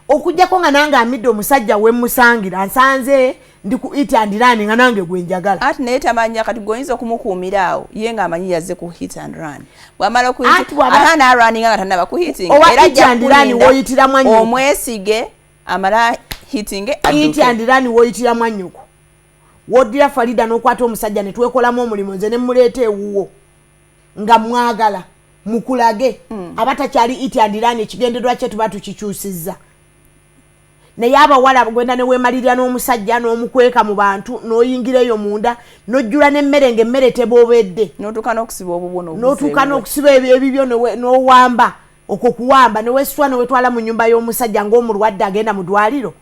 okujjako nga nange amidde omusajja we musangira nsanze ndi ku iti andirani nga nange gwenjagala ati naye tamanya kati goyinza okumukuumira awo ye nga amanyi yazze ku hit and run bwamala okuhana running nga tanaba ku hitting era andirani woyitira mwanyo omwesige amala hitting iti andirani woyitira mwannyoko wodira Farida n'okwata omusajja ne twekolamu omulimu nze ne muleeta ewuwo nga mwagala mukulage abatakyali iti andirani ekigendererwa kye tuba tukikyusizza naye abawala gwenda ne weemalirira n'omusajja n'omukweka mu bantu n'oyingira eyo munda n'ojjula n'emmere ng'emmere teboobedde n'otuuka n'okusiba obubwo n'otuuka n'okusiba ebibyo n'owamba okwo kuwamba ne weesitwa ne wetwala mu nnyumba y'omusajja ng'omulwadde agenda mu ddwaliro.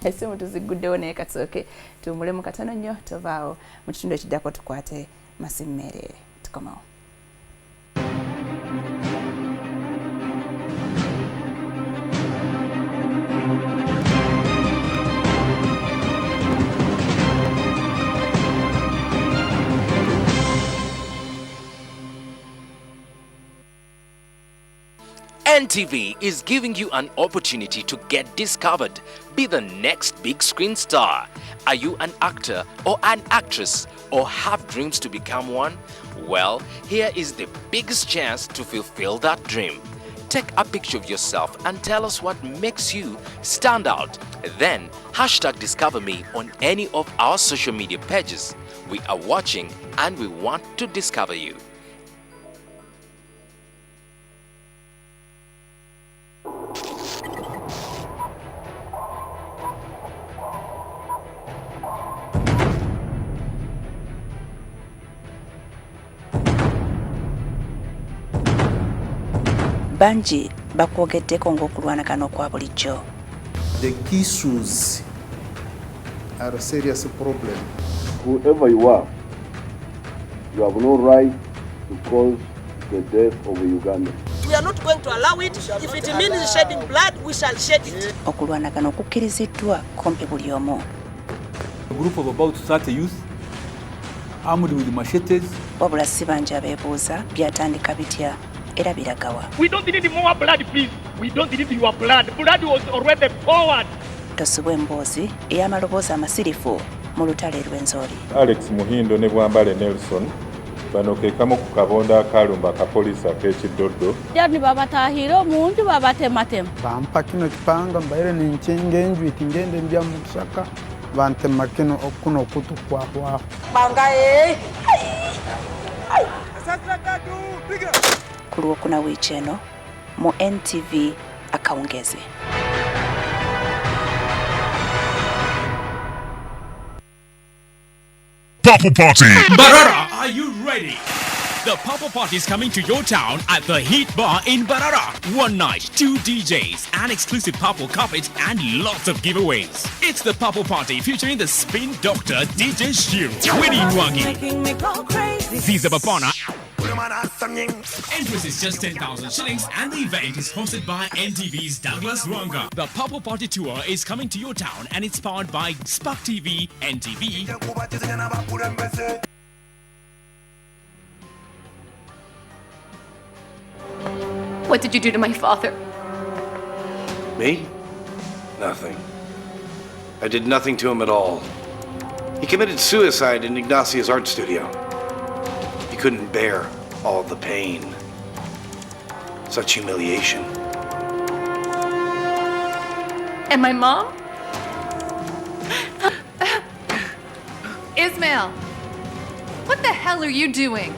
Esimu tuziguddewo naye kasooke tuwumulemu katono nnyo tovaawo mu kitundu ekiddako tukwate masimu meereere tukomawo. NTV is giving you an opportunity to get discovered. Be the next big screen star. Are you an actor or an actress or have dreams to become one? Well, here is the biggest chance to fulfill that dream. Take a picture of yourself and tell us what makes you stand out. Then #discover me on any of our social media pages. We are watching and we want to discover you. Banji bakwogeddeko ng'okulwanagana okwa bulijjo. The issues are a serious problem. Whoever you are, you have no right to cause the death of a Ugandan. We are not going to allow it. If it means shedding blood, we shall shed it. Okulwanagana okukkiriziddwa kumpi buli omu. A group of about 30 youth armed with machetes. Wabula si bangi abeebuuza byatandika bitya era biragawa. We don't need more blood, please. We don't need your blood. Blood was already poured. Tosubwa emboozi ey'amaloboozi amasirifu mu lutale lw'Enzori. Alex Muhindo ne Bwambale Nelson bano ke kamu ku kabonda akalumba akapoliisi ak'Ekiddoddo. Jani babatahire omuntu babatematema. Bampa kino kipanga mbaire ninkinga enjwiti ngende mbya mu kisaka bantema kino okuno okutu kwakwaho. Bangaye. Ku Lwokuna wiiki eno mu NTV akawungezi. Purple Party. Barara, are you ready? The Purple Party is coming to your town at the Heat Bar in Barara. One night, 2 DJs, an exclusive purple carpet, and lots of giveaways. It's the Purple Party featuring the Spin Doctor DJ Shiro, Winnie Nwangi, Ziza Bapana. Entrance is just 10,000 shillings and the event is hosted by NTV's Douglas Rwanga. The Purple Party Tour is coming to your town and it's powered by Spark TV, NTV. What did you do to my father? Me? Nothing. I did nothing to him at all. He committed suicide in Ignacio's art studio. He couldn't bear all the pain. Such humiliation. And my mom? Ismail, what the hell are you doing?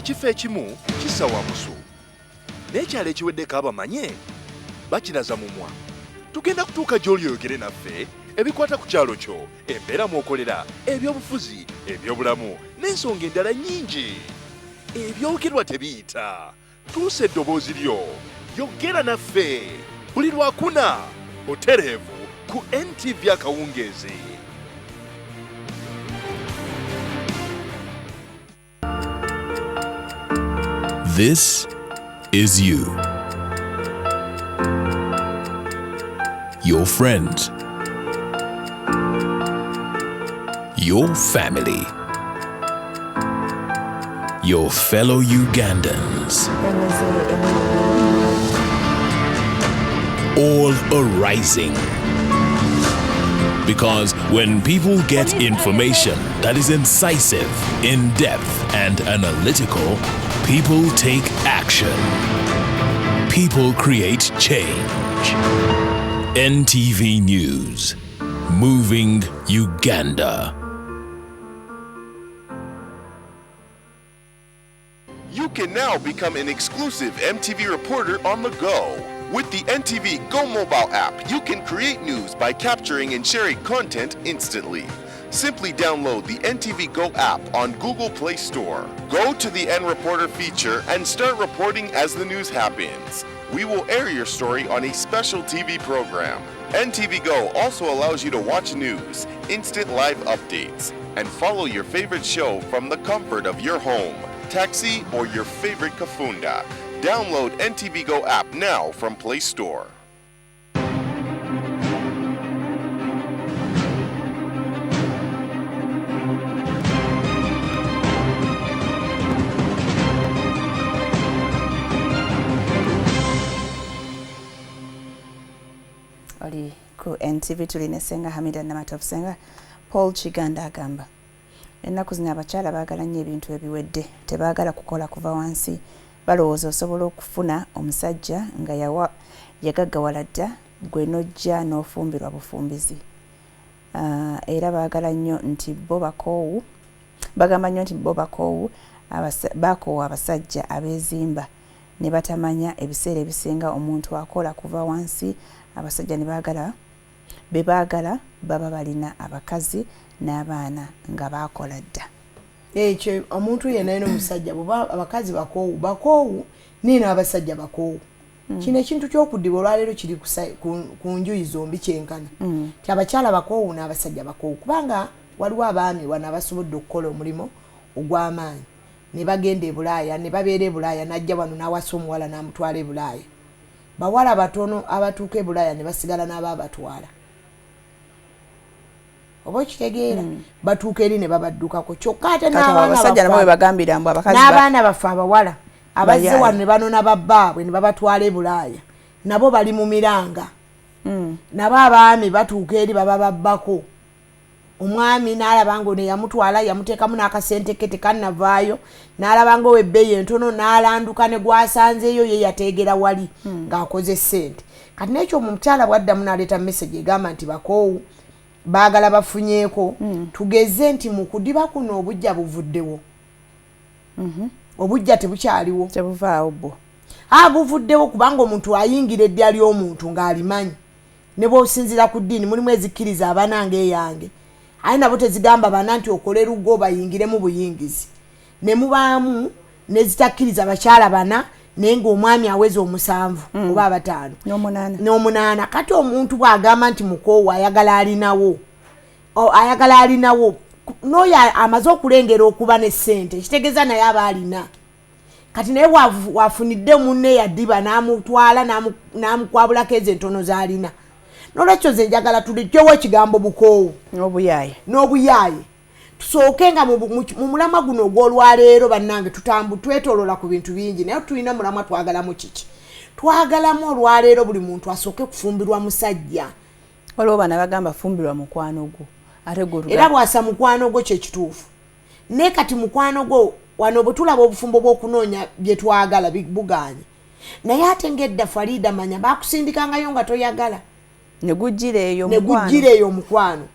ekifo ekimu kissa wamusu n'ekyalo ekiweddeko abamanye bakiraza mumwa. Tugenda kutuuka gy'oli oyogere naffe ebikwata ku kyalo kyo, embeera mw'okolera, ebyobufuzi, ebyobulamu n'ensonga endala nnyingi. Ebyogerwa tebiyita. Tuusa eddoboozi lyo, yogera naffe buli lwakuna otereevu ku NTV akawungeezi. This is you. Your friends. Your family. Your fellow Ugandans. All arising. Because when people get information that is incisive, in-depth, and analytical, people take action. People create change. NTV News. Moving Uganda. You can now become an exclusive MTV reporter on the go. With the NTV Go mobile app, you can create news by capturing and sharing content instantly. Simply download the NTV Go app on Google Play Store. Go to the N Reporter feature and start reporting as the news happens. We will air your story on a special TV program. NTV Go also allows you to watch news, instant live updates, and follow your favorite show from the comfort of your home, taxi, or your favorite kafunda. Download NTV Go app now from Play Store. Oli ku NTV tulina Senga Hamida Namatofu. Senga Paul Chiganda agamba ennaku zino abakyala baagala nnyo ebintu ebiwedde, tebaagala kukola kuva wansi. Balowooza osobola okufuna omusajja nga yagaggawala dda gwe nojja n'ofumbirwa bufumbizi. Era baagala nnyo nti bo bakoowu, bagamba nnyo nti bo bakoowu bakoowa abasajja abeezimba ne batamanya ebiseera ebisinga omuntu akola kuva wansi. Abasajja ne baagala be baagala baba balina abakazi n'abaana nga baakola dda. Ekyo omuntu yenna eno omusajja bwe abakazi bakoowu nina abasajja bakoowu. Kino ekintu ky'okuddiba olwaleero kiri ku njuyi zombi kyenkana. Ti abakyala bakoowu n'abasajja bakoowu kubanga waliwo abaami wano abasobodde okukola omulimu ogw'amaanyi ne bagenda e Bulaaya ne babeera e Bulaaya n'ajja wano n'awasa omuwala n'amutwala e Bulaaya. Bawala batono abatuuka e Bulaaya ne basigala n'abaabatwala. Oba kitegeera batuuka eri ne babaddukako kyokka ate n'abaana baffe abawala abazze wano ne banona babbaabwe ne babatwala e Bulaaya nabo bali mu miranga. Nabo abaami batuuka eri baba babbako. Omwami n'alaba ngo ne yamutwala yamuteekamu n'akasente ke tekannavaayo n'alaba ngo webbeeyi entono n'alanduka ne gwasanzeeyo ye yateegera wali ng'akoze ssente. Kati n'ekyo omukyala bwaddamu n'aleeta message egamba nti bakoowu baagala bafunyeeko tugeze nti mu kudiba kuno obujja buvuddewo. Obujja tebukyaliwo. Tebuvaawo bwo. Buvuddewo kubanga omuntu ayingira eddya ly'omuntu ng'alimanyi. Ne bw'osinziira ku ddiini mulimu ezikkiriza abanange eyange. Aye nabo tezigamba bana nti okole lugo bayingiremu buyingizi. Ne mubaamu ne zitakkiriza bakyala bana naye ng'omwami aweza 7 oba 5 n'omunaana. Kati omuntu bw'agamba nti mukoowu ayagala alinawo n'oyo amaze okulengera okuba n'essente kitegeeza naye aba alina. Kati naye wafunidde munne yaddiba n'amutwala n'amukwabulako ezo entono z'alina. N'olwekyo nze njagala tulijjewo ekigambo bukoowu n'obuyaaye. Tusooke nga mu mulamwa guno ogw'olwaleero bannange twetoloola ku bintu bingi naye tulina mulamwa twagalamu kiki. Twagalamu olwaleero buli muntu asooke kufumbirwa musajja. Waliwo bana bagamba fumbirwa mukwano gwo. Era bwasa mukwano gwo kye kituufu. Ne kati mukwano gwo wano bwe tulaba obufumbo bw'okunoonya bye twagala buganye. Naye ate ng'edda Farida manya baakusindikangayo nga toyagala. Ne gujjira eyo omukwano.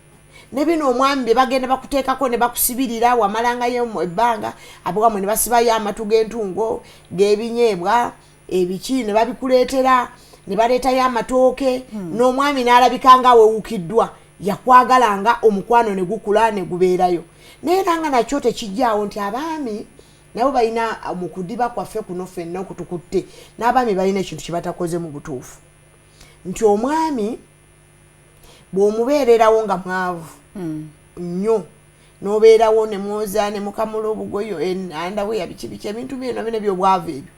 ne bino omwami be bagenda bakuteekako ne bakusibirira wamalangayo ebbanga abogamo ne basibayo amatu g'entungo g'ebinyeebwa ebiki ne babikuleetera ne baleetayo amatooke n'omwami n'alabika nga awewukiddwa yakwagalanga omukwano ne gukula ne gubeerayo naye nanga nakyo tekijjaawo nti abaami nabo balina mu kudiba kwaffe kuno ffenna okutukutte n'abaami balina ekintu kye batakoze mu butuufu nti omwami bw'omubeererawo nga mwavu nnyo n'obeerawo ne mwoza ne mukamula obugoyo andaweya biki ebintu byeno bino by'obwavu ebyo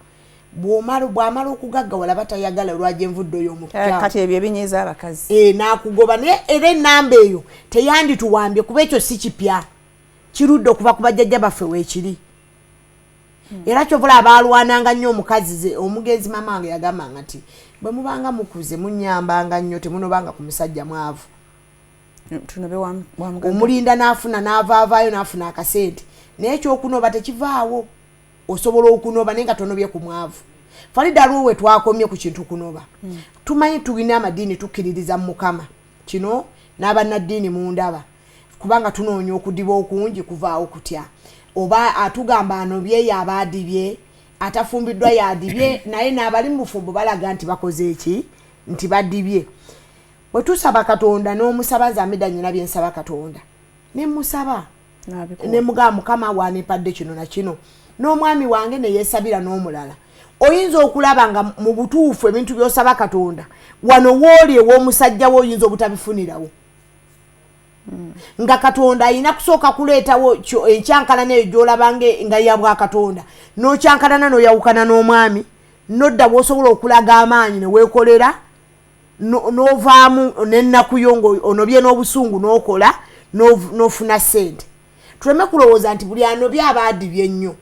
bw'amala okugaggawala batayagala olwajja envuddo y'omukyala kati ebyo ebinyiiza abakazi n'akugoba naye era ennamba eyo teyandituwambye kuba ekyo si kipya kirudde okuva ku bajjajja baffe weekiri era kyovula abaalwananga nnyo omukazi omugenzi mama wange yagambanga nti bwe mubanga mukuze munyambanga nnyo temunobanga ku musajja mwavu omulinda n'afuna n'avaavaayo n'afuna akasente naye ekyokunoba tekivaawo osobola okunoba naye nga tonobye ku mwavu Farida luwe twakomye ku kintu kunoba tumanyi tulina amadiini tukkiririza mu Mukama kino n'abannaddiini mu ndaba kubanga tunoonya okudiba okungi kuvaawo kutya oba atugamba anobye yabaadibye atafumbiddwa yadibye naye n'abali mu bufumbo balaga nti bakoze eki nti badibye bwe tusaba Katonda n'omusabaza amida nyina byensaba Katonda ne musaba ne mugamba Mukama waanipadde kino na kino n'omwami wange ne yeesabira n'omulala oyinza okulaba nga mu butuufu ebintu by'osaba Katonda wano wooli ew'omusajja wo oyinza obutabifunirawo nga Katonda ayina kusooka kuleetawo enkyankalana eyo gy'olabange nga yabwa Katonda n'okyankalana n'oyawukana n'omwami nodda bw'osobola okulaga amaanyi ne weekolera n'ovaamu n'ennaku yo ng'onobye n'obusungu n'okola n'ofuna ssente tuleme kulowooza nti buli anobye abaadibye nnyo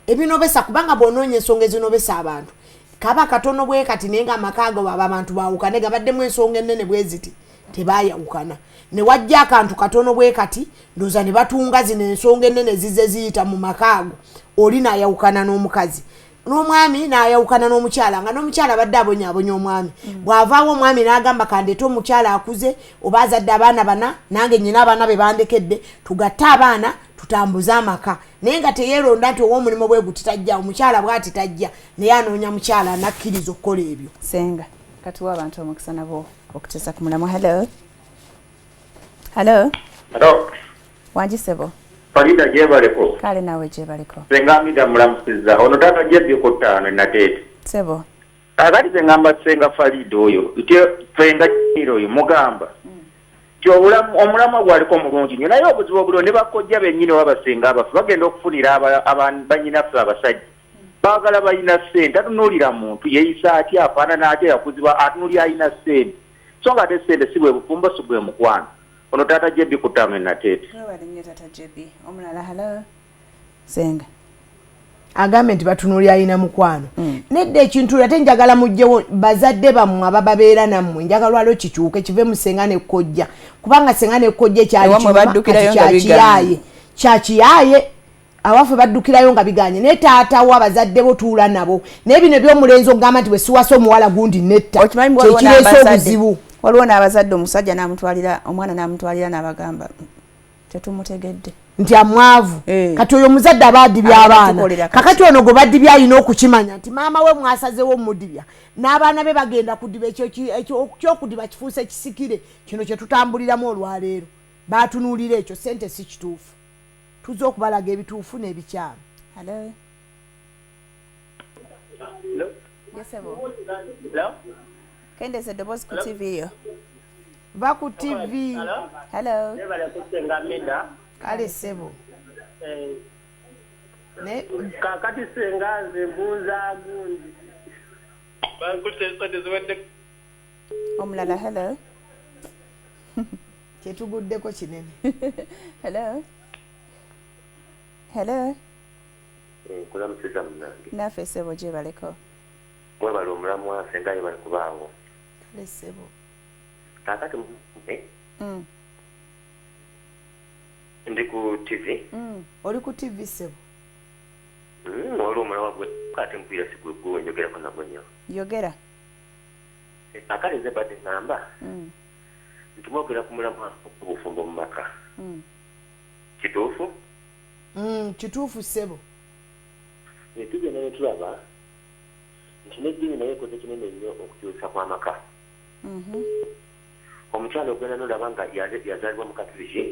ebinobesa kubanga bw'onoonya ensonga ezinobesa abantu kaba katono bwe kati naye nga amaka ago baba abantu baawukane gabaddemu ensonga ennene bwe ziti tebaayawukana ne wajja akantu katono bwe kati ndooza ne batunga zino ensonga ennene zize ziyita mu maka ago oli naayawukana n'omukazi n'omwami naayawukana n'omukyala nga n'omukyala badde abonyaabonya omwami bw'avaawo omwami n'agamba kandeeta omukyala akuze oba azadde abaana bana nange nyina abaana be bandekedde tugatte abaana tutambuze amaka naye nga teyeeronda nti ow'omulimu bwe guti omukyala bw'ati tajja naye anoonya mukyala anakkiriza okukola ebyo senga katuwa abantu omukisa nabo okuteesa ku mulamu hello wangisebo Farida jebaleko kale nawe jebaleko sengamida mulamusiza ono tata jebye ko ttaano nateete sebo akati sengamba senga Farida oyo ite fenga kiro oyo mugamba omulamu gwaliko mulungi nnyo naye obuzibu obuliwo ne bakojja bennyini wabasenga abafu bagenda okufunira banyinaffe abasajja baagala balina ssente atunuulira muntu yeeyisa atya afaanana atya yakuzibwa atunuulira alina ssente so nga ate ssente si bwe bufumbo si bwe mukwano ono tata jebi kutamu nateete senga agambe nti batunuulira alina mukwano nedda ekintu ate njagala mujjewo bazadde bammwe abababeera nammwe njagala lwalo kikyuke kive mu senga nekkojja kubanga senga nekkojja ekyakiyaaye awaffe baddukirayo nga biganye naye taatawo abazadde bo tuula nabo naye bino ebyomulenzi okugamba nti bwe siwasa omuwala gundi netta kyekireesa obuzibu waliwo n'abazadde omusajja n'amutwalira omwana n'amutwalira n'abagamba tetumutegedde nti amwavu kati oyo omuzadde abaadibya abaana kakati ono gwe baddibya alina okukimanya nti maama we mwasazewo mudibya n'abaana be bagenda kudiba ekyokudiba kifuuse kisikire kino kye tutambuliramu olwaleero baatunuulira ekyo sente si kituufu tuzze okubalaga ebituufu n'ebikyamu kendeze eddoboozi ku tv yo va ku tv hello kale sebo kakati senga nze mbuuza gundi omulala hello kyetuguddeko kinene hello kulamusiza munange naffe sebo gyebaleko webala omulamu waffe nga yebali kubaawo kale sebo kakati ndi ku tv oli ku tv sebo oli omulamu gwe kati mpira si gwe njogerako nagwo nnyo yogera akali ze badde ngamba nti mwogera ku mulamwa obufumbo mu maka kituufu kituufu ssebo tugenda ne tulaba nti n'eddiini naye ekoze kinene nnyo okukyusa kw'amaka omukyalo ogenda nolaba nga yazaalibwa mu katuliki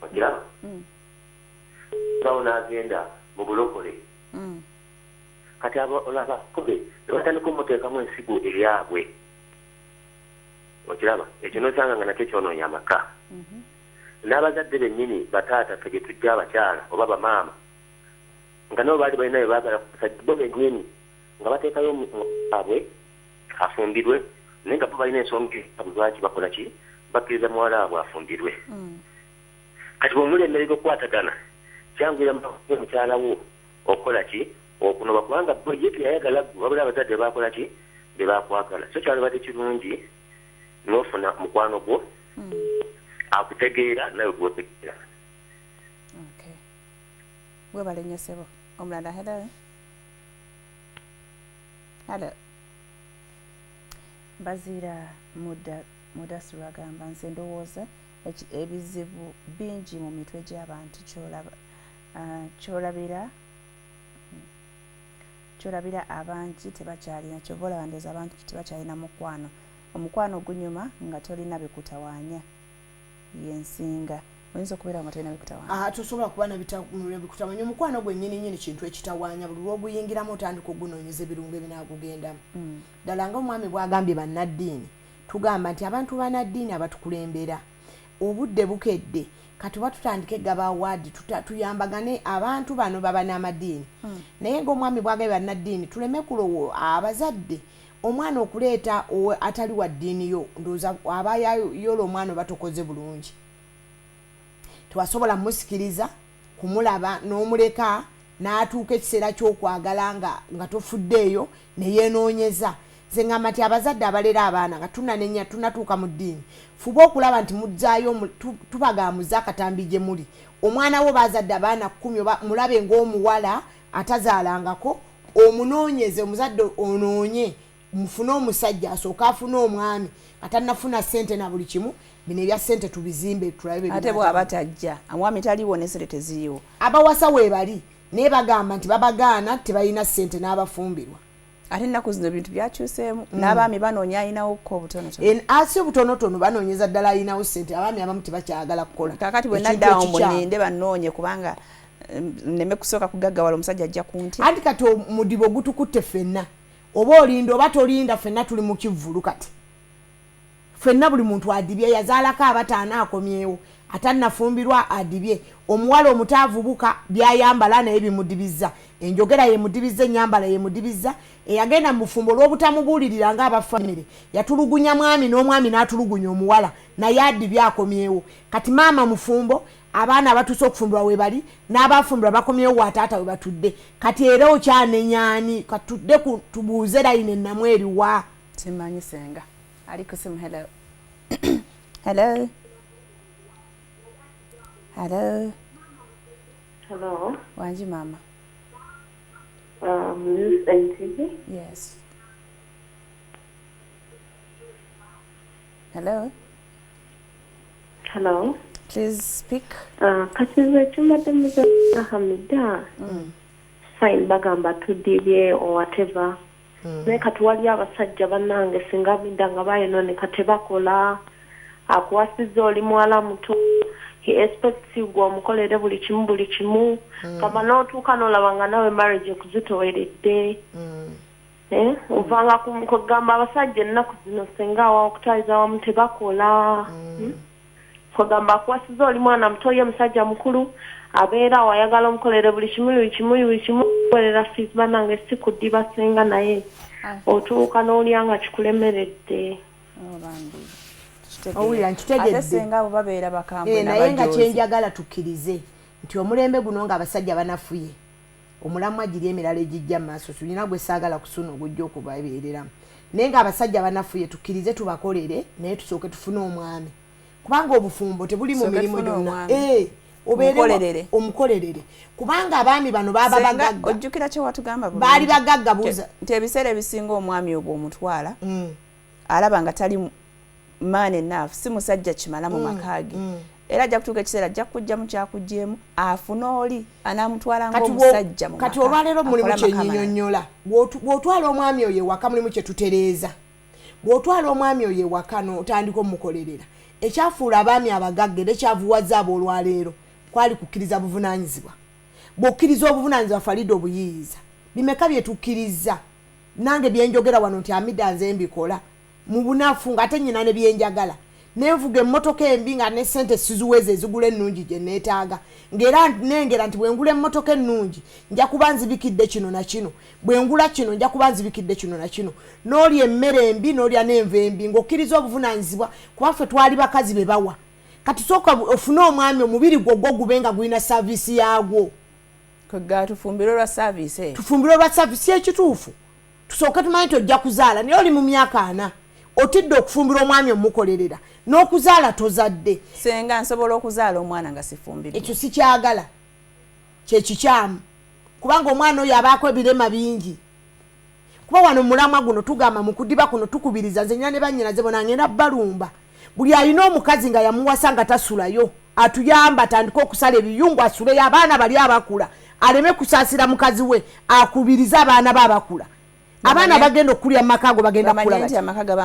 okiraba bawo n'agenda mu bulokole kati olaba kobe ne batandika omuteekamu ensigo eryabwe okiraba ekyo nosanga nga nakyo kyonoonya amaka n'abazadde bennyini bataata ffe gye tujja abakyala oba bamaama nga nabo baali balina bebaagala kusajja bo bennyini nga bateekayo abwe afumbirwe naye nga bo balina ensonga lwaki bakola ki bakkiriza muwala abwe afumbirwe kati bw'omulemberera okukwatagana kyangwira mukyala wo okukola ki okunoba kubanga bo ye teyayagala gwe wabula abazadde bakola ki be bakwagala so kyalibadde kirungi n'ofuna mukwano gwo akutegeera nawe gwotegeera webale nnyo ssebo omulala hello baziira mudasiru agamba nze ndowooza ebizibu bingi mu mitwe gy'abantu kyolabira abangi tebakyalina kyova olaba ndowooza abantu tebakyalina mukwano omukwano ogunyuma nga tolina bikutawaanya yensinga oyinza okubeera nga tolina bikutawaanya tosobola kuba nabikutawaanya omukwano gwennyini kintu ekitawaanya buli lwoguyingiramu otandika ogunoonyeza ebirungo ebinaagugendamu ddala ngaomwami bwagambye bannaddiini tugamba nti abantu bannaddiini abatukulembera obudde bukedde kati oba tutandike egaba awaadi tuyambagane abantu bano baba n'amaddiini naye ng'omwami bwagambye bannaddiini tuleme kulowo abazadde omwana okuleeta atali wa ddiini yo ndowooza aba yola omwana oba tokoze bulungi tewasobola musikiriza kumulaba n'omuleka n'atuuka ekiseera ky'okwagala nga tofuddeeyo neyenoonyeza ze ngamba nti abazadde abalera abaana nga tunanenya tunatuuka mu ddiini fuba okulaba nti muzzaayo tubagamuza akatambi gye muli omwana wo bazadde abaana 10 oba mulabe ng'omuwala atazaalangako omunoonyeze omuzadde onoonye mufune omusajja asooka afune omwami atanafuna ssente na buli kimu bino ebya ssente tubizimbe tulabe ate bw'aba tajja omwami taliwo n'essente teziriwo abawasa weebali naye bagamba nti babagaana tebalina ssente n'abafumbirwa ate ennaku zino ebintu byakyuseemu n'abaami banoonya ayinawokko obutonotono asi obutonotono banoonyeza ddala ayinawo ssente abaami abamu tebakyagala kukola kakati bwe naddaawo muninde banoonye kubanga nneme kusooka kugaggawala omusajja ajja kuntya anti kati omudibo gutukutte ffenna oba olinda oba tolinda ffenna tuli mu kivvulu kati ffenna buli muntu adibye yazaalako abataana akomyewo atannafumbirwa adibye omuwala omutaavubuka byayambala naye bimudibizza enjogera yemudibiza ennyambala yemudibiza eyagenda mu bufumbo olw'obutamubuulirira ng'abafamire yatulugunya mwami n'omwami n'atulugunya omuwala naye adibye akomyewo kati maama mufumbo abaana abatuuse okufumbirwa we bali n'abafumbirwa bakomyewo wataata we batudde kati era okyanenyaani katudde tubuuze layini ennamu eriwa simanyi senga ali ku simu hello hello hello hello wanji mama this NTV yes hello hello please speak kasize chumbate muzana hamida fine bagamba tudibye or whatever ne katuwali abasajja bannange singa bindanga bayinone katebakola akuwasiza oli mwala muto he expects you go omukolere buli kimu kaba n'otuuka n'olabanga nawe marriage ekuzitoweredde ovanga kugamba abasajja ennaku zino singa awa okutayiza wamu tebakola kugamba akuwasiza oli mwana muto ye musajja mukulu abeera wayagala omukolere buli kimu kukolera fees bannange si kuddiba singa naye otuuka n'olyanga kikulemeredde owulira nkitegedde naye nga kyenjagala tukkirize nti omulembe guno ng'abasajja banafuye omulamwa giri emirala egijja mu maaso tulina gwe saagala kusuna ogujja okubabeereramu naye ng'abasajja banafuye tukkirize tubakolere naye tusooke tufune omwami kubanga obufumbo tebuli mu mirimu gyonna obeerere omukolerere kubanga abaami bano baba bagagga ojjukira kye watugamba baali bagagga buuza nti ebiseera ebisinga omwami obwo omutwala alaba nga tali man enough si musajja kimala mu makage era ajja kutuuka ekiseera ajja kujja mu kyakujjeemu afuna oli anamutwala ng'omusajja mu kati olwaleero mulimu kyenyinyonnyola bw'otwala omwami oyo ewaka mulimu kye tutereeza bw'otwala omwami oyo ewaka n'otandika omukolerera ekyafuula abaami abagagga era ekyavuwaza ab'olwaleero kwali kukkiriza buvunaanyizibwa bw'okkiriza obuvunaanyizibwa falida obuyiiyiza bimeka bye tukkiriza nange byenjogera wano nti Amida nze mbikola mu bunafu ng'ate nnyina ne byenjagala nenvuga emmotoka embi nga ne ssente siziweze ezigula ennungi gye neetaaga ng'era nengera nti bwe ngula emmotoka ennungi nja kuba nzibikidde kino na kino bwe ngula kino nja kuba nzibikidde kino na kino n'olya emmere embi n'olya n'enva embi ng'okkiriza obuvunaanyizibwa kuba ffe twali bakazi be bawa kati sooka ofune omwami omubiri gwo gube nga gulina saaviisi yaagwo tufumbire olwa saaviisi tufumbire olwa saaviisi ekituufu tusooke tumanyi nti ojja kuzaala naye oli mu myaka 4 otidde okufumbira omwami omukolerera n'okuzaala tozadde senga nsobola okuzaala omwana nga sifumbire ekyo sikyagala kyekikyamu kubanga omwana oyo abaako ebirema bingi kuba wano mulamwa guno tugamba mu kudiba kuno tukubiriza nze nnyina ne bannyinaze bona ngenda balumba buli alina omukazi nga yamuwasa nga tasulayo atuyamba atandika okusala ebiyungu asuleyo abaana bali abakula aleme kusaasira mukazi we akubiriza abaana be abakula abaana bagenda okulya makago bagenda kula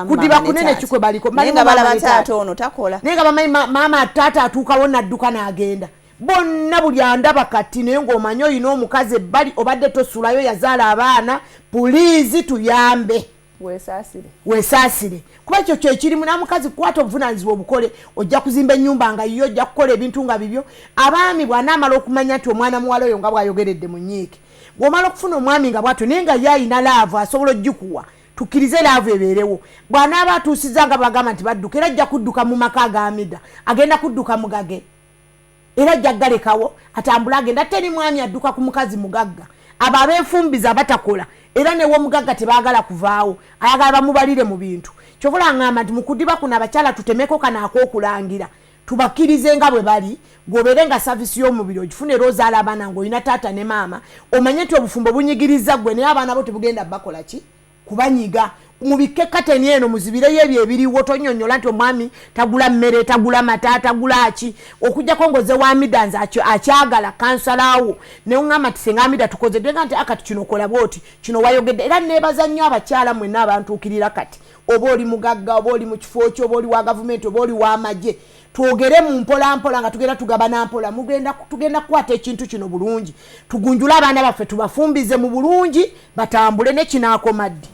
kudiba kunene chikwe baliko nenga balaba taata ono takola nenga bamanyi mama taata atuukawo nadduka n'agenda bonna buli andaba kati naye ng'omanyi oyina omukazi ebbali obadde tosulayo yazaala abaana puliizi tuyambe weesaasire kuba ekyo kyekirimu namukazi kukwata obuvunaanyizibwa obukole ojja kuzimba ennyumba nga yiyo ojja kukola ebintu nga bibyo abaami bw'anaamala okumanya nti omwana muwala oyo nga bw'ayogeredde mu nnyiike bw'omala okufuna omwami nga bw'atyo naye nga ye ayina laavu asobola oggikuwa tukkirize laavu ebeerewo bw'anaaba atuusiza nga bagamba nti badduka era ajja kudduka mu maka aga Amida agenda kudduka mugage era ajja galekawo atambula agenda ate ni mwami adduka ku mukazi mugagga abo abeefumbiza batakola era newo mugagga tebaagala kuvaawo ayagala bamubalire mu bintu kyovula ngamba nti mu kudiba kuno abakyala tutemeko kanaako okulangira tubakkirize nga bwe bali gwobeere nga saavisi y'omubiri ogifune era ozaala abaana ng'olina taata ne maama omanye nti obufumbo bunyigiriza ggwe naye abaana bo tebugenda bakola ki kubanyiga mubikke kateni eno muzibireyo ebyo ebiriwo tonyonyola nti omwami tagula mmere tagula mata tagula ki okujjako ngoze wa Amida nze akyagala kansalaawo ne ngamba nti senga Amida tukoze denga nti akati kino kola bwoti kino wayogedde era neebaza nnyo abakyala mwenna abantuukirira kati oba oli mugagga oba oli mu kifo kyo oba oli wa gavumenti oba oli w'amagye twogere mu mpolampola nga tugenda tugabana mpola tugenda kukwata ekintu kino bulungi tugunjule abaana baffe tubafumbize mu bulungi batambule ne kinaakoma ddi.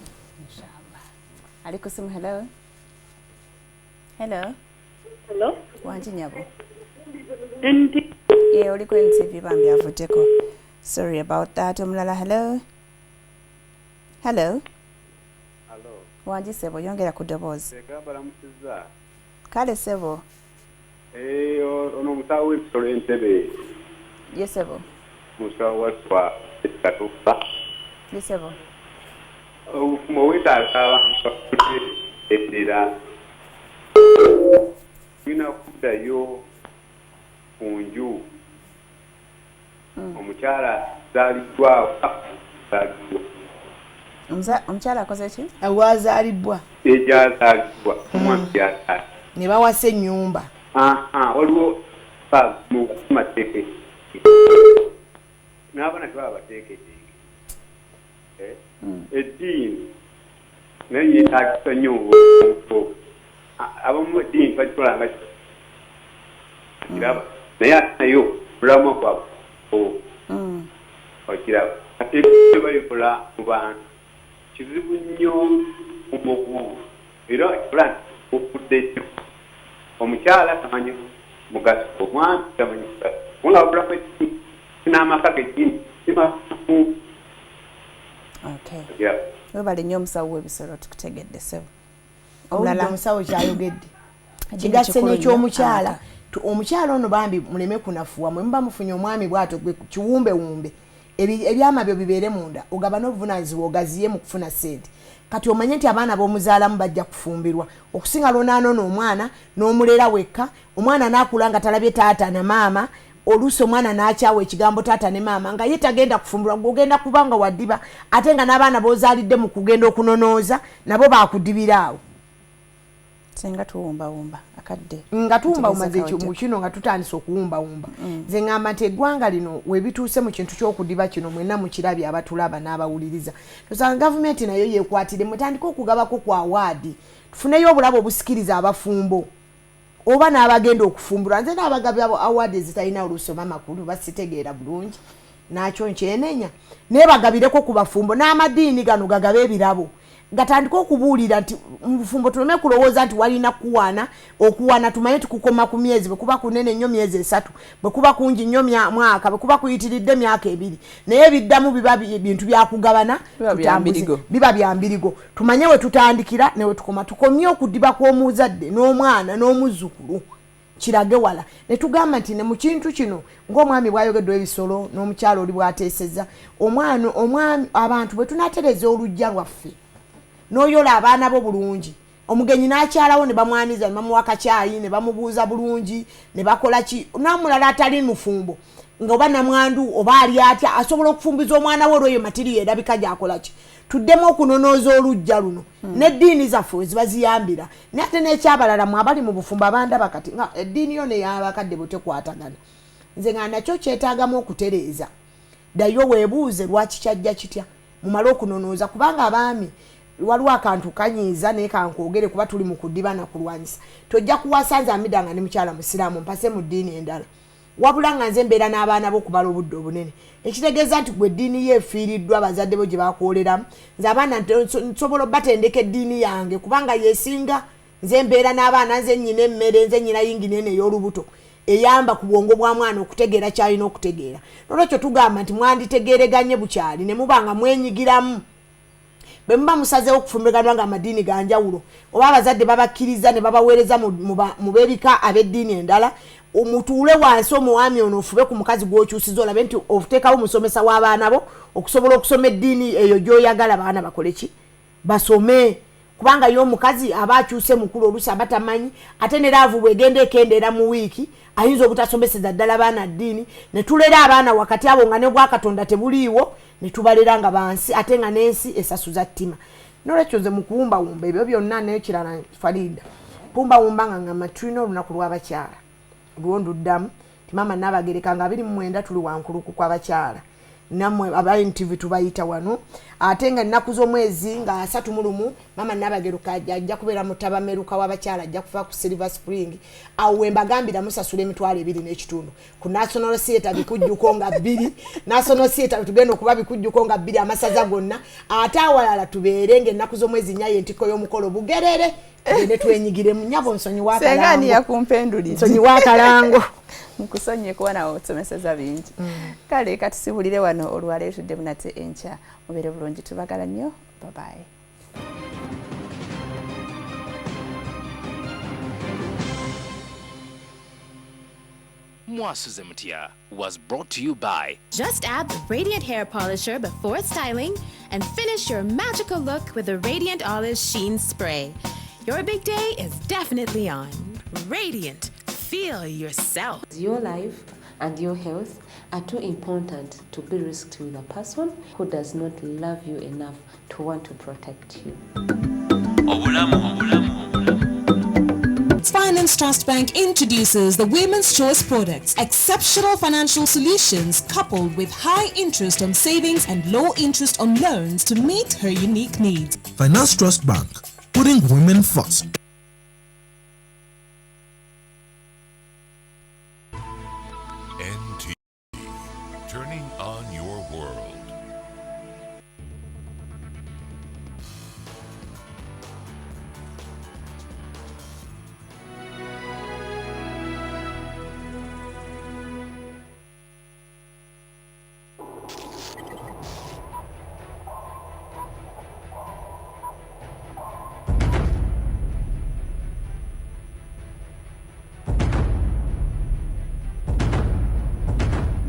Aliko simu. Hello. Wanji nyabo. Yeah, oliko NTV bambi avuteko. Sorry about that. Omulala. Hello. Wanji sebo yongera ku dobozi. Kale sebo. Ono musawo w'ebisolo Entebbe. Yes sebo. Musawo waswa ekatuuka. Yes sebo. Obufumo wetaasa edera tulina kuddayo ku nju omukyala zaaliddwawo omukyala akoze ki awaazaalibwa egyazaalibwa omwami gyazaalibwa ne bawasa ennyumba waliwo mumateeka n'abaana tebaba bateekedde eddiini naye yeetagisa nnyo obufu abamu eddiini bakikolanga kiraba naye ate nayo mulamwa gwabwe okiraba ate bayikola mu bantu kizibu nnyo umugumu era kikola nti okudde nnyo omukyala tamanyi mugaso omwami tamanyi mugaso nga bulamu eddiini n'amaka g'eddiini simamu. Okay. Webale nnyo omusawo w'ebisolo tukutegedde sebo. Omulala omusawo kyayogedde. Kigasse n'ekyomukyala. Omukyala ono bambi muleme kunafuwa mwe muba mufunye omwami bw'ato gwe kiwumbewumbe. Ebyama byo bibeere munda ogaba n'obuvunaanyizibwa ogaziye mu kufuna ssente. Kati omanye nti abaana b'omuzaalamu bajja kufumbirwa. Okusinga lw'onaanona omwana n'omulera wekka omwana n'akula nga talabye taata na maama. Oluusi omwana n'akyawa ekigambo taata ne maama nga ye tagenda kufumbirwa ng'ogenda kubanga waddiba ate nga n'abaana b'ozaalidde mu kugenda okunonooza nabo baakudibira awo. Senga tuwumba akadde nga tuwumba kino nga tutandise okuwumba nze ngamba nti eggwanga lino webituuse mu kintu ky'okudiba kino mwenna mukirabye abatulaba n'abawuliriza tosanga gavumenti nayo yeekwatire mutandika okugabako ku awaadi tufuneyo obulabo obusikiriza abafumbo oba n'abagenda okufumbulwa nze n'abagabi awaadi ezitalina olusoma makulu basitegeera bulungi nakyo nkyenenya naye bagabireko ku bafumbo n'amadiini gano gagabe ebirabo gatandika okubuulira nti mufumbo tuleme kulowooza nti walina okuwaana tumanye tukukoma ku myezi bwe kuba kunene nnyo myezi 3 bwe kuba kungi nnyo mwaka bwe kuba kuyitiridde myaka 2 naye ebiddamu biba bintu byakugabana biba byambirigo tumanye we tutandikira ne we tukoma tukomye okudiba kw'omuzadde n'omwana n'omuzzukulu kirage wala ne tugamba nti ne mu kintu kino ng'omwami bw'ayogeddwa ebisolo n'omukyalo oli bw'ateesezza omwami abantu bwe tunatereza olujja lwaffe n'oyola abaana bo bulungi omugenyi n'akyalawo ne bamwaniza ne bamuwa kacyayi ne bamubuuza bulungi ne bakola ki n'omulala atali mufumbo ng'oba namwandu oba ali atya asobola okufumbiza omwana we olweyo matiriyo erabika gy'akola ki tuddemu okunonooza olujja luno n'eddiini zaffe ziba ziyambira naye ate n'ekyabalala mu abali mu bufumbo abandaba kati nga eddiini yo n'ey'abakadde bwe tekwatagana nze nga nakyo kyetaagamu okutereeza ddayo weebuuze lwaki kyajja kitya mumale okunonooza kubanga abaami waliwo akantu kanyiiza naye kankwogere kuba tuli mu kudiba na kulwanyisa tojja kuwasanza amidanga ne mukyala musiraamu mpase mu ddiini endala wabula nga nze mbeera n'abaana bo kubala obudde obunene ekitegeeza nti gwe eddiini ye efiiriddwa abazadde bo gye bakwoleramu nze abaana nsobola batendeka eddiini yange kubanga yesinga nze mbeera n'abaana nze nnyina emmere nze nnyina yingine eno ey'olubuto eyamba ku bwongo bwa mwana okutegeera kyalina okutegeera nolwekyo tugamba nti mwanditegeereganye bukyali ne muba nga mwenyigiramu bwe muba musazeewo okufumbiganwa nga amadiini ga njawulo oba abazadde babakkiriza ne babaweereza mu beebika ab'eddiini endala omutuule wansi omuwami ono ofube ku mukazi gw'okyusiza olabe nti oteekawo omusomesa w'abaana bo okusobola okusoma eddiini eyo gy'oyagala abaana bakole ki basome kubanga yo omukazi aba akyuse mukulu oluusi aba tamanyi ate ne laavu bw'egenda ekendeera mu wiiki ayinza obutasomeseza ddala baana ddiini ne tulera abaana wakati abo nga ne bwakatonda tebuliiwo ne tubalera nga bansi ate nga n'ensi esasuza ttima nolwekyo nze mu kuwumbawumba ebyo byonna nayo kirala Farida pumbawumba nga ngamba tulina olunaku lw'abakyala lwonduddamu ti maama Nnabagereka nga 29 tuli wankuluku kw'abakyala namwe aba NTV tubayita wano ate nga nnaku z'omwezi nga 31 maama Nnabagereka ajja kubeera mu Tabameruka w'abakyala ajja kufa ku Silver Spring awo wembagambira musasula emitwalo 2.5 ku National Theatre bikujjuko nga 2 National Theatre tugenda okuba bikujjuko nga 2 amasaza gonna ate awalala tubeere ng'ennaku z'omwezi nyayo entiko y'omukolo bugerere ne twenyigire mu nyabo nsonyi wa kalango sengani yakumpendulira nsonyi wa kalango nkusonye kuba nawe otusomeseza bingi kale katusibulire wano olwaleetudde munate enkya mubeere bulungi tubagala nnyo babaye Mwasuze Mutya was brought to you by Just add the Radiant Hair Polisher before styling and finish your magical look with the Radiant Olive Sheen Spray. Your big day is definitely on. Radiant. Feel yourself. Your life and your health are too important to be risked with a person who does not love you enough to want to protect you. Finance Trust Bank introduces the Women's Choice Products, exceptional financial solutions coupled with high interest on savings and low interest on loans to meet her unique needs. Finance Trust Bank, putting women first. NTV, turning on your world.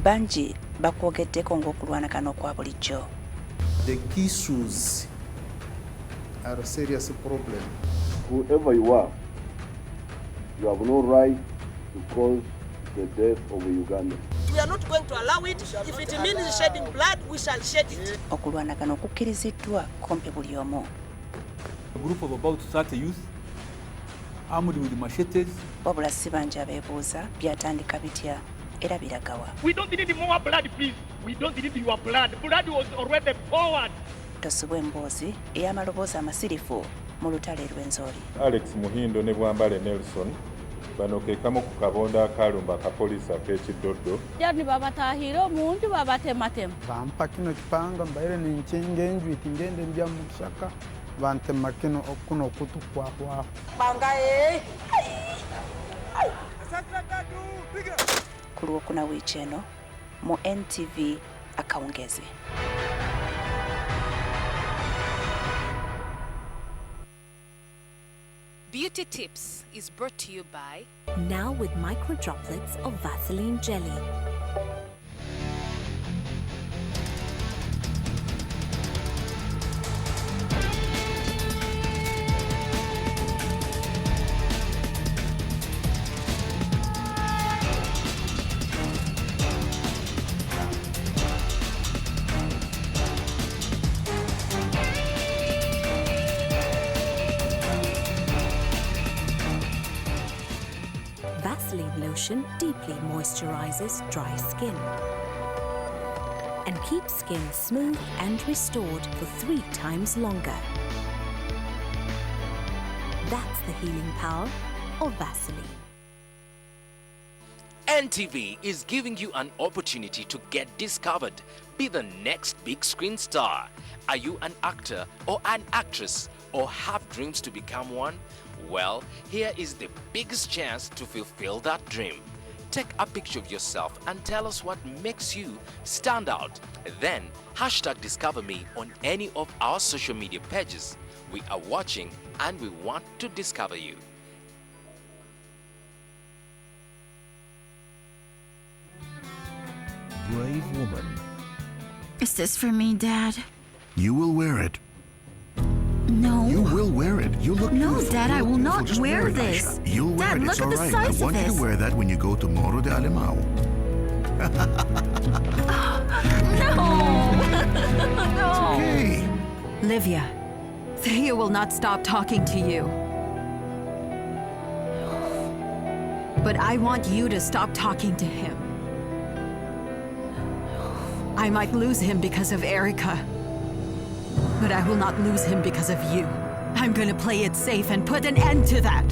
banji bakwogeddeko ng'okulwana kano kwa bulijjo. The issues are a serious problem. Whoever you are, you have no right to cause the death of a Ugandan. We are not going to allow it. If it means shedding blood, we shall shed it. Okulwana kano kukkiriziddwa kumpi buli omu. A group of about 30 youth armed with machetes. wabula sibanja beebuuza byatandika bitya era biragawa. We don't need more blood, please. We don't need your blood. Blood was already poured. Tosubwa emboozi ey'amaloboozi amasirifu mu lutale lw'enzooli. Alex Muhindo ne Bwambale Nelson bano ke kamu ku kabonda akalumba akapoliisi ak'Ekidoddo. Jani babatahire omuntu babatematema. Bampa kino kipanga mbaire ninkinga enjwiti ngende ndya mu kishaka bantema kino okuno okutukwakwaho. Bangaye. Ku Lwokuna wiiki eno mu NTV akawungezi. Beauty Tips is brought to you by Now with micro droplets of Vaseline jelly. Vaseline lotion deeply moisturizes dry skin and keeps skin smooth and restored for 3 times longer. That's the healing power of Vaseline. NTV is giving you an opportunity to get discovered. Be the next big screen star. Are you an actor or an actress or have dreams to become one? Well, here is the biggest chance to fulfill that dream. Take a picture of yourself and tell us what makes you stand out. Then #DiscoverMe on any of our social media pages. We are watching and we want to discover you. Brave woman. Is this for me, Dad? You will wear it. No. You will wear it. You look No, beautiful. Dad, I will not Just wear it, this. Aisha. You'll wear Dad, it. look It's at all the right. size I want of you this. to wear that when you go to Moro de Alemão. No. Okay. Livia, Theo will not stop talking to you. But I want you to stop talking to him. I might lose him because of Erica, but I will not lose him because of you. I'm gonna play it safe and put an end to that.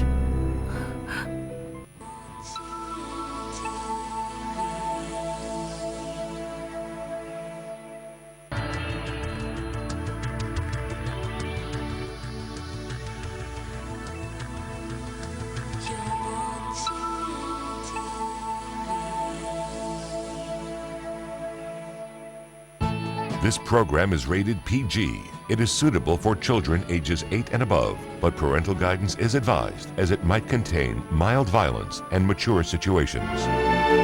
This program is rated PG. It is suitable for children ages 8 and above, but parental guidance is advised as it might contain mild violence and mature situations.